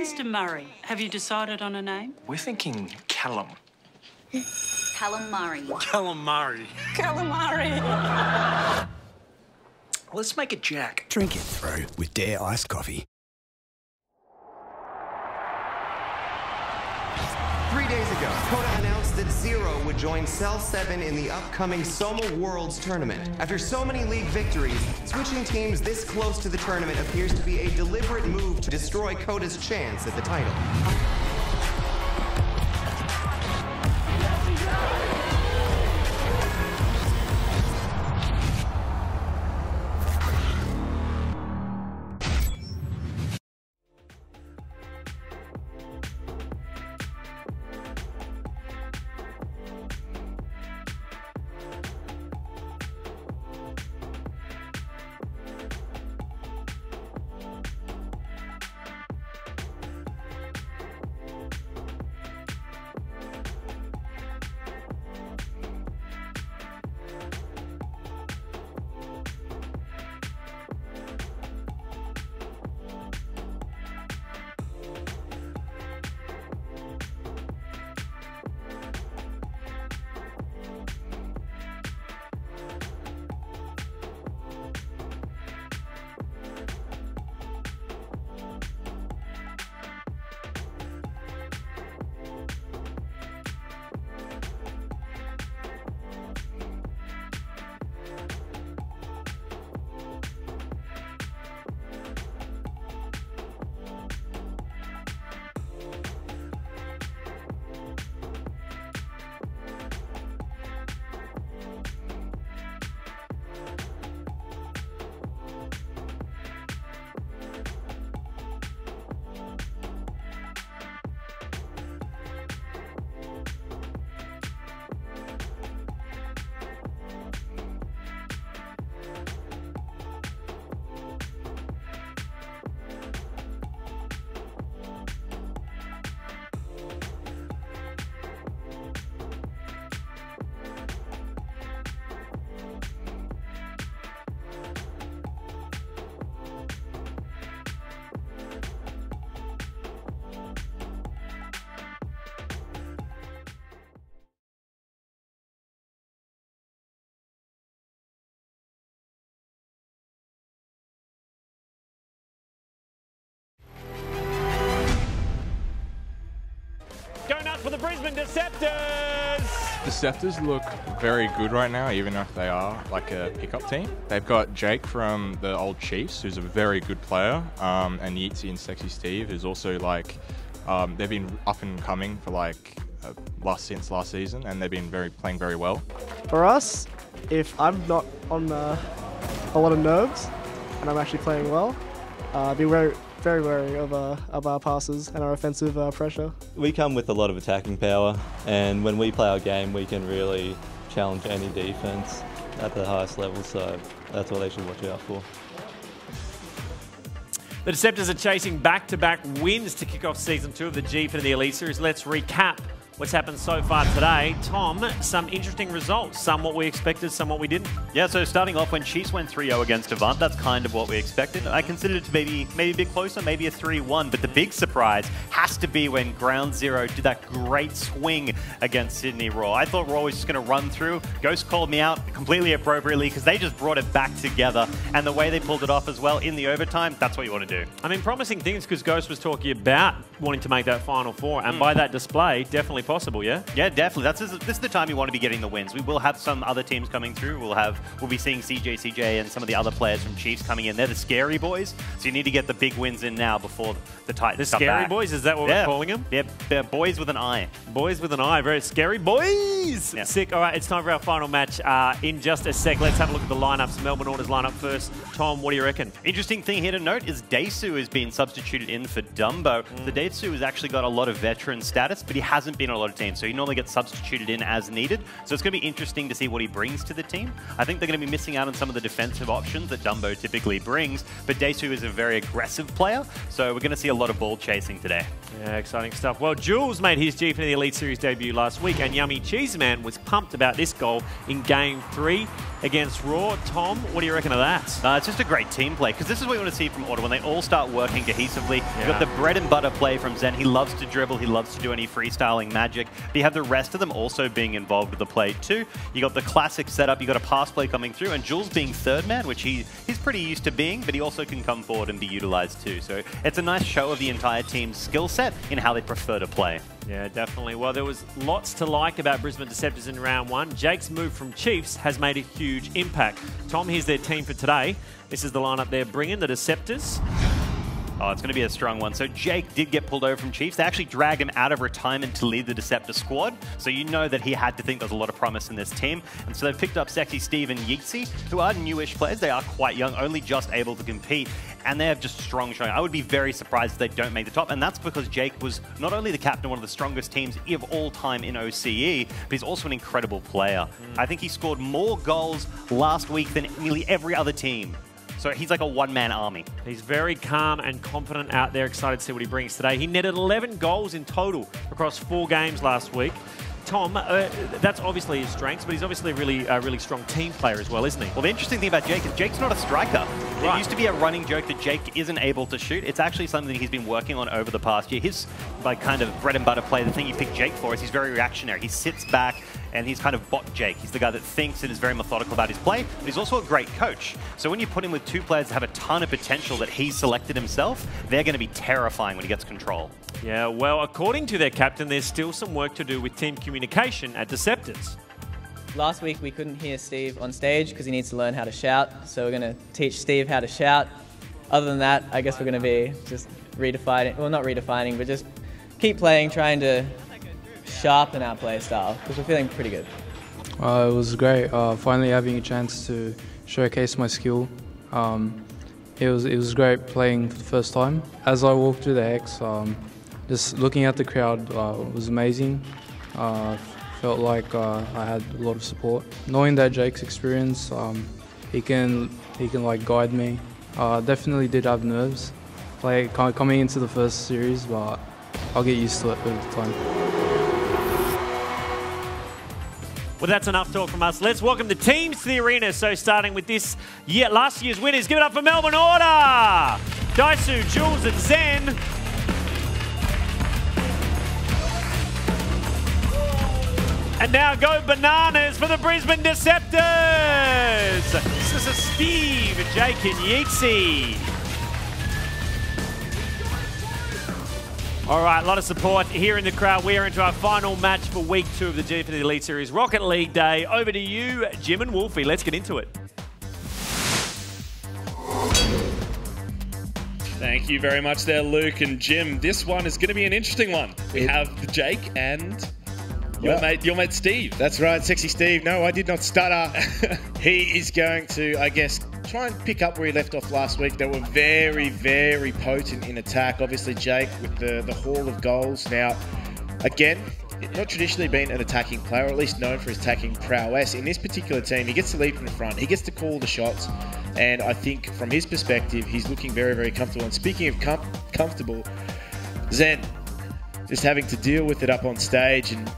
Mr. Murray, have you decided on a name? We're thinking Callum. Calamari. Calamari. Calamari. Let's make it Jack. Drink it through with Dare iced coffee. 3 days ago, Coda announced that Zero would join Cell 7 in the upcoming Soma Worlds tournament. After so many league victories, switching teams this close to the tournament appears to be a deliberate move to destroy Coda's chance at the title. for the Brisbane Deceptors. Deceptors look very good right now, even if they are like a pickup team. They've got Jake from the old Chiefs, who's a very good player, and Yeatsy and Sexy Steve, who's also like, they've been up and coming for like since last season, and they've been playing very well. For us, if I'm not on a lot of nerves and I'm actually playing well, be very wary of our passes and our offensive pressure. We come with a lot of attacking power, and when we play our game, we can really challenge any defense at the highest level, so that's what they should watch out for. The Deceptors are chasing back-to-back wins to kick off Season 2 of the Gfinity Elite Series. Let's recap what's happened so far today. Tom, some interesting results. Some what we expected, some what we didn't. Yeah, so starting off when Chiefs went 3-0 against Avant, that's kind of what we expected. I considered it to maybe a bit closer, maybe a 3-1, but the big surprise has to be when Ground Zero did that great swing against Sydney Raw. I thought Raw was just going to run through. Ghost called me out completely appropriately because they just brought it back together, and the way they pulled it off as well in the overtime, that's what you want to do. I mean, promising things because Ghost was talking about wanting to make that Final Four, and by that display, definitely possible, yeah? Yeah, definitely. This is the time you want to be getting the wins. We will have some other teams coming through. We'll be seeing CJ and some of the other players from Chiefs coming in. They're the scary boys, so you need to get the big wins in now before the Titans come back. The scary boys, is that what we're calling them? Yeah, they're boys with an eye. Boys with an eye, very scary boys. Yeah. Sick. All right, it's time for our final match in just a sec. Let's have a look at the lineups. Melbourne Order's lineup first. Tom, what do you reckon? Interesting thing here to note is Daisu has been substituted in for Dumbo. The Daisu has actually got a lot of veteran status, but he hasn't been on a lot of teams, so he normally gets substituted in as needed. So it's going to be interesting to see what he brings to the team. I think they're going to be missing out on some of the defensive options that Dumbo typically brings, but Daisu is a very aggressive player, so we're going to see a lot of ball chasing today. Yeah, exciting stuff. Well, Jules made his Gfinity Elite Series debut last week, and Yummy Cheeseman was pumped about this goal in Game 3 against Raw. Tom, what do you reckon of that? It's just a great team play, because this is what you want to see from Order when they all start working cohesively. You've got the bread and butter play from Zen. He loves to dribble, he loves to do any freestyling magic, but you have the rest of them also being involved with the play too. You got the classic setup, you got a pass play coming through, and Jules being third man, which he's pretty used to being, but he also can come forward and be utilized too. So it's a nice show of the entire team's skill set in how they prefer to play. Yeah, definitely. Well, there was lots to like about Brisbane Deceptors in round 1. Jake's move from Chiefs has made a huge impact. Tom, here's their team for today. This is the lineup they're bringing, the Deceptors. Oh, it's going to be a strong one. So Jake did get pulled over from Chiefs. They actually dragged him out of retirement to lead the Deceptor squad. So you know that he had to think there's a lot of promise in this team. And so they've picked up Sexy Steve and Yeatsy, who are newish players. They are quite young, only just able to compete. And they have just strong showing. I would be very surprised if they don't make the top. And that's because Jake was not only the captain of one of the strongest teams of all time in OCE, but he's also an incredible player. I think he scored more goals last week than nearly every other team. So he's like a one-man army. He's very calm and confident out there. Excited to see what he brings today. He netted 11 goals in total across 4 games last week. Tom, that's obviously his strengths, but he's obviously a really strong team player as well, isn't he? Well, the interesting thing about Jake is Jake's not a striker. Right. It used to be a running joke that Jake isn't able to shoot. It's actually something he's been working on over the past year. His kind of bread and butter play, the thing you picked Jake for, is he's very reactionary. He sits back and he's kind of bot Jake. He's the guy that thinks and is very methodical about his play, but he's also a great coach. So when you put him with 2 players that have a ton of potential that he's selected himself, they're going to be terrifying when he gets control. Yeah, well, according to their captain, there's still some work to do with team communication at Deceptors. Last week we couldn't hear Steve on stage because he needs to learn how to shout, so we're going to teach Steve how to shout. Other than that, I guess we're going to be just redefining, well, not redefining, but just keep playing, trying to sharpen our play style because we're feeling pretty good. It was great, finally having a chance to showcase my skill. It was great playing for the first time. As I walked through the X, just looking at the crowd was amazing. Felt like I had a lot of support. Knowing that Jake's experience, he can like guide me. Definitely did have nerves, like coming into the first series, but I'll get used to it over time. Well, that's enough talk from us. Let's welcome the teams to the arena. So starting with this last year's winners, give it up for Melbourne Order! Daisu, Jules and Zen. And now go bananas for the Brisbane Deceptors! This is Steve, Jake and Yeatsy. All right, a lot of support here in the crowd. We are into our final match for week 2 of the Gfinity Elite Series, Rocket League Day. Over to you, Jim and Wolfie. Let's get into it. Thank you very much there, Luke and Jim. This one is going to be an interesting one. We have Jake and your mate Steve. That's right, Sexy Steve. No, I did not stutter. He is going to, I guess, try and pick up where he left off last week. They were very, very potent in attack. Obviously, Jake with the haul of goals. Now, again, not traditionally been an attacking player, or at least known for his attacking prowess. In this particular team, he gets to lead from the front. He gets to call the shots. And I think from his perspective, he's looking very, very comfortable. And speaking of comfortable, Zen just having to deal with it up on stage. And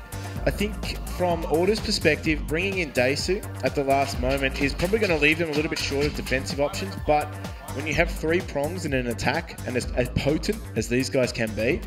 I think from Order's perspective, bringing in Daisu at the last moment is probably going to leave them a little bit short of defensive options. But when you have 3 prongs in an attack, and as potent as these guys can be,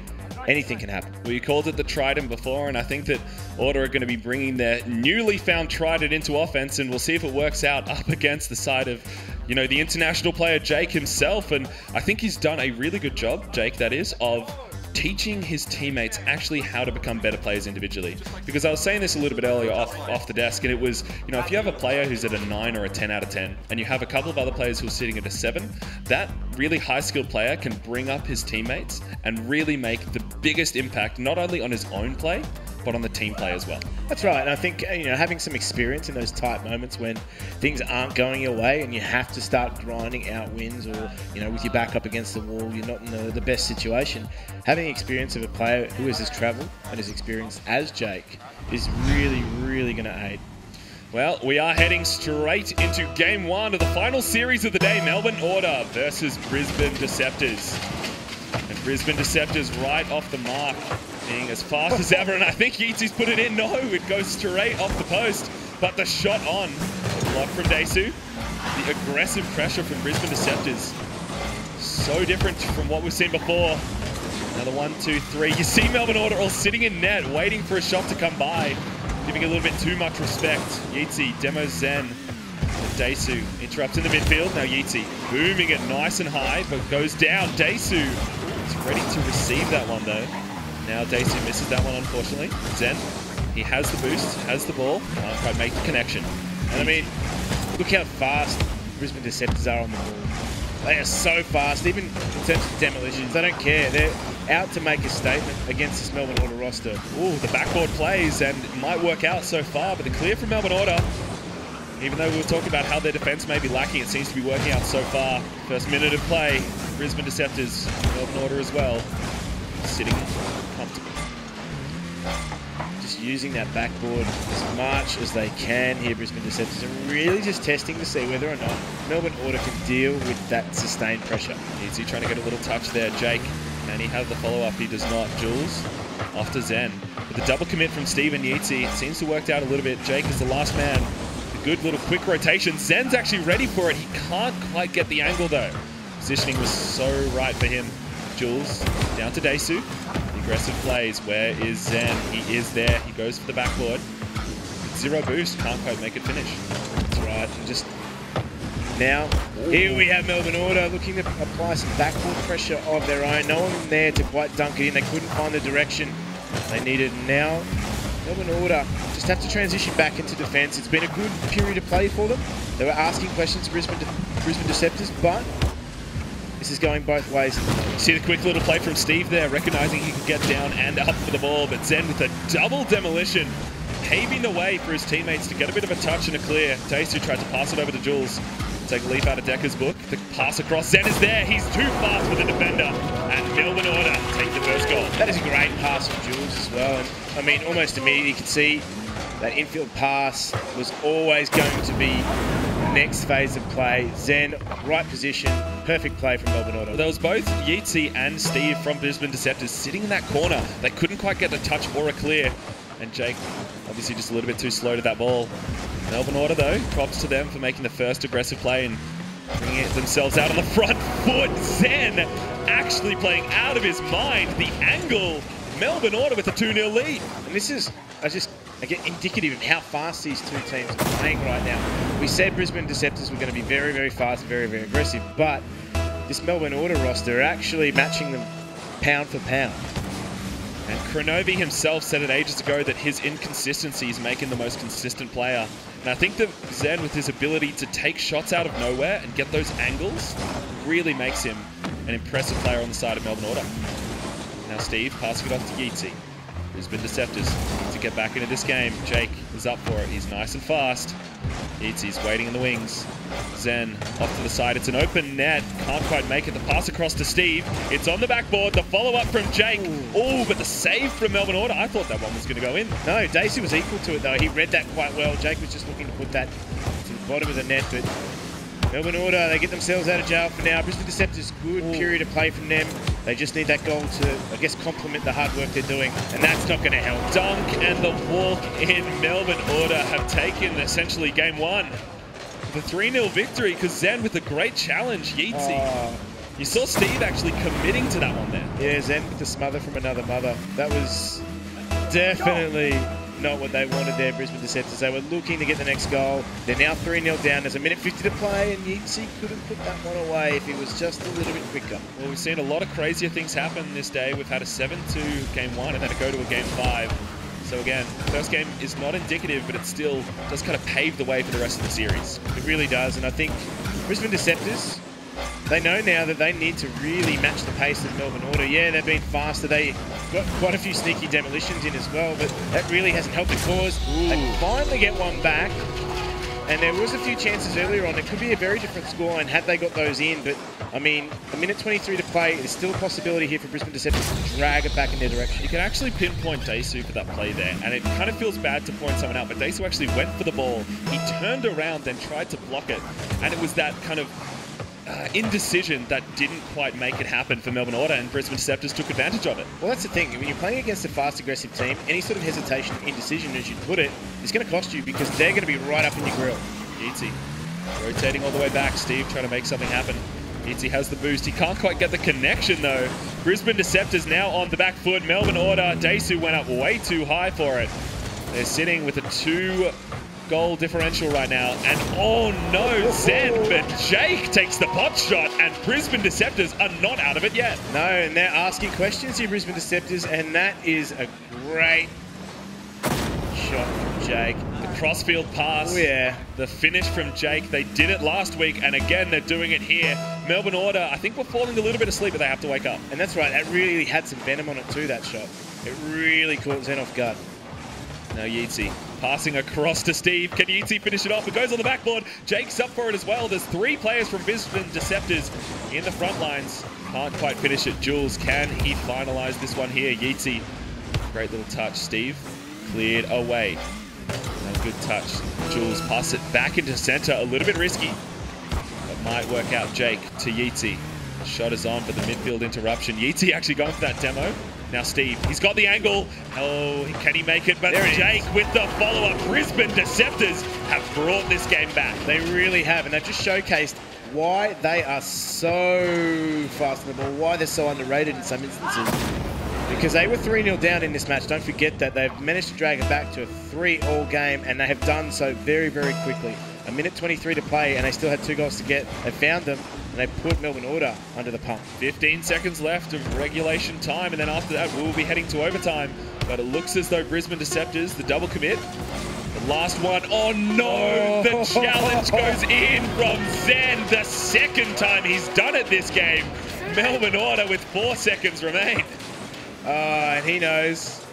anything can happen. Well, you called it the Trident before, and I think that Order are going to be bringing their newly found Trident into offense, and we'll see if it works out up against the side of, you know, the international player Jake himself. And I think he's done a really good job, Jake that is, of teaching his teammates actually how to become better players individually. Because I was saying this a little bit earlier off the desk, and it was, you know, if you have a player who's at a 9 or a 10 out of 10, and you have a couple of other players who are sitting at a 7, that really high-skilled player can bring up his teammates and really make the biggest impact, not only on his own play, but on the team play as well. That's right, and I think, you know, having some experience in those tight moments when things aren't going your way and you have to start grinding out wins, or, you know, with your back up against the wall, you're not in the best situation. Having experience of a player who has travelled and is experienced as Jake is really, really going to aid. Well, we are heading straight into Game 1 of the final series of the day, Melbourne Order versus Brisbane Deceptors. And Brisbane Deceptors right off the mark, being as fast as ever, and I think Yeetsy's put it in. No, it goes straight off the post, but the shot on. The block from Daisu. The aggressive pressure from Brisbane Deceptors. So different from what we've seen before. Another 1, 2, 3. You see Melbourne Order all sitting in net, waiting for a shot to come by. Giving a little bit too much respect. Yeetsy, demos Zen. Daisu interrupts in the midfield. Now Yeetsy booming it nice and high, but goes down. Daisu is ready to receive that one though. Now Daisu misses that one, unfortunately. Zen, he has the boost, has the ball, can't quite make the connection. And I mean, look how fast Brisbane Deceptors are on the ball. They are so fast, even in terms of demolitions. They don't care. They're out to make a statement against this Melbourne Order roster. Ooh, the backboard plays, and it might work out so far, but the clear from Melbourne Order, even though we were talking about how their defense may be lacking, it seems to be working out so far. First minute of play, Brisbane Deceptors, Melbourne Order as well, sitting comfortable. Just using that backboard as much as they can here, Brisbane Deceptors, and really just testing to see whether or not Melbourne Order can deal with that sustained pressure. Easy trying to get a little touch there. Jake, can he have the follow-up? He does not. Jules off to Zen. With the double commit from Steve and Yeetsy, it seems to have worked out a little bit. Jake is the last man. A good little quick rotation. Zen's actually ready for it. He can't quite get the angle though. Positioning was so right for him. Jules down to Daisu. Aggressive plays. Where is Zen? He is there. He goes for the backboard. Zero boost. Can't quite make it finish. That's right. And just now, here we have Melbourne Order looking to apply some backboard pressure of their own. No one there to quite dunk it in. They couldn't find the direction they needed. Now, Melbourne Order just have to transition back into defence. It's been a good period of play for them. They were asking questions to Brisbane Deceptors, but this is going both ways. See the quick little play from Steve there, recognising he could get down and up for the ball, but Zen with a double demolition, paving the way for his teammates to get a bit of a touch and a clear. Daisu tried to pass it over to Jules. Take a leaf out of Decker's book. The pass across. Zen is there. He's too fast for the defender. And Melbourne Order take the first goal. That is a great pass from Jules as well. And I mean, almost immediately you could see that infield pass was always going to be the next phase of play. Zen, right position, perfect play from Melbourne Order. Well, there was both Yeetsy and Steve from Brisbane Deceptors sitting in that corner. They couldn't quite get the touch or a clear. And Jake, obviously just a little bit too slow to that ball. Melbourne Order, though, props to them for making the first aggressive play and bringing it themselves out on the front foot. Zen actually playing out of his mind. The angle. Melbourne Order with a 2-0 lead. And this is, again, indicative of how fast these two teams are playing right now. We said Brisbane Deceptors were going to be very, very fast and very, very aggressive, but this Melbourne Order roster are actually matching them pound for pound. And Kronovi himself said it ages ago that his inconsistency is making the most consistent player. And I think that Zen, with his ability to take shots out of nowhere and get those angles, really makes him an impressive player on the side of Melbourne Order. Now Steve passing it off to Yeezy. Brisbane Deceptors to get back into this game. Jake is up for it. He's nice and fast. Yeetsy's waiting in the wings. Zen off to the side. It's an open net. Can't quite make it. The pass across to Steve. It's on the backboard. The follow-up from Jake. Oh, but the save from Melbourne Order. I thought that one was going to go in. No, Dacey was equal to it, though. He read that quite well. Jake was just looking to put that to the bottom of the net, but Melbourne Order, they get themselves out of jail for now. Brisbane Deceptors, good period of play from them. They just need that goal to, I guess, complement the hard work they're doing, and that's not going to help. Dunk and the walk in. Melbourne Order have taken essentially game one. The 3-0 victory, because Zen with a great challenge. Yeetsy. You saw Steve actually committing to that one there. Yeah, Zen with the smother from another mother. That was definitely not what they wanted there, Brisbane Deceptors. They were looking to get the next goal. They're now 3-0 down. There's a minute 50 to play, and Yeezy could have put that one away if he was just a little bit quicker. Well, we've seen a lot of crazier things happen this day. We've had a 7-2 game one and then a go to a game 5. So again, first game is not indicative, but it still does kind of pave the way for the rest of the series. It really does, and I think Brisbane Deceptors, they know now that they need to really match the pace of Melbourne Order. Yeah, they've been faster. They got quite a few sneaky demolitions in as well, but that really hasn't helped the cause. They finally get one back, and there was a few chances earlier on. It could be a very different scoreline had they got those in, but I mean, a minute 23 to play. There's still a possibility here for Brisbane Deceptors to drag it back in their direction. You can actually pinpoint Daisu for that play there, and it kind of feels bad to point someone out, but Daisu actually went for the ball. He turned around, then tried to block it, and it was that kind of indecision that didn't quite make it happen for Melbourne Order, and Brisbane Deceptors took advantage of it. Well, that's the thing. When you're playing against a fast, aggressive team, any sort of hesitation, indecision, as you put it, is going to cost you because they're going to be right up in your grill. Yeezy rotating all the way back. Steve trying to make something happen. Yeezy has the boost. He can't quite get the connection, though. Brisbane Deceptors now on the back foot. Melbourne Order, Daisu went up way too high for it. They're sitting with a 2-goal differential right now. And oh no, Zen, but Jake takes the pot shot, and Brisbane Deceptors are not out of it yet. No, and they're asking questions here, Brisbane Deceptors, and that is a great shot from Jake. The crossfield pass. Oh, yeah. The finish from Jake. They did it last week, and again, they're doing it here. Melbourne Order, I think we're falling a little bit asleep, but they have to wake up. And that's right. That really had some venom on it too, that shot. It really caught Zen off guard. Now Yeezy passing across to Steve. Can Yeezy finish it off? It goes on the backboard. Jake's up for it as well. There's 3 players from Brisbane Deceptors in the front lines. Can't quite finish it. Jules, can he finalize this one here? Yeezy, great little touch. Steve cleared away. A good touch. Jules pass it back into center. A little bit risky, but might work out. Jake to Yeezy. Shot is on, but the midfield interruption. Yeezy actually going for that demo. Now Steve, he's got the angle. Oh, can he make it? But Jake with the follow-up. Brisbane Deceptors have brought this game back. They really have, and they've just showcased why they are so fast on the ball, why they're so underrated in some instances. Because they were 3-0 down in this match. Don't forget that. They've managed to drag it back to a 3-all game, and they have done so very, very quickly. A minute 23 to play, and they still had 2 goals to get. They found them, and they put Melbourne Order under the pump. 15 seconds left of regulation time, and then after that, we'll be heading to overtime. But it looks as though Brisbane Deceptors, the double commit, the last one. Oh no! The challenge goes in from Zen. The second time he's done it this game. Melbourne Order with 4 seconds remain. And he knows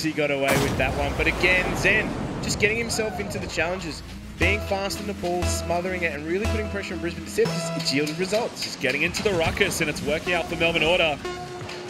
he got away with that one. But again, Zen just getting himself into the challenges, being fast on the ball, smothering it, and really putting pressure on Brisbane Deceptors. It's yielded results. Just getting into the ruckus, and it's working out for Melbourne Order.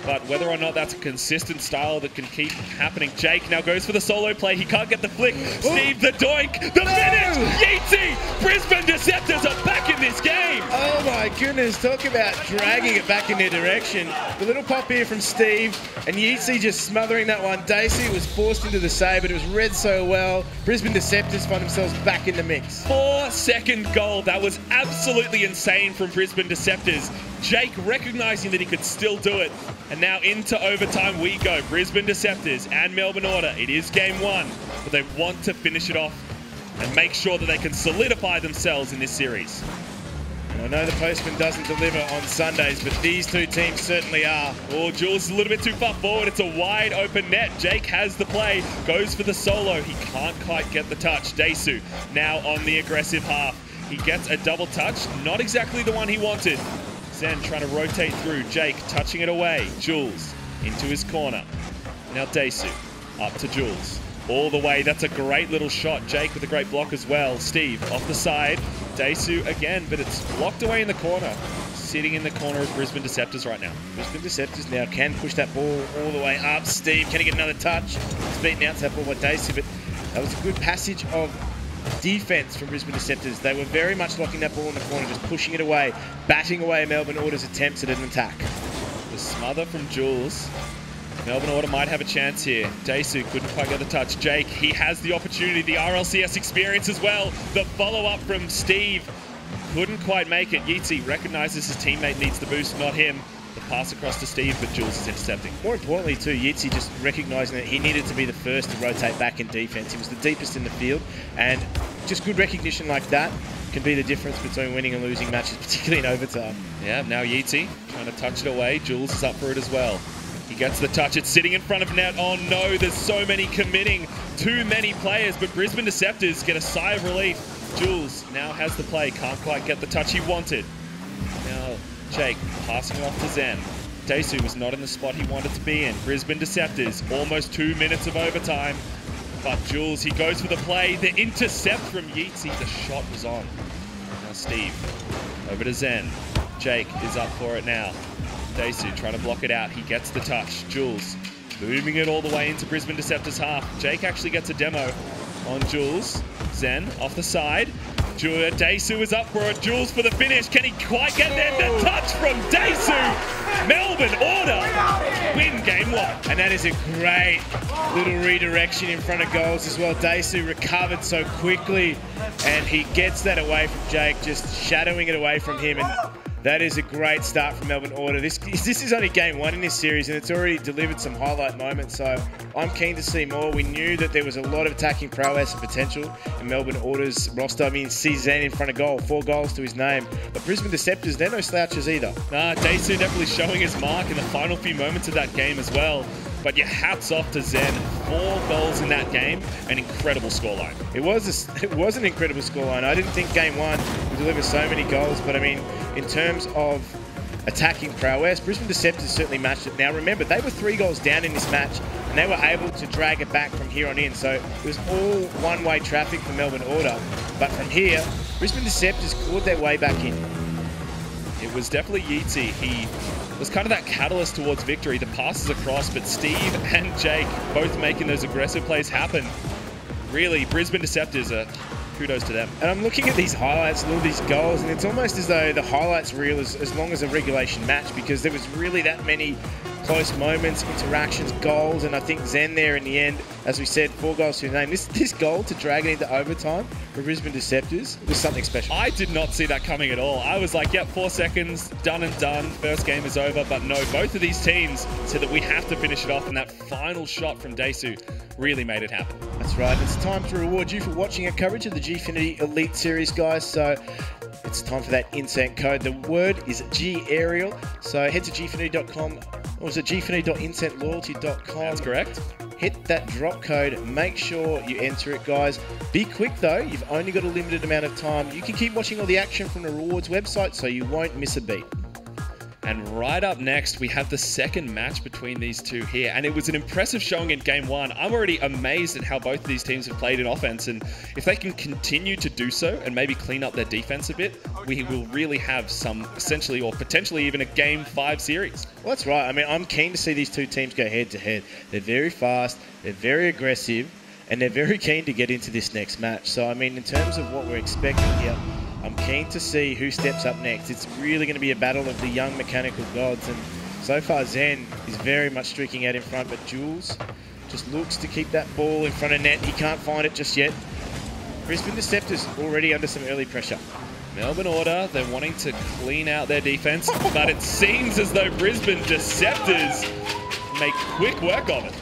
But whether or not that's a consistent style that can keep happening. Jake now goes for the solo play. He can't get the flick. Steve, the doink, the finish. Yeezy! Brisbane Deceptors are back in this game. Oh my goodness, talk about dragging it back in their direction. The little pop here from Steve, and Yeezy just smothering that one. Dacey was forced into the save, but it was read so well. Brisbane Deceptors find themselves back in the mix. 4-second goal. That was absolutely insane from Brisbane Deceptors. Jake recognizing that he could still do it. And now into overtime we go. Brisbane Deceptors and Melbourne Order. It is game 1, but they want to finish it off and make sure that they can solidify themselves in this series. I know the postman doesn't deliver on Sundays, but these two teams certainly are. Oh, Jules is a little bit too far forward. It's a wide open net. Jake has the play, goes for the solo. He can't quite get the touch. Daesu now on the aggressive half. He gets a double touch, not exactly the one he wanted. Zen trying to rotate through. Jake touching it away. Jules into his corner. Now Daesu up to Jules. All the way. That's a great little shot. Jake with a great block as well. Steve off the side. Daesu again, but it's blocked away in the corner. Sitting in the corner of Brisbane Deceptors right now. Brisbane Deceptors now can push that ball all the way up. Steve, can he get another touch? He's beaten out to that ball by Daesu, but that was a good passage of defense from Brisbane Deceptors. They were very much locking that ball in the corner, just pushing it away, batting away Melbourne Order's attempts at an attack. The smother from Jules. Melbourne Order might have a chance here. Daesu couldn't quite get the touch. Jake, he has the opportunity, the RLCS experience as well. The follow-up from Steve couldn't quite make it. Yeatsy recognizes his teammate needs the boost, not him. The pass across to Steve, but Jules is intercepting. More importantly too, Yeatsy just recognizing that he needed to be the first to rotate back in defense. He was the deepest in the field, and just good recognition like that can be the difference between winning and losing matches, particularly in overtime. Yeah, now Yeatsy trying to touch it away. Jules is up for it as well. He gets the touch. It's sitting in front of net. Oh no, there's so many committing. Too many players, but Brisbane Deceptors get a sigh of relief. Jules now has the play. Can't quite get the touch he wanted. Now Jake passing it off to Zen. Daesu was not in the spot he wanted to be in. Brisbane Deceptors, almost 2 minutes of overtime. But Jules, he goes for the play. The intercept from Yeatsy. The shot was on. Now Steve, over to Zen. Jake is up for it now. Daesu trying to block it out. He gets the touch. Jules booming it all the way into Brisbane Deceptors half. Jake actually gets a demo on Jules. Zen off the side. Daesu is up for it. Jules for the finish. Can he quite get there? The touch from Daesu. Melbourne Order win game one. And that is a great little redirection in front of goals as well. Daesu recovered so quickly, and he gets that away from Jake, just shadowing it away from him. And that is a great start from Melbourne Order. This is only game one in this series, and it's already delivered some highlight moments, so I'm keen to see more. We knew that there was a lot of attacking prowess and potential in Melbourne Order's roster. I mean, see Zen in front of goal, 4 goals to his name. But Brisbane Deceptors, they're no slouches either. Nah, Daesu definitely showing his mark in the final few moments of that game as well. But your hats off to Zen. 4 goals in that game, an incredible scoreline. It was an incredible scoreline. I didn't think game one would deliver so many goals, but I mean, in terms of attacking prowess, Brisbane Deceptors certainly matched it. Now remember, they were 3 goals down in this match, and they were able to drag it back from here on in. So it was all one-way traffic for Melbourne Order. But from here, Brisbane Deceptors clawed their way back in. It was definitely Yeatsy. He was kind of that catalyst towards victory. The passes across, but Steve and Jake both making those aggressive plays happen. Really, Brisbane Deceptors, kudos to them. And I'm looking at these highlights and all these goals, and it's almost as though the highlights reel is as long as a regulation match, because there was really that many close moments, interactions, goals, and I think Zen there in the end, as we said, 4 goals to his name. This goal to drag it into overtime for Brisbane Deceptors was something special. I did not see that coming at all. I was like, yep, 4 seconds, done and done. First game is over. But no, both of these teams said that we have to finish it off, and that final shot from Daesu really made it happen. That's right. It's time to reward you for watching our coverage of the Gfinity Elite Series, guys. So it's time for that instant code. The word is G-Aerial. So head to gfinity.com, or is it gfinity.instantloyalty.com? That's correct. Hit that drop code. Make sure you enter it, guys. Be quick, though. You've only got a limited amount of time. You can keep watching all the action from the rewards website, so you won't miss a beat. And right up next, we have the second match between these two here. And it was an impressive showing in game one. I'm already amazed at how both of these teams have played in offense. And if they can continue to do so and maybe clean up their defense a bit, we will really have some essentially or potentially even a game 5 series. Well, that's right. I mean, I'm keen to see these two teams go head to head. They're very fast, they're very aggressive, and they're very keen to get into this next match. So, I mean, in terms of what we're expecting here, I'm keen to see who steps up next. It's really going to be a battle of the young mechanical gods, and so far Zen is very much streaking out in front, but Jules just looks to keep that ball in front of net. He can't find it just yet. Brisbane Deceptors already under some early pressure. Melbourne Order, they're wanting to clean out their defense, but it seems as though Brisbane Deceptors make quick work of it.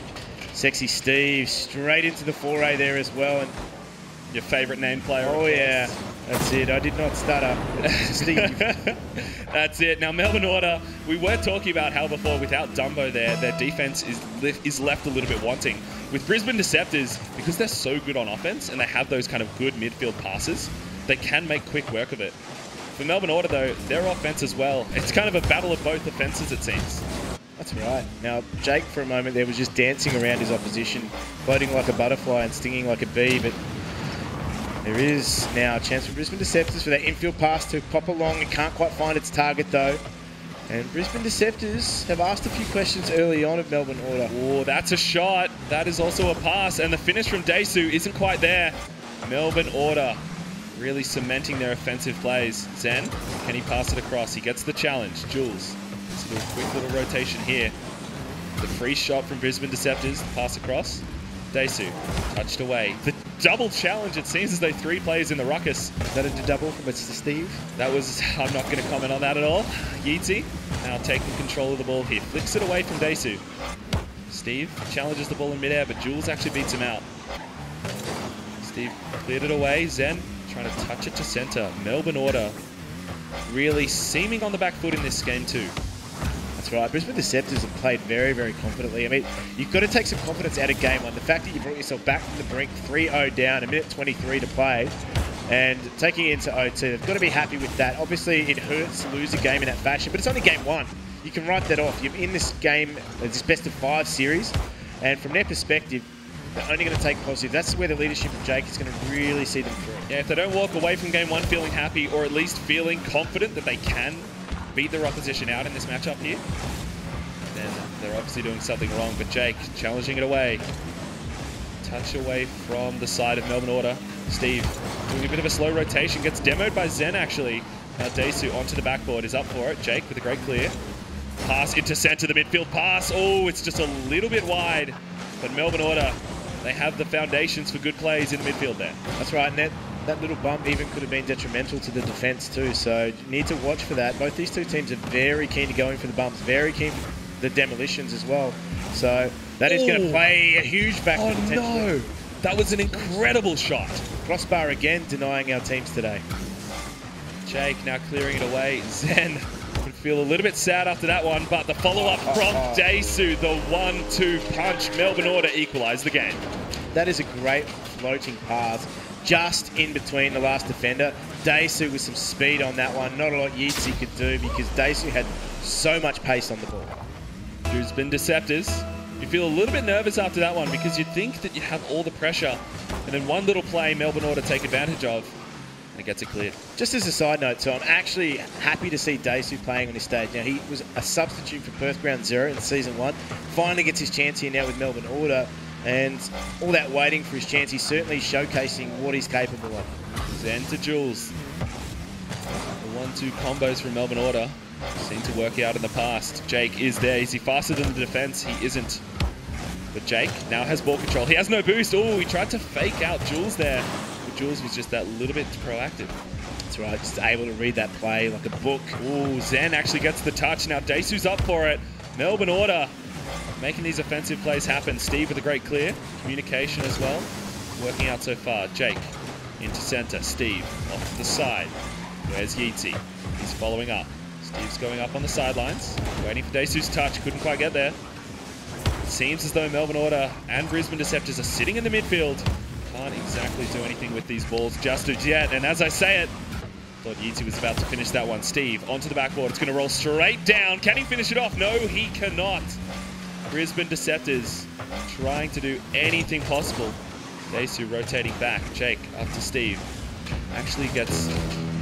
Sexy Steve straight into the foray there as well. And your favourite name player. Oh, yeah. That's it. I did not stutter. Steve. That's it. Now, Melbourne Order, we were talking about how before, without Dumbo there, their defense is left a little bit wanting. With Brisbane Deceptors, because they're so good on offense and they have those kind of good midfield passes, they can make quick work of it. For Melbourne Order, though, their offense as well. It's kind of a battle of both offenses, it seems. That's right. Now, Jake, for a moment there, was just dancing around his opposition, floating like a butterfly and stinging like a bee, but there is now a chance for Brisbane Deceptors for that infield pass to pop along. It can't quite find its target, though. And Brisbane Deceptors have asked a few questions early on of Melbourne Order. Oh, that's a shot. That is also a pass, and the finish from Desu isn't quite there. Melbourne Order really cementing their offensive plays. Zen, can he pass it across? He gets the challenge. Jules, let's do a quick little rotation here. The free shot from Brisbane Deceptors, pass across. Desu, touched away. The double challenge, it seems as though 3 players in the ruckus. Is that a double from Mr. Steve? That was, I'm not going to comment on that at all. Yeezy now taking control of the ball here. Flicks it away from Desu. Steve challenges the ball in midair, but Jules actually beats him out. Steve cleared it away. Zen trying to touch it to center. Melbourne Order really seeming on the back foot in this game too. That's right. Brisbane Deceptors have played very, very confidently. I mean, you've got to take some confidence out of game one. The fact that you brought yourself back from the brink, 3-0 down, a minute 23 to play, and taking it into OT, they've got to be happy with that. Obviously, it hurts to lose a game in that fashion, but it's only game one. You can write that off. You're in this game, this best-of-5 series, and from their perspective, they're only going to take positive. That's where the leadership of Jake is going to really see them through. Yeah, if they don't walk away from game one feeling happy, or at least feeling confident that they can beat their opposition out in this matchup here, then they're obviously doing something wrong. But Jake challenging it away. Touch away from the side of Melbourne Order. Steve doing a bit of a slow rotation. Gets demoed by Zen, actually. Now Desu onto the backboard, is up for it. Jake with a great clear. Pass into center, the midfield pass. Oh, it's just a little bit wide. But Melbourne Order, they have the foundations for good plays in the midfield there. That's right, and that little bump even could have been detrimental to the defence too, so you need to watch for that. Both these two teams are very keen to go in for the bumps, very keen for the demolitions as well. So that is going to play a huge factor. Oh no, that was an incredible shot. Crossbar again denying our teams today. Jake now clearing it away. Zen would feel a little bit sad after that one, but the follow-up from Desu, the 1-2 punch, Melbourne Order equalised the game. That is a great floating pass, just in between the last defender. Desu with some speed on that one. Not a lot Yeezy could do because Desu had so much pace on the ball. Brisbane Deceptors, you feel a little bit nervous after that one because you think that you have all the pressure, and then one little play Melbourne Order take advantage of, and it gets it cleared. Just as a side note, so I'm actually happy to see Desu playing on this stage. Now, he was a substitute for Perth Ground Zero in Season 1. Finally gets his chance here now with Melbourne Order, and all that waiting for his chance, he's certainly showcasing what he's capable of. Zen to Jules. The 1-2 combos from Melbourne Order seem to work out in the past. Jake is there. Is he faster than the defense? He isn't. But Jake now has ball control. He has no boost. Oh, he tried to fake out Jules there. But Jules was just that little bit proactive. That's right. Just able to read that play like a book. Oh, Zen actually gets the touch. Now Desu's up for it. Melbourne Order making these offensive plays happen. Steve with a great clear. Communication as well. Working out so far. Jake into center. Steve off to the side. Where's Yeezy? He's following up. Steve's going up on the sidelines. Waiting for Desu's touch. Couldn't quite get there. It seems as though Melbourne Order and Brisbane Deceptors are sitting in the midfield. Can't exactly do anything with these balls just as yet. And as I say it, thought Yeezy was about to finish that one. Steve onto the backboard. It's going to roll straight down. Can he finish it off? No, he cannot. Brisbane Deceptors trying to do anything possible. Desu rotating back. Jake up to Steve. Actually gets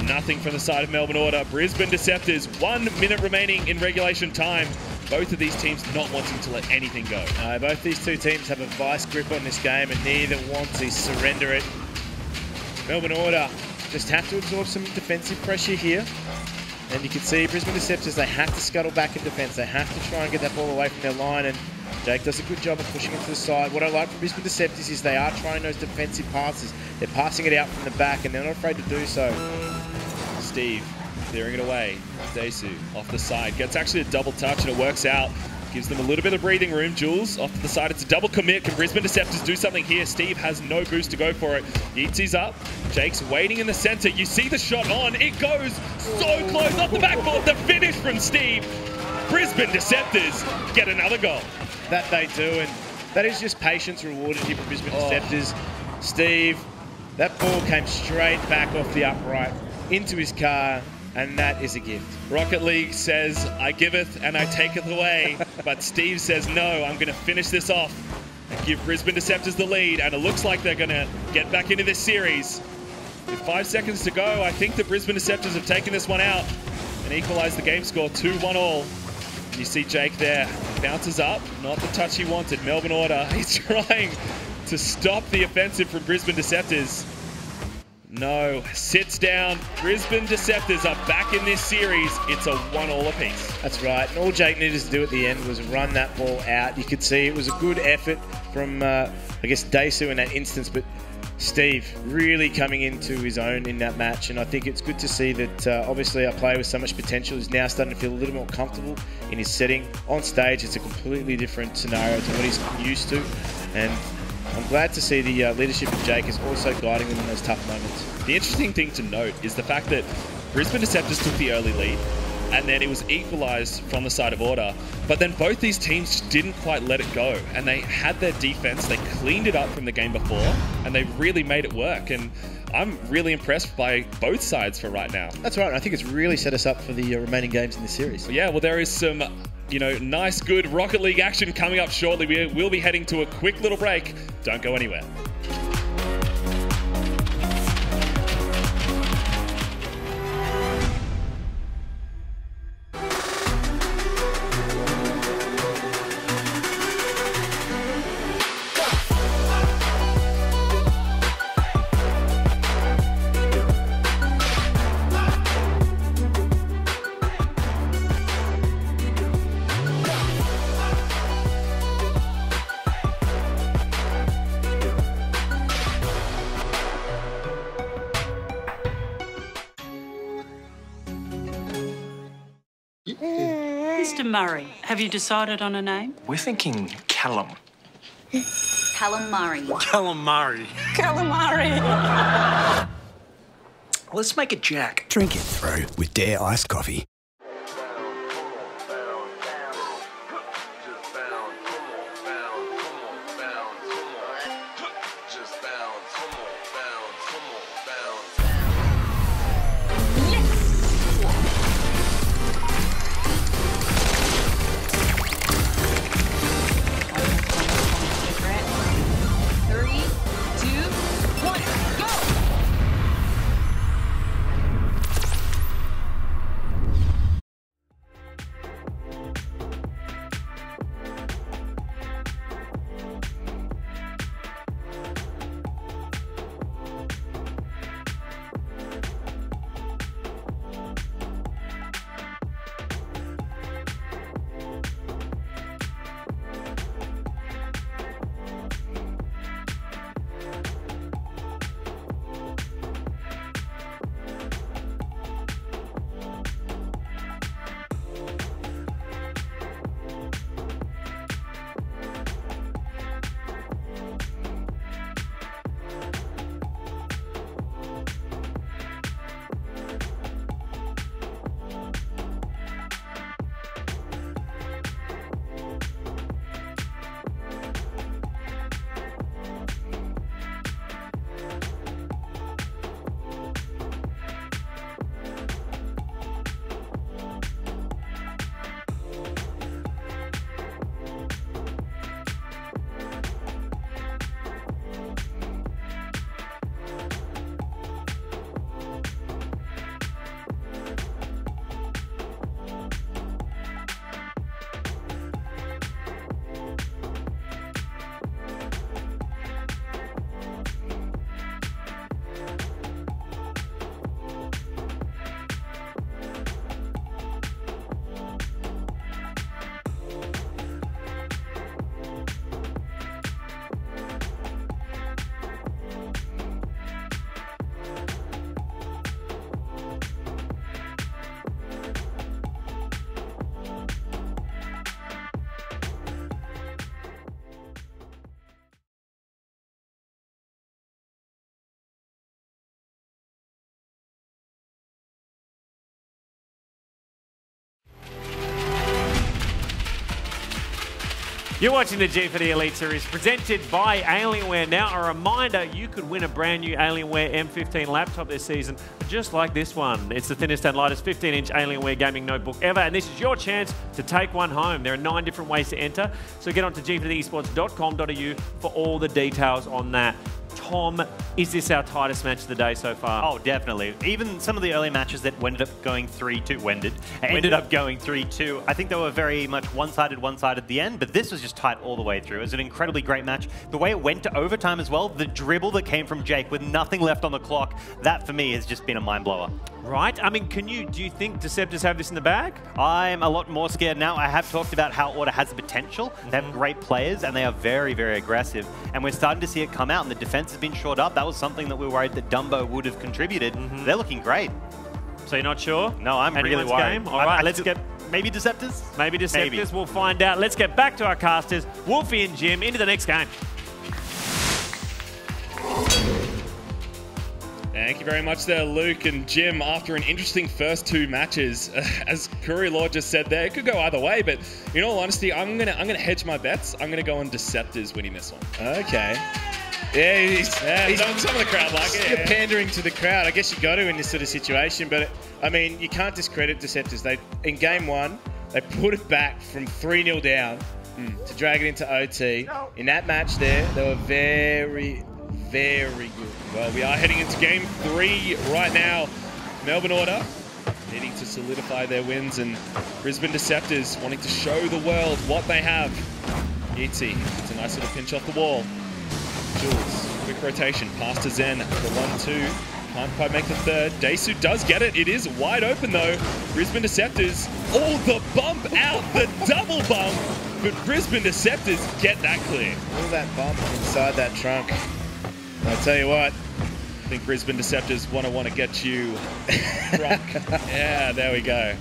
nothing from the side of Melbourne Order. Brisbane Deceptors, 1 minute remaining in regulation time. Both of these teams not wanting to let anything go. Both these two teams have a vice grip on this game and neither want to surrender it. Melbourne Order just have to absorb some defensive pressure here. And you can see Brisbane Deceptors, they have to scuttle back in defence. They have to try and get that ball away from their line. And Jake does a good job of pushing it to the side. What I like from Brisbane Deceptors is they are trying those defensive passes. They're passing it out from the back and they're not afraid to do so. Steve clearing it away. Desu off the side. Gets actually a double touch and it works out. Gives them a little bit of breathing room. Jules off to the side. It's a double commit. Can Brisbane Deceptors do something here? Steve has no boost to go for it. Yeetsy's up. Jake's waiting in the center. You see the shot on. It goes so close off the backboard. The finish from Steve. Brisbane Deceptors get another goal. That they do, and that is just patience rewarded here for Brisbane Deceptors. Steve, that ball came straight back off the upright into his car, and that is a gift. Rocket League says, I giveth and I taketh away. But Steve says, no, I'm going to finish this off and give Brisbane Deceptors the lead. And it looks like they're going to get back into this series. With 5 seconds to go, I think the Brisbane Deceptors have taken this one out and equalized the game score 2-1 all. You see Jake there, bounces up, not the touch he wanted. Melbourne Order, he's trying to stop the offensive from Brisbane Deceptors. No, sits down. Brisbane Deceptors are back in this series. It's a 1-all apiece. That's right. And all Jake needed to do at the end was run that ball out. You could see it was a good effort from, I guess, Daisu in that instance, but Steve really coming into his own in that match, and I think it's good to see that obviously our player with so much potential is now starting to feel a little more comfortable in his setting. On stage, it's a completely different scenario to what he's used to, and I'm glad to see the leadership of Jake is also guiding them in those tough moments. The interesting thing to note is the fact that Brisbane Deceptors took the early lead, and then it was equalised from the side of Order. But then both these teams didn't quite let it go, and they had their defense, they cleaned it up from the game before, and they really made it work. And I'm really impressed by both sides for right now. That's right. I think it's really set us up for the remaining games in the series. Yeah, well, there is some, nice, good Rocket League action coming up shortly. We will be heading to a quick little break. Don't go anywhere. Mr. Murray, have you decided on a name? We're thinking Callum. Callum Murray. Callum Murray. Callum Murray. Let's make it Jack. Drink it through with Dare iced coffee. You're watching the Gfinity Elite Series presented by Alienware. Now, a reminder, you could win a brand new Alienware M15 laptop this season, just like this one. It's the thinnest and lightest 15-inch Alienware gaming notebook ever, and this is your chance to take one home. There are 9 different ways to enter, so get on to gfinityesports.com.au for all the details on that. Tom, is this our tightest match of the day so far? Oh, definitely. Even some of the early matches that ended up going 3-2, ended up going 3-2. I think they were very much one-sided at the end, but this was just tight all the way through. It was an incredibly great match. The way it went to overtime as well, the dribble that came from Jake with nothing left on the clock, that for me has just been a mind-blower. Right? I mean, do you think Deceptors have this in the bag? I'm a lot more scared now. I have talked about how Order has the potential. They have great players, and they are very, very aggressive. And we're starting to see it come out, and the defense has been shored up. That was something that we were worried that Dumbo would have contributed. They're looking great. So you're not sure? No, I'm really worried. Game? All right, let's get... Maybe Deceptors? Maybe Deceptors. We'll find out. Let's get back to our casters. Wolfie and Jim, into the next game. Thank you very much there, Luke and Jim. After an interesting first 2 matches, as Curry Law just said there, it could go either way, but in all honesty, I'm gonna hedge my bets. I'm gonna go on Deceptors winning this one. Okay. Yeah, he's some of the crowd like it. You're pandering to the crowd. I guess you got to in this sort of situation, but I mean, you can't discredit Deceptors. In game 1, they put it back from 3-0 down to drag it into OT. In that match there, they were very, very good. Well, we are heading into game 3 right now. Melbourne Order needing to solidify their wins, and Brisbane Deceptors wanting to show the world what they have. Yeatsy, it's a nice little pinch off the wall. Jules, quick rotation, pass to Zen for 1-2. Can't quite make the third. Daesu does get it. It is wide open though. Brisbane Deceptors, the bump out, the double bump. But Brisbane Deceptors get that clear. All that bump inside that trunk. I'll tell you what. I think Brisbane Deceptors want to get you drunk. Yeah, there we go.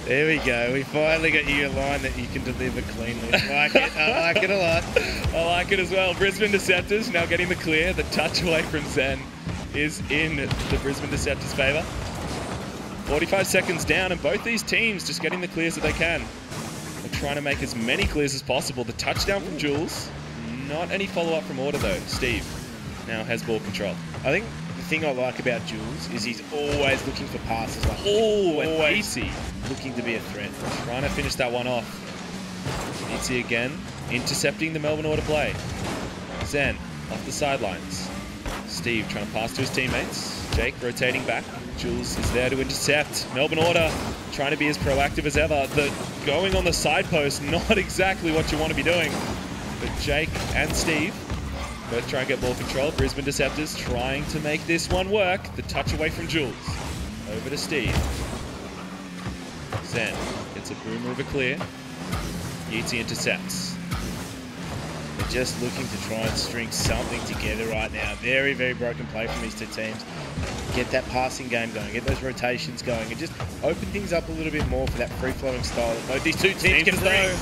There we go. We finally got you a line that you can deliver cleanly. I like it. I like it a lot. I like it as well. Brisbane Deceptors now getting the clear. The touch away from Zen is in the Brisbane Deceptors' favour. 45 seconds down, and both these teams just getting the clears that they can. They're trying to make as many clears as possible. The touchdown from Jules. Not any follow-up from Order, though. Steve now has ball control. I think the thing I like about Jules is he's always looking for passes. Like always easy. Looking to be a threat. Trying to finish that one off. Itzy again, intercepting the Melbourne Order play. Zen off the sidelines. Steve trying to pass to his teammates. Jake rotating back. Jules is there to intercept. Melbourne Order trying to be as proactive as ever. Going on the side post, not exactly what you want to be doing. But Jake and Steve both try and get ball control. Brisbane Deceptors trying to make this one work. The touch away from Jules. Over to Steve. Zen gets a boomer of a clear. Yeatsy intercepts. They're just looking to try and string something together right now. Very, very broken play from these 2 teams. Get that passing game going, get those rotations going, and just open things up a little bit more for that free-flowing style that both these 2 teams can bring.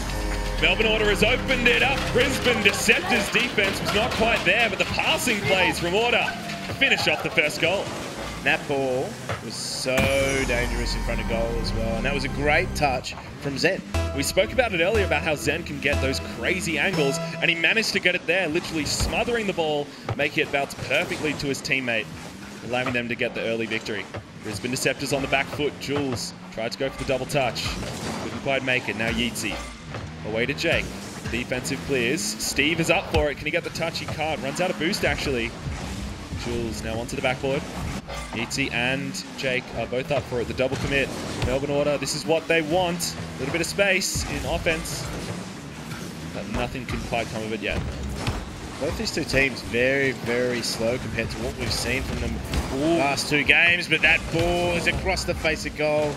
Melbourne Order has opened it up. Brisbane Deceptors' defense was not quite there, but the passing plays from Order finish off the first goal. That ball was so dangerous in front of goal as well, and that was a great touch from Zen. We spoke about it earlier about how Zen can get those crazy angles, and he managed to get it there, literally smothering the ball, making it bounce perfectly to his teammate, allowing them to get the early victory. Brisbane Deceptors on the back foot. Jules tried to go for the double touch. Couldn't quite make it. Now Yeatsy. Away to Jake. Defensive clears. Steve is up for it. Can he get the touch? He can't. Runs out of boost, actually. Jules now onto the backboard. Yeatsy and Jake are both up for it. The double commit. Melbourne Order, this is what they want. A little bit of space in offense. But nothing can quite come of it yet. Both these 2 teams very, very slow compared to what we've seen from them last 2 games. But that ball is across the face of goal.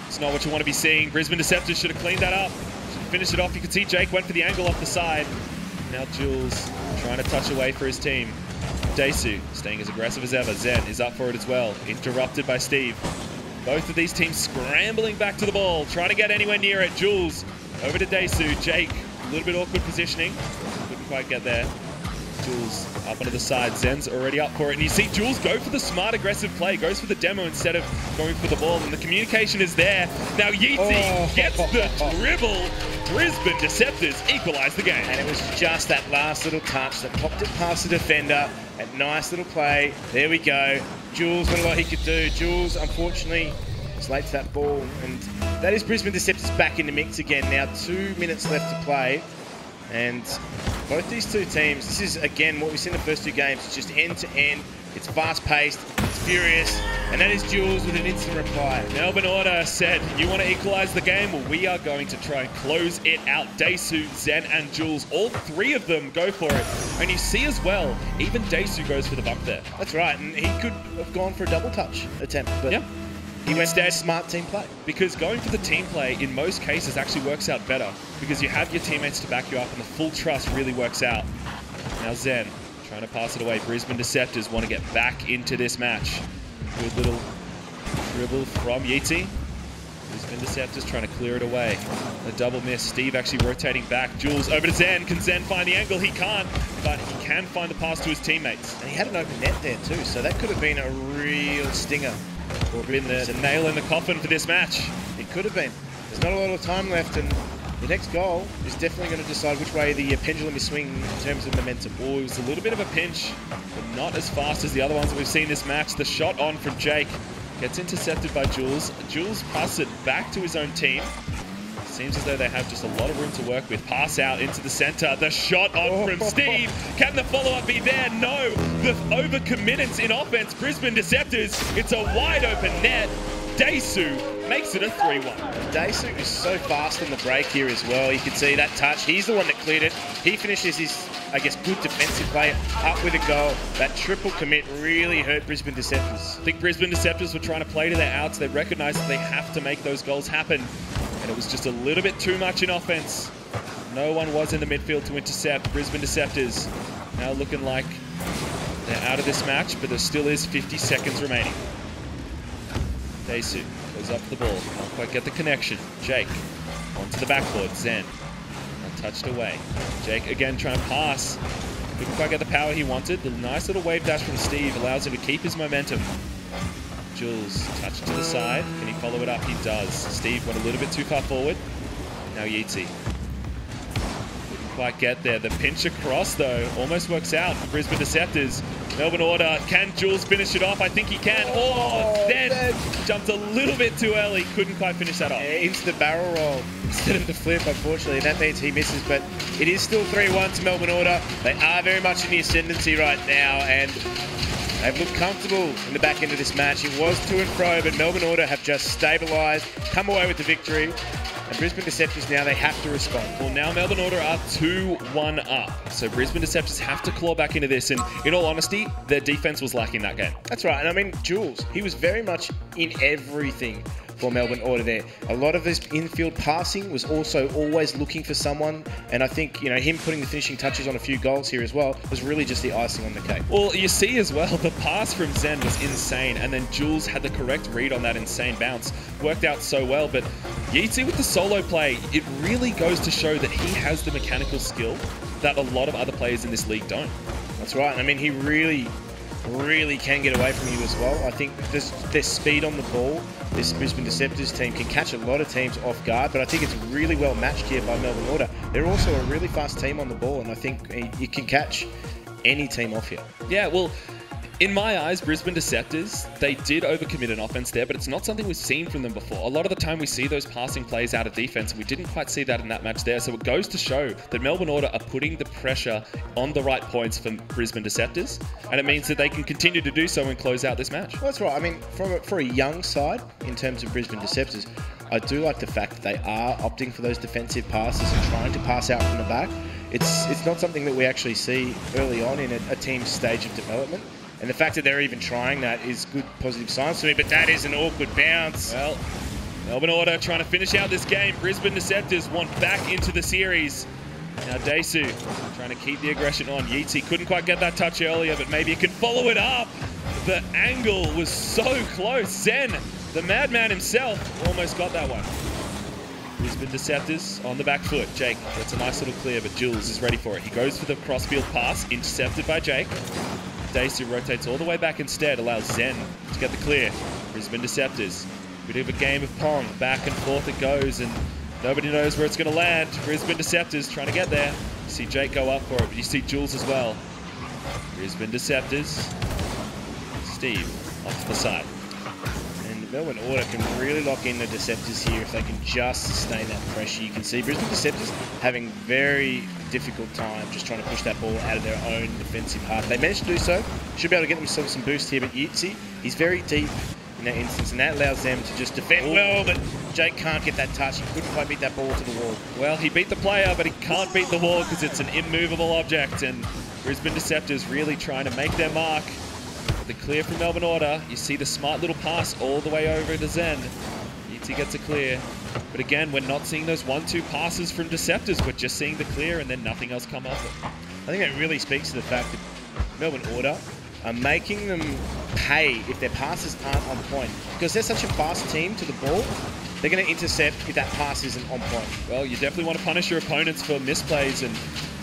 It's not what you want to be seeing. Brisbane Deceptors should have cleaned that up. Should have finished it off. You can see Jake went for the angle off the side. Now Jules trying to touch away for his team. Daesu staying as aggressive as ever. Zen is up for it as well. Interrupted by Steve. Both of these teams scrambling back to the ball, trying to get anywhere near it. Jules over to Daesu. Jake, a little bit awkward positioning. Couldn't quite get there. Jules up onto the side. Zen's already up for it. And you see Jules go for the smart, aggressive play. Goes for the demo instead of going for the ball. And the communication is there. Now Yeatsy gets the dribble. Brisbane Deceptors equalise the game. And it was just that last little touch that popped it past the defender. A nice little play. There we go. Jules, not a lot he could do. Jules, unfortunately, was late to that ball. And that is Brisbane Deceptors back in the mix again. Now 2 minutes left to play. And both these two teams, this is, again, what we've seen in the first 2 games. It's just end-to-end. It's fast-paced. It's furious. And that is Jules with an instant reply. Melbourne Order said, you want to equalise the game? Well, we are going to try and close it out. Desu, Zen, and Jules, all 3 of them go for it. And you see as well, even Desu goes for the bump there. That's right, and he could have gone for a double touch attempt, but yeah. He went instead smart team play. Because going for the team play in most cases actually works out better because you have your teammates to back you up and the full trust really works out. Now Zen trying to pass it away. Brisbane Deceptors want to get back into this match. Good little dribble from Yeezy. Brisbane Deceptors trying to clear it away. A double miss. Steve actually rotating back. Jules over to Zen. Can Zen find the angle? He can't, but he can find the pass to his teammates. And he had an open net there too, so that could have been a real stinger. Or been the nail in the coffin for this match. It could have been. There's not a lot of time left, and the next goal is definitely going to decide which way the pendulum is swinging in terms of momentum. Oh, it was a little bit of a pinch, but not as fast as the other ones that we've seen this match. The shot on from Jake gets intercepted by Jules. Jules passes it back to his own team. Seems as though they have just a lot of room to work with. Pass out into the center. The shot on from Steve. Can the follow-up be there? No. The overcommittance in offense. Brisbane Deceptors. It's a wide open net. Desu makes it a 3-1. Desu is so fast on the break here as well. You can see that touch. He's the one that cleared it. He finishes his, I guess, good defensive play up with a goal. That triple commit really hurt Brisbane Deceptors. I think Brisbane Deceptors were trying to play to their outs. They recognize that they have to make those goals happen. And it was just a little bit too much in offense. No one was in the midfield to intercept. Brisbane Deceptors now looking like they're out of this match, but there still is 50 seconds remaining. Desu goes up the ball. Can't quite get the connection. Jake onto the backboard. Zen untouched away. Jake again trying to pass. Couldn't quite get the power he wanted. The nice little wave dash from Steve allows him to keep his momentum. Jules touched to the side. Can he follow it up? He does. Steve went a little bit too far forward. Now Yeezy. Couldn't quite get there. The pinch across, though, almost works out for Brisbane Deceptors. Melbourne Order. Can Jules finish it off? I think he can. Oh, then jumped a little bit too early. Couldn't quite finish that off. Yeah, into the barrel roll instead of the flip, unfortunately. That means he misses, but it is still 3-1 to Melbourne Order. They are very much in the ascendancy right now, and they've looked comfortable in the back end of this match. It was to and fro, but Melbourne Order have just stabilised, come away with the victory. And Brisbane Deceptors now, they have to respond. Well, now Melbourne Order are 2-1 up. So Brisbane Deceptors have to claw back into this. And in all honesty, their defense was lacking that game. That's right. And I mean, Jules, he was very much in everything for Melbourne Order there. A lot of his infield passing was also always looking for someone. And I think, you know, him putting the finishing touches on a few goals here as well was really just the icing on the cake. Well, you see as well, the pass from Zen was insane. And then Jules had the correct read on that insane bounce. Worked out so well. But Yeezy with the solo play, it really goes to show that he has the mechanical skill that a lot of other players in this league don't. That's right. I mean, he really can get away from you as well. I think there's speed on the ball. This Brisbane Deceptors team can catch a lot of teams off guard, but I think it's really well matched here by Melbourne Order. They're also a really fast team on the ball, and I think you can catch any team off here. Yeah, well, in my eyes, Brisbane Deceptors, they did overcommit an offense there, but it's not something we've seen from them before. A lot of the time we see those passing plays out of defense, and we didn't quite see that in that match there. So it goes to show that Melbourne Order are putting the pressure on the right points for Brisbane Deceptors, and it means that they can continue to do so and close out this match. Well, that's right. I mean, for a young side, in terms of Brisbane Deceptors, I do like the fact that they are opting for those defensive passes and trying to pass out from the back. It's not something that we actually see early on in a team's stage of development. And the fact that they're even trying that is good, positive signs to me, but that is an awkward bounce. Well, Melbourne Order trying to finish out this game. Brisbane Deceptors want back into the series. Now Desu trying to keep the aggression on. Yeezy couldn't quite get that touch earlier, but maybe he can follow it up. The angle was so close. Zen, the madman himself, almost got that one. Brisbane Deceptors on the back foot. Jake gets a nice little clear, but Jules is ready for it. He goes for the crossfield pass, intercepted by Jake. Desu rotates all the way back instead, allows Zen to get the clear. Brisbane Deceptors, bit of a game of pong, back and forth it goes, and Nobody knows where it's going to land. Brisbane Deceptors trying to get there. You see Jake go up for it, but you see Jules as well. Brisbane Deceptors. Steve off to the side. And Melbourne Order can really lock in the Deceptors here if they can just sustain that pressure. You can see Brisbane Deceptors having very difficult time just trying to push that ball out of their own defensive half. They managed to do so. Should be able to get themselves some boost here, but Yitzi, he's very deep in that instance, and that allows them to just defend well, but Jake can't get that touch. He couldn't quite beat that ball to the wall. Well, he beat the player, but he can't beat the wall because it's an immovable object, and Brisbane Deceptors really trying to make their mark. With the clear from Melbourne Order, you see the smart little pass all the way over to Zen. Yitzi gets a clear, but again, we're not seeing those 1-2 passes from Deceptors. We're just seeing the clear and then nothing else come off it. I think that really speaks to the fact that Melbourne Order are making them pay if their passes aren't on point. Because they're such a fast team to the ball, they're going to intercept if that pass isn't on point. Well, you definitely want to punish your opponents for misplays, and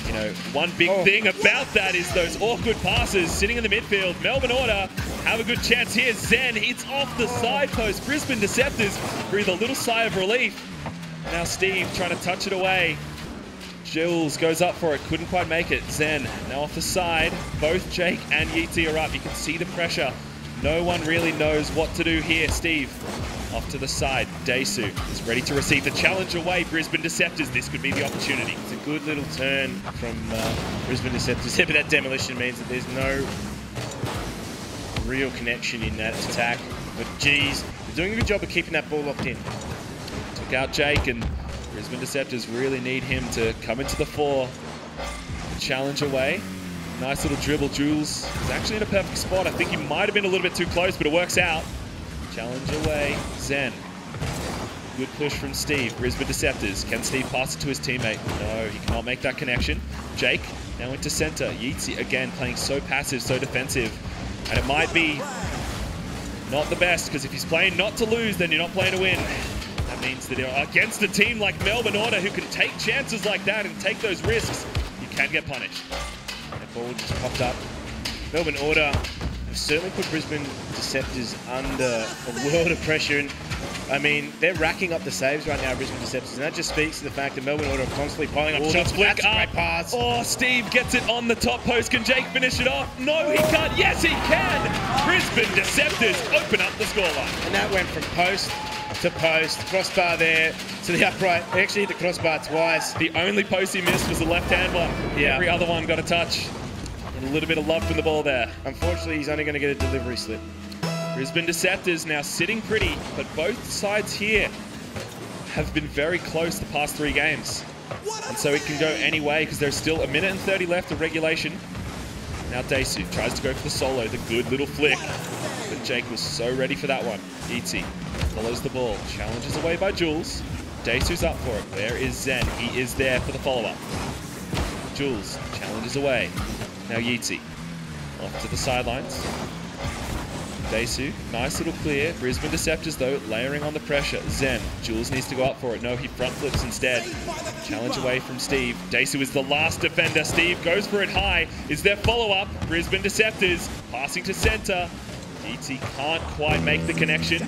you know, one big thing about that is those awkward passes sitting in the midfield. Melbourne Order have a good chance here. Zen, it's off the side post. Brisbane Deceptors breathe a little sigh of relief. Now Steve trying to touch it away. Jules goes up for it, couldn't quite make it. Zen now off the side. Both Jake and Yitzi are up. You can see the pressure. No one really knows what to do here. Steve off to the side. Daesu is ready to receive the challenge away. Brisbane Deceptors, this could be the opportunity. It's a good little turn from Brisbane Deceptors. But that demolition means that there's no real connection in that attack. But geez, they're doing a good job of keeping that ball locked in. Took out Jake, and Brisbane Deceptors really need him to come into the fore. Challenge away. Nice little dribble. Jules is actually in a perfect spot. I think he might have been a little bit too close, but it works out. Challenge away. Zen. Good push from Steve. Brisbane Deceptors. Can Steve pass it to his teammate? No, he cannot make that connection. Jake now into center. Yitzi again playing so passive, so defensive. And it might be not the best, because if he's playing not to lose, then you're not playing to win. That means that against a team like Melbourne Order, who can take chances like that and take those risks, you can get punished. That ball just popped up. Melbourne Order have certainly put Brisbane Deceptors under a world of pressure. And I mean, they're racking up the saves right now, Brisbane Deceptors, and that just speaks to the fact that Melbourne Order are constantly piling up shots. That's a great pass. Oh, Steve gets it on the top post. Can Jake finish it off? No, he can't. Yes, he can. Brisbane Deceptors open up the scoreline. And that went from post to post, crossbar there to the upright. He actually hit the crossbar twice. The only post he missed was the left-hand one. Yeah. Every other one got a touch. And a little bit of love from the ball there. Unfortunately, he's only going to get a delivery slip. Brisbane Deceptors now sitting pretty, but both sides here have been very close the past 3 games. And so it can go any way, because there's still 1 minute and 30 left of regulation. Now Daesu tries to go for the solo, the good little flick. But Jake was so ready for that one. Yitzi follows the ball, challenges away by Jules. Daesu's up for it. Where is Zen? He is there for the follow-up. Jules challenges away. Now Yitzi off to the sidelines. Daesu, nice little clear. Brisbane Deceptors, though, layering on the pressure. Zen, Jules needs to go up for it. No, he front flips instead. Challenge away from Steve. Daesu is the last defender. Steve goes for it high. Is there follow-up? Brisbane Deceptors passing to center. Yitzi can't quite make the connection.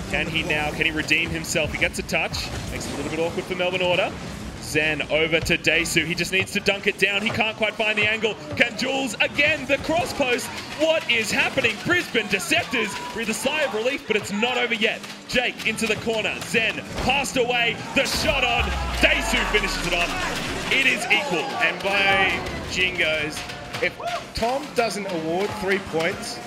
Can he now? Can he redeem himself? He gets a touch. Makes it a little bit awkward for Melbourne Order. Zen over to Daesu. He just needs to dunk it down. He can't quite find the angle. Can Jules again? The cross post. What is happening? Brisbane Deceptors breathe a sigh of relief, but it's not over yet. Jake into the corner. Zen passed away. The shot on. Daesu finishes it off. It is equal. And by Jingos, if Tom doesn't award 3 points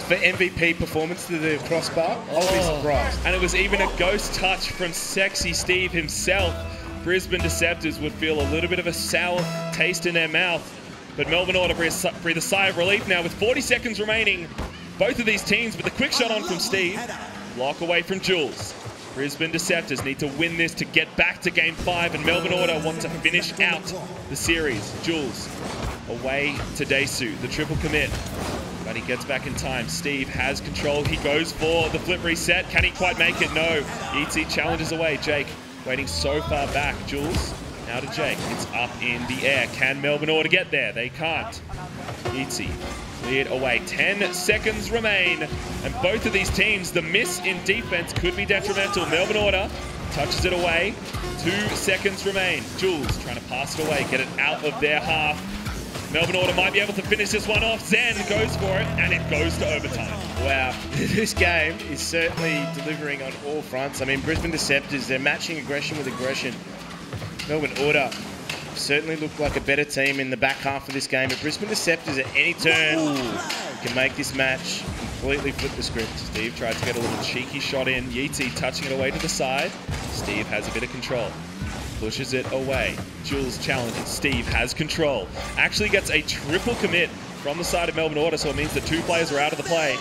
for MVP performance to the crossbar, I'll be surprised. And it was even a ghost touch from Sexy Steve himself. Brisbane Deceptors would feel a little bit of a sour taste in their mouth. But Melbourne Order breathe a sigh of relief now with 40 seconds remaining. Both of these teams with the quick shot on from Steve. Block away from Jules. Brisbane Deceptors need to win this to get back to Game 5, and Melbourne Order want to finish out the series. Jules away to Daesu, the triple commit. But he gets back in time. Steve has control. He goes for the flip reset. Can he quite make it? No. Yitzi challenges away. Jake waiting so far back. Jules now to Jake. It's up in the air. Can Melbourne Order get there? They can't. Yitzi cleared away. 10 seconds remain. And both of these teams, the miss in defense could be detrimental. Melbourne Order touches it away. 2 seconds remain. Jules trying to pass it away, get it out of their half. Melbourne Order might be able to finish this one off. Zen goes for it, and it goes to overtime. Wow, this game is certainly delivering on all fronts. I mean, Brisbane Deceptors, they're matching aggression with aggression. Melbourne Order certainly looked like a better team in the back half of this game, but Brisbane Deceptors at any turn can make this match completely flip the script. Steve tried to get a little cheeky shot in. Yeezy touching it away to the side. Steve has a bit of control. Pushes it away. Jules challenges. Steve has control. Actually gets a triple commit from the side of Melbourne Order, so it means the 2 players are out of the play.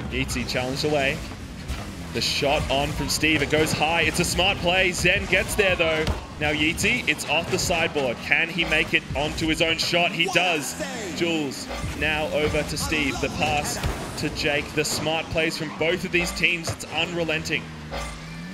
Yeezy challenged away. The shot on from Steve. It goes high. It's a smart play. Zen gets there, though. Now Yeezy, it's off the sideboard. Can he make it onto his own shot? He does. Jules now over to Steve. The pass to Jake. The smart plays from both of these teams. It's unrelenting.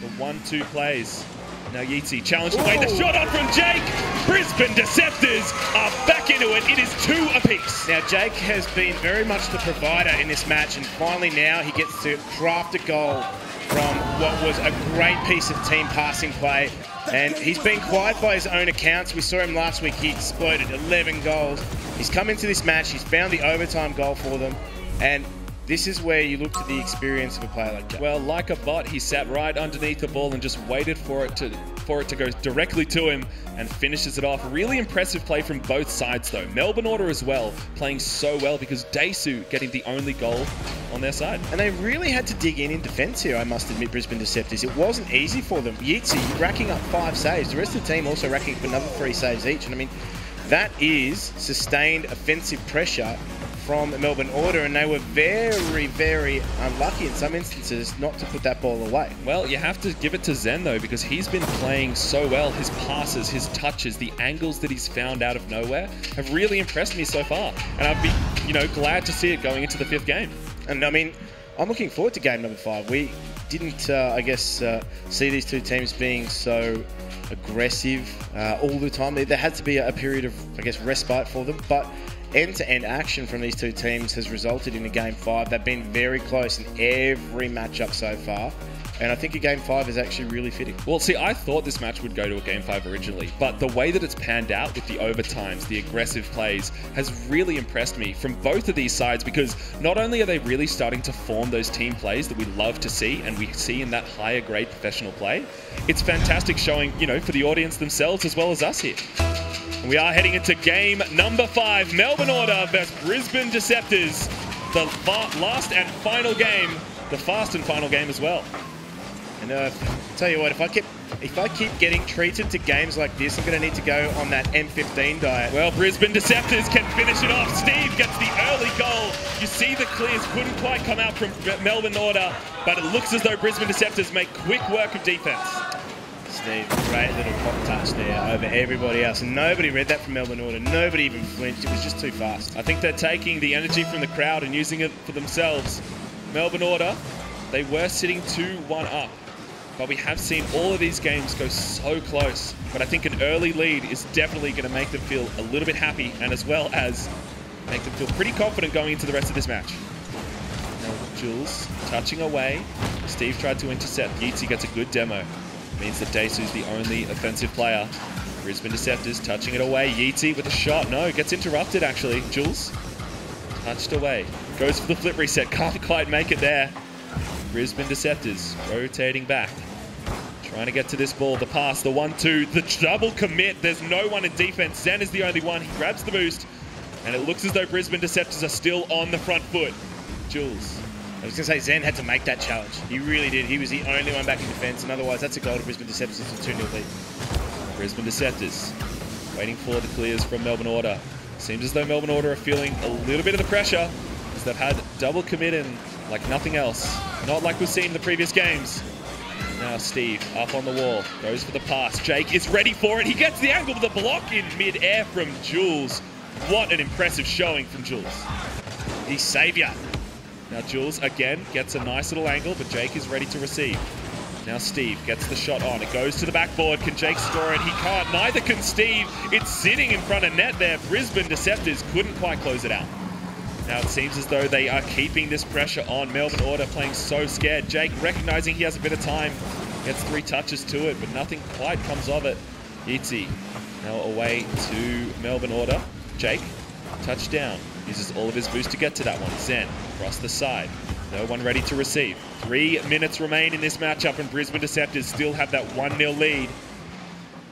The 1-2 plays. Now Yeezy challenged away. The shot on from Jake. Brisbane Deceptors are back into it. It is 2 apiece. Now Jake has been very much the provider in this match, and finally now he gets to craft a goal from what was a great piece of team passing play. And he's been quiet by his own accounts. We saw him last week. He exploded 11 goals. He's come into this match. He's found the overtime goal for them. And this is where you look to the experience of a player like Jake. Well, like a bot, he sat right underneath the ball and just waited for it to go directly to him and finishes it off. Really impressive play from both sides, though. Melbourne Order as well, playing so well because Daisu getting the only goal on their side. And they really had to dig in defence here, I must admit, Brisbane Deceptors. It wasn't easy for them. Yeezy racking up 5 saves. The rest of the team also racking up another 3 saves each. And I mean, that is sustained offensive pressure from Melbourne Order, and they were very, very unlucky in some instances not to put that ball away. Well, you have to give it to Zen, though, because he's been playing so well. His passes, his touches, the angles that he's found out of nowhere have really impressed me so far. And I'd be, glad to see it going into the 5th game. And I mean, I'm looking forward to game number 5. We didn't, see these 2 teams being so aggressive all the time. There had to be a period of, respite for them, but end-to-end action from these 2 teams has resulted in a Game 5. They've been very close in every matchup so far, and I think a Game 5 is actually really fitting. Well, see, I thought this match would go to a Game 5 originally, but the way that it's panned out with the overtimes, the aggressive plays, has really impressed me from both of these sides, because not only are they really starting to form those team plays that we love to see, and we see in that higher grade professional play, it's fantastic showing, for the audience themselves as well as us here. We are heading into game number 5. Melbourne Order versus Brisbane Deceptors. The last and final game. The fast and final game as well. And tell you what, if I keep getting treated to games like this, I'm going to need to go on that M15 diet. Well, Brisbane Deceptors can finish it off. Steve gets the early goal. You see the clears couldn't quite come out from Melbourne Order, but it looks as though Brisbane Deceptors make quick work of defense. Steve, great little pop touch there over everybody else. And nobody read that from Melbourne Order. Nobody even flinched. It was just too fast. I think they're taking the energy from the crowd and using it for themselves. Melbourne Order, they were sitting 2-1 up. But we have seen all of these games go so close. But I think an early lead is definitely going to make them feel a little bit happy, and as well as make them feel pretty confident going into the rest of this match. Now Jules touching away. Steve tried to intercept. Yeezy gets a good demo. Means that Daisu's the only offensive player. Brisbane Deceptors touching it away. Yeezy with a shot. No, gets interrupted actually. Jules touched away. Goes for the flip reset. Can't quite make it there. Brisbane Deceptors rotating back. Trying to get to this ball. The pass, the 1-2, the double commit. There's no one in defense. Zen is the only one. He grabs the boost. And it looks as though Brisbane Deceptors are still on the front foot. Jules. I was going to say, Zen had to make that challenge. He really did. He was the only one back in defence, and otherwise that's a goal to Brisbane Deceptors. It's a 2-0 lead. Brisbane Deceptors waiting for the clears from Melbourne Order. Seems as though Melbourne Order are feeling a little bit of the pressure, as they've had double commit in like nothing else. Not like we've seen in the previous games. Now Steve up on the wall, goes for the pass. Jake is ready for it. He gets the angle of the block in mid-air from Jules. What an impressive showing from Jules. The saviour. Now Jules again gets a nice little angle, but Jake is ready to receive. Now Steve gets the shot on. It goes to the backboard. Can Jake score it? He can't. Neither can Steve. It's sitting in front of net there. Brisbane Deceptors couldn't quite close it out. Now it seems as though they are keeping this pressure on. Melbourne Order playing so scared. Jake recognizing he has a bit of time. Gets 3 touches to it, but nothing quite comes of it. Yeezy now away to Melbourne Order. Jake, touchdown. Uses all of his boost to get to that one. Zen across the side. No one ready to receive. 3 minutes remain in this matchup, and Brisbane Deceptors still have that 1-0 lead.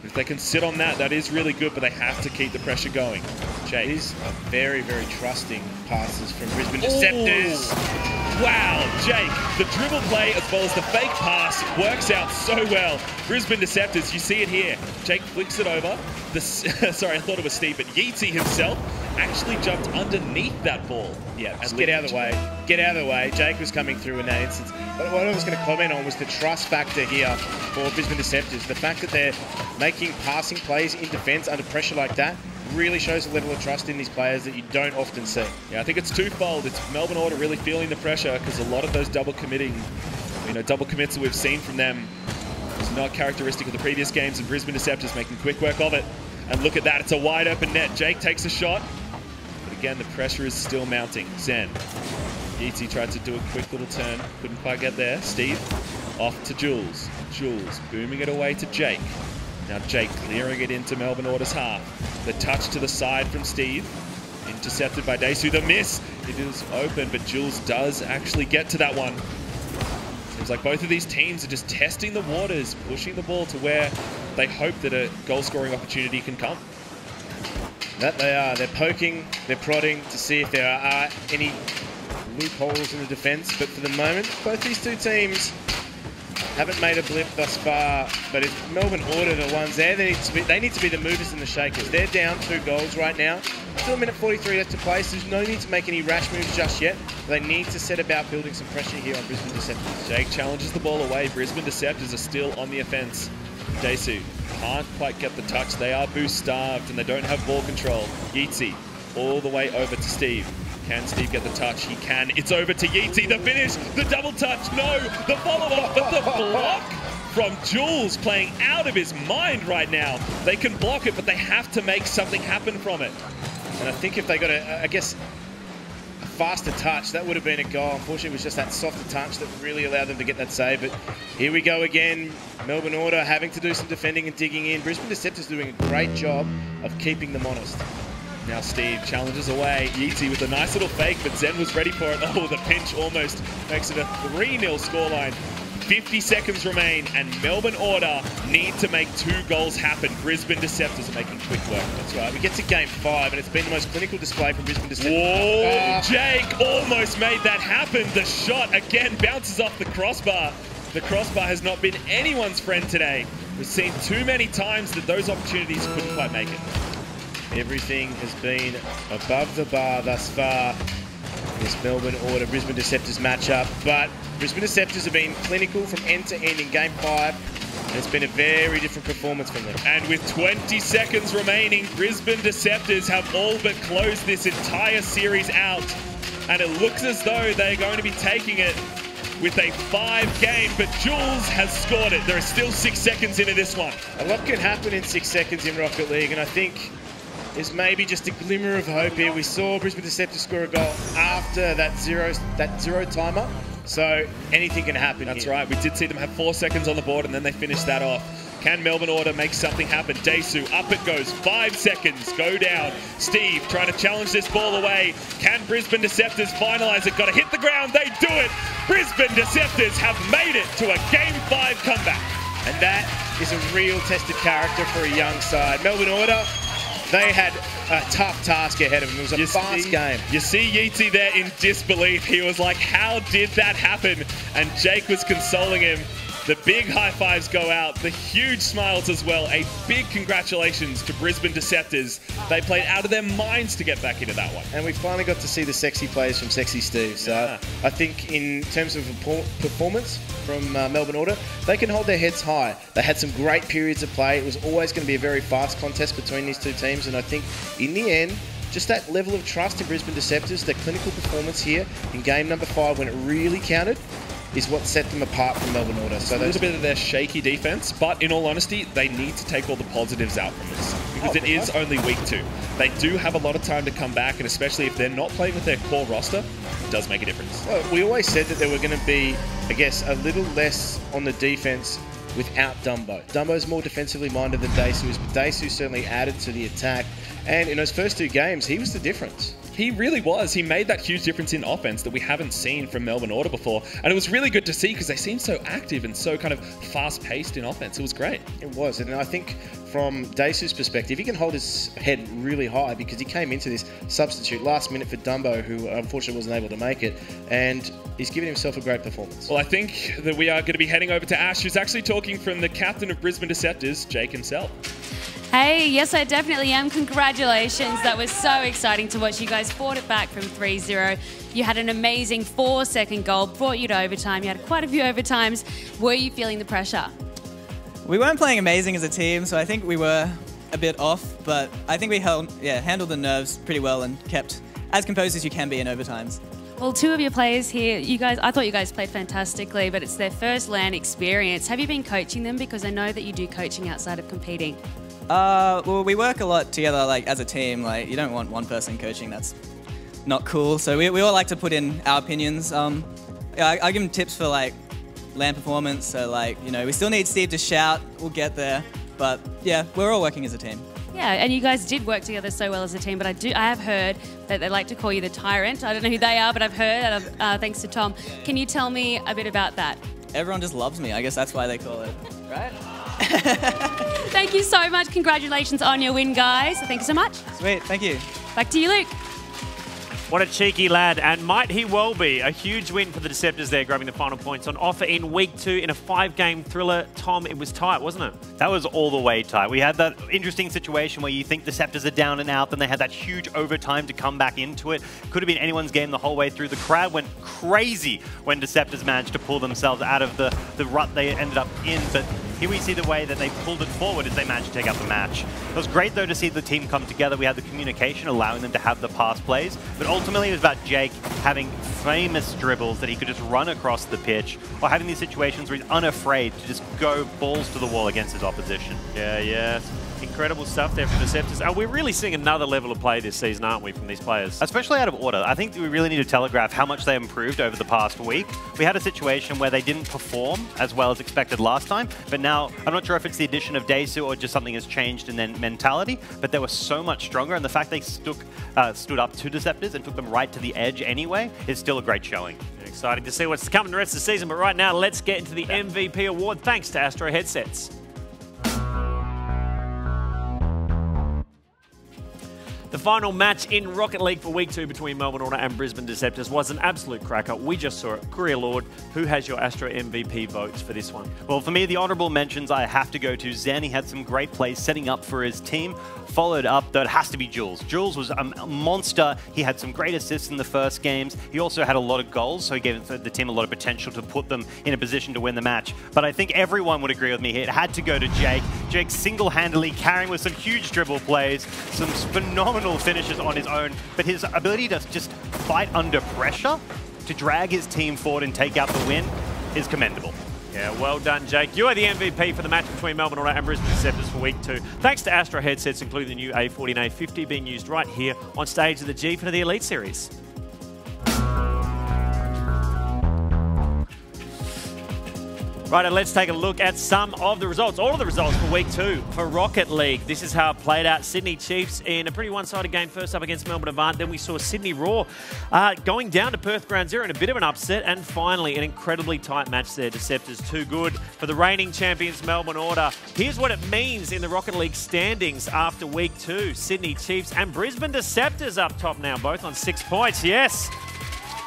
If they can sit on that, that is really good, but they have to keep the pressure going. Jake. These are very, very trusting passes from Brisbane Deceptors. Ooh. Wow, Jake, the dribble play as well as the fake pass works out so well. Brisbane Deceptors, you see it here. Jake flicks it over. Sorry, I thought it was Steve, but Yeezy himself actually jumped underneath that ball. Yeah, just get out of the way. Get out of the way. Jake was coming through in that instance. But what I was going to comment on was the trust factor here for Brisbane Deceptors. The fact that they're making passing plays in defence under pressure like that really shows a level of trust in these players that you don't often see. Yeah, I think it's twofold. It's Melbourne Order really feeling the pressure because a lot of those double commits that we've seen from them is not characteristic of the previous games, and Brisbane Deceptors making quick work of it. And look at that, it's a wide open net. Jake takes a shot, but again, the pressure is still mounting. Zen. Yeezy tried to do a quick little turn, couldn't quite get there. Steve, off to Jules. Jules booming it away to Jake. Now Jake clearing it into Melbourne Order's half. The touch to the side from Steve. Intercepted by Desu. The miss. It is open, but Jules does actually get to that one. Seems like both of these teams are just testing the waters, pushing the ball to where they hope that a goal-scoring opportunity can come. That they are. They're poking, they're prodding to see if there are any loopholes in the defence. But for the moment, both these two teams haven't made a blip thus far, but it's Melbourne Order the ones there. They need to be the movers and the shakers. They're down 2 goals right now. Still a minute 43 left to play, so there's no need to make any rash moves just yet. They need to set about building some pressure here on Brisbane Deceptors. Jake challenges the ball away. Brisbane Deceptors are still on the offence. Desu can't quite get the touch. They are boost starved and they don't have ball control. Yeezy all the way over to Steve. Can Steve get the touch? He can. It's over to Yeezy. The finish, the double touch, no, the follow-up, but the block from Jules playing out of his mind right now. They can block it, but they have to make something happen from it. And I think if they got a faster touch, that would have been a goal. Unfortunately, it was just that softer touch that really allowed them to get that save. But here we go again. Melbourne Order having to do some defending and digging in. Brisbane Deceptors doing a great job of keeping them honest. Now Steve challenges away. Yeezy with a nice little fake, but Zen was ready for it. Oh, the pinch almost makes it a 3-0 scoreline. 50 seconds remain, and Melbourne Order need to make 2 goals happen. Brisbane Deceptors are making quick work. That's right. We get to game 5, and it's been the most clinical display from Brisbane Deceptors. Whoa! Jake almost made that happen. The shot, again, bounces off the crossbar. The crossbar has not been anyone's friend today. We've seen too many times that those opportunities couldn't quite make it. Everything has been above the bar thus far. This Melbourne Order Brisbane Deceptors matchup, but Brisbane Deceptors have been clinical from end to end in game 5, and it's been a very different performance from them. And with 20 seconds remaining, Brisbane Deceptors have all but closed this entire series out, and it looks as though they're going to be taking it with a 5-game, but Jules has scored it. There are still 6 seconds into this one. A lot can happen in 6 seconds in Rocket League, and I think there's maybe just a glimmer of hope here. We saw Brisbane Deceptors score a goal after that zero timer, so anything can happen. That's right. We did see them have 4 seconds on the board, and then they finished that off. Can Melbourne Order make something happen? Desu, up it goes. 5 seconds, go down. Steve trying to challenge this ball away. Can Brisbane Deceptors finalise it? Got to hit the ground. They do it. Brisbane Deceptors have made it to a Game 5 comeback. And that is a real tested character for a young side. Melbourne Order, they had a tough task ahead of them. It was a fast game. You see Yeezy there in disbelief. He was like, how did that happen? And Jake was consoling him. The big high fives go out, the huge smiles as well. A big congratulations to Brisbane Deceptors. They played out of their minds to get back into that one. And we finally got to see the sexy plays from Sexy Steve. So I think in terms of performance from Melbourne Order, they can hold their heads high. They had some great periods of play. It was always going to be a very fast contest between these two teams. And I think in the end, just that level of trust in Brisbane Deceptors, their clinical performance here in game number 5 when it really counted, is what set them apart from Melbourne Order. So a little bit of their shaky defense, but in all honesty, they need to take all the positives out from this because it is only week 2. They do have a lot of time to come back, and especially if they're not playing with their core roster, it does make a difference. Well, we always said that they were going to be, I guess, a little less on the defense without Dumbo. Dumbo's more defensively minded than Daesu is, but Daesu certainly added to the attack. And in those first 2 games, he was the difference. He really was. He made that huge difference in offense that we haven't seen from Melbourne Order before. And it was really good to see because they seemed so active and so kind of fast-paced in offense. It was great. It was. And I think from Daesu's perspective, he can hold his head really high because he came into this substitute last minute for Dumbo, who unfortunately wasn't able to make it. And he's given himself a great performance. Well, I think that we are going to be heading over to Ash, who's actually talking from the captain of Brisbane Deceptors, Jake himself. Hey, yes, I definitely am. Congratulations. That was so exciting to watch. You guys fought it back from 3-0. You had an amazing 4-second goal, brought you to overtime. You had quite a few overtimes. Were you feeling the pressure? We weren't playing amazing as a team, so I think we were a bit off, but I think we handled the nerves pretty well and kept as composed as you can be in overtimes. Well, 2 of your players here, I thought you guys played fantastically, but it's their first LAN experience. Have you been coaching them? Because I know that you do coaching outside of competing. Well, we work a lot together, like as a team. Like you don't want one person coaching. That's not cool. So we all like to put in our opinions. I give them tips for like LAN performance. So like we still need Steve to shout. We'll get there. But yeah, we're all working as a team. Yeah, and you guys did work together so well as a team. But I have heard that they like to call you the Tyrant. I don't know who they are, but I've heard. Thanks to Tom. Can you tell me a bit about that? Everyone just loves me. I guess that's why they call it, right? Thank you so much. Congratulations on your win, guys. Thank you so much. Sweet, thank you. Back to you, Luke. What a cheeky lad, and might he well be. A huge win for the Deceptors there, grabbing the final points on offer in week 2 in a 5-game thriller. Tom, it was tight, wasn't it? That was all the way tight. We had that interesting situation where you think Deceptors are down and out, then they had that huge overtime to come back into it. Could have been anyone's game the whole way through. The crowd went crazy when Deceptors managed to pull themselves out of the rut they ended up in, but here we see the way that they pulled it forward as they managed to take out the match. It was great, though, to see the team come together. We had the communication allowing them to have the pass plays, but ultimately it was about Jake having famous dribbles that he could just run across the pitch, or having these situations where he's unafraid to just go balls to the wall against his opposition. Yeah. Incredible stuff there from Deceptors. We're really seeing another level of play this season, aren't we, from these players? Especially out of order. I think we really need to telegraph how much they improved over the past week. We had a situation where they didn't perform as well as expected last time, but now I'm not sure if it's the addition of Daesu or just something has changed in their mentality, but they were so much stronger, and the fact they stood up to Deceptors and took them right to the edge anyway is still a great showing. Exciting to see what's to come in the rest of the season, but right now let's get into the MVP award thanks to Astro headsets. The final match in Rocket League for Week 2 between Melbourne Order and Brisbane Deceptors was an absolute cracker. We just saw it. Courier Lord, who has your Astro MVP votes for this one? Well, for me, the honourable mentions I have to go to Zen. He had some great plays setting up for his team. Followed up, though, it has to be Jules. Jules was a monster. He had some great assists in the first games. He also had a lot of goals, so he gave the team a lot of potential to put them in a position to win the match. But I think everyone would agree with me here. It had to go to Jake. Jake single-handedly carrying with some huge dribble plays, some phenomenal finishes on his own, but his ability to just fight under pressure, to drag his team forward and take out the win, is commendable. Yeah, well done, Jake. You are the MVP for the match between Melbourne Order and Brisbane Deceptors for Week 2. Thanks to Astro headsets, including the new A40 and A50 being used right here on stage of the Gfinity Elite Series. Right, and let's take a look at some of the results, all of the results for Week 2 for Rocket League. This is how it played out. Sydney Chiefs in a pretty one-sided game, first up against Melbourne Avant. Then we saw Sydney Raw going down to Perth Ground Zero in a bit of an upset. And finally, an incredibly tight match there. Deceptors too good for the reigning champions, Melbourne Order. Here's what it means in the Rocket League standings after Week 2. Sydney Chiefs and Brisbane Deceptors up top now, both on 6 points. Yes.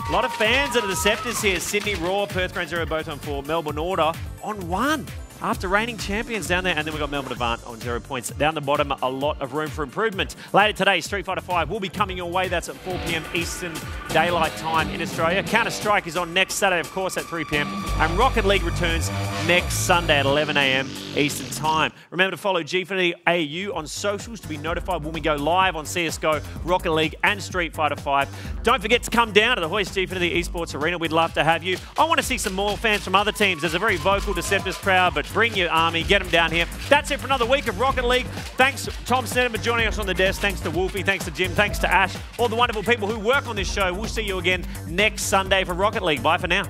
A lot of fans of the Deceptors here. Sydney Raw, Perth Ground Zero both on 4. Melbourne Order on 1 after reigning champions down there. And then we've got Melbourne Avant on 0 points. Down the bottom, a lot of room for improvement. Later today, Street Fighter 5 will be coming your way. That's at 4 p.m. Eastern Daylight Time in Australia. Counter-Strike is on next Saturday, of course, at 3 p.m. And Rocket League returns next Sunday at 11 a.m. Eastern Time. Remember to follow Gfinity AU on socials to be notified when we go live on CSGO, Rocket League and Street Fighter 5. Don't forget to come down to the Hoist Gfinity Esports Arena. We'd love to have you. I want to see some more fans from other teams. There's a very vocal Deceptors crowd, but bring your army, get them down here. That's it for another week of Rocket League. Thanks, Tom Sneddon, for joining us on the desk. Thanks to Wolfie, thanks to Jim, thanks to Ash, all the wonderful people who work on this show. We'll see you again next Sunday for Rocket League. Bye for now.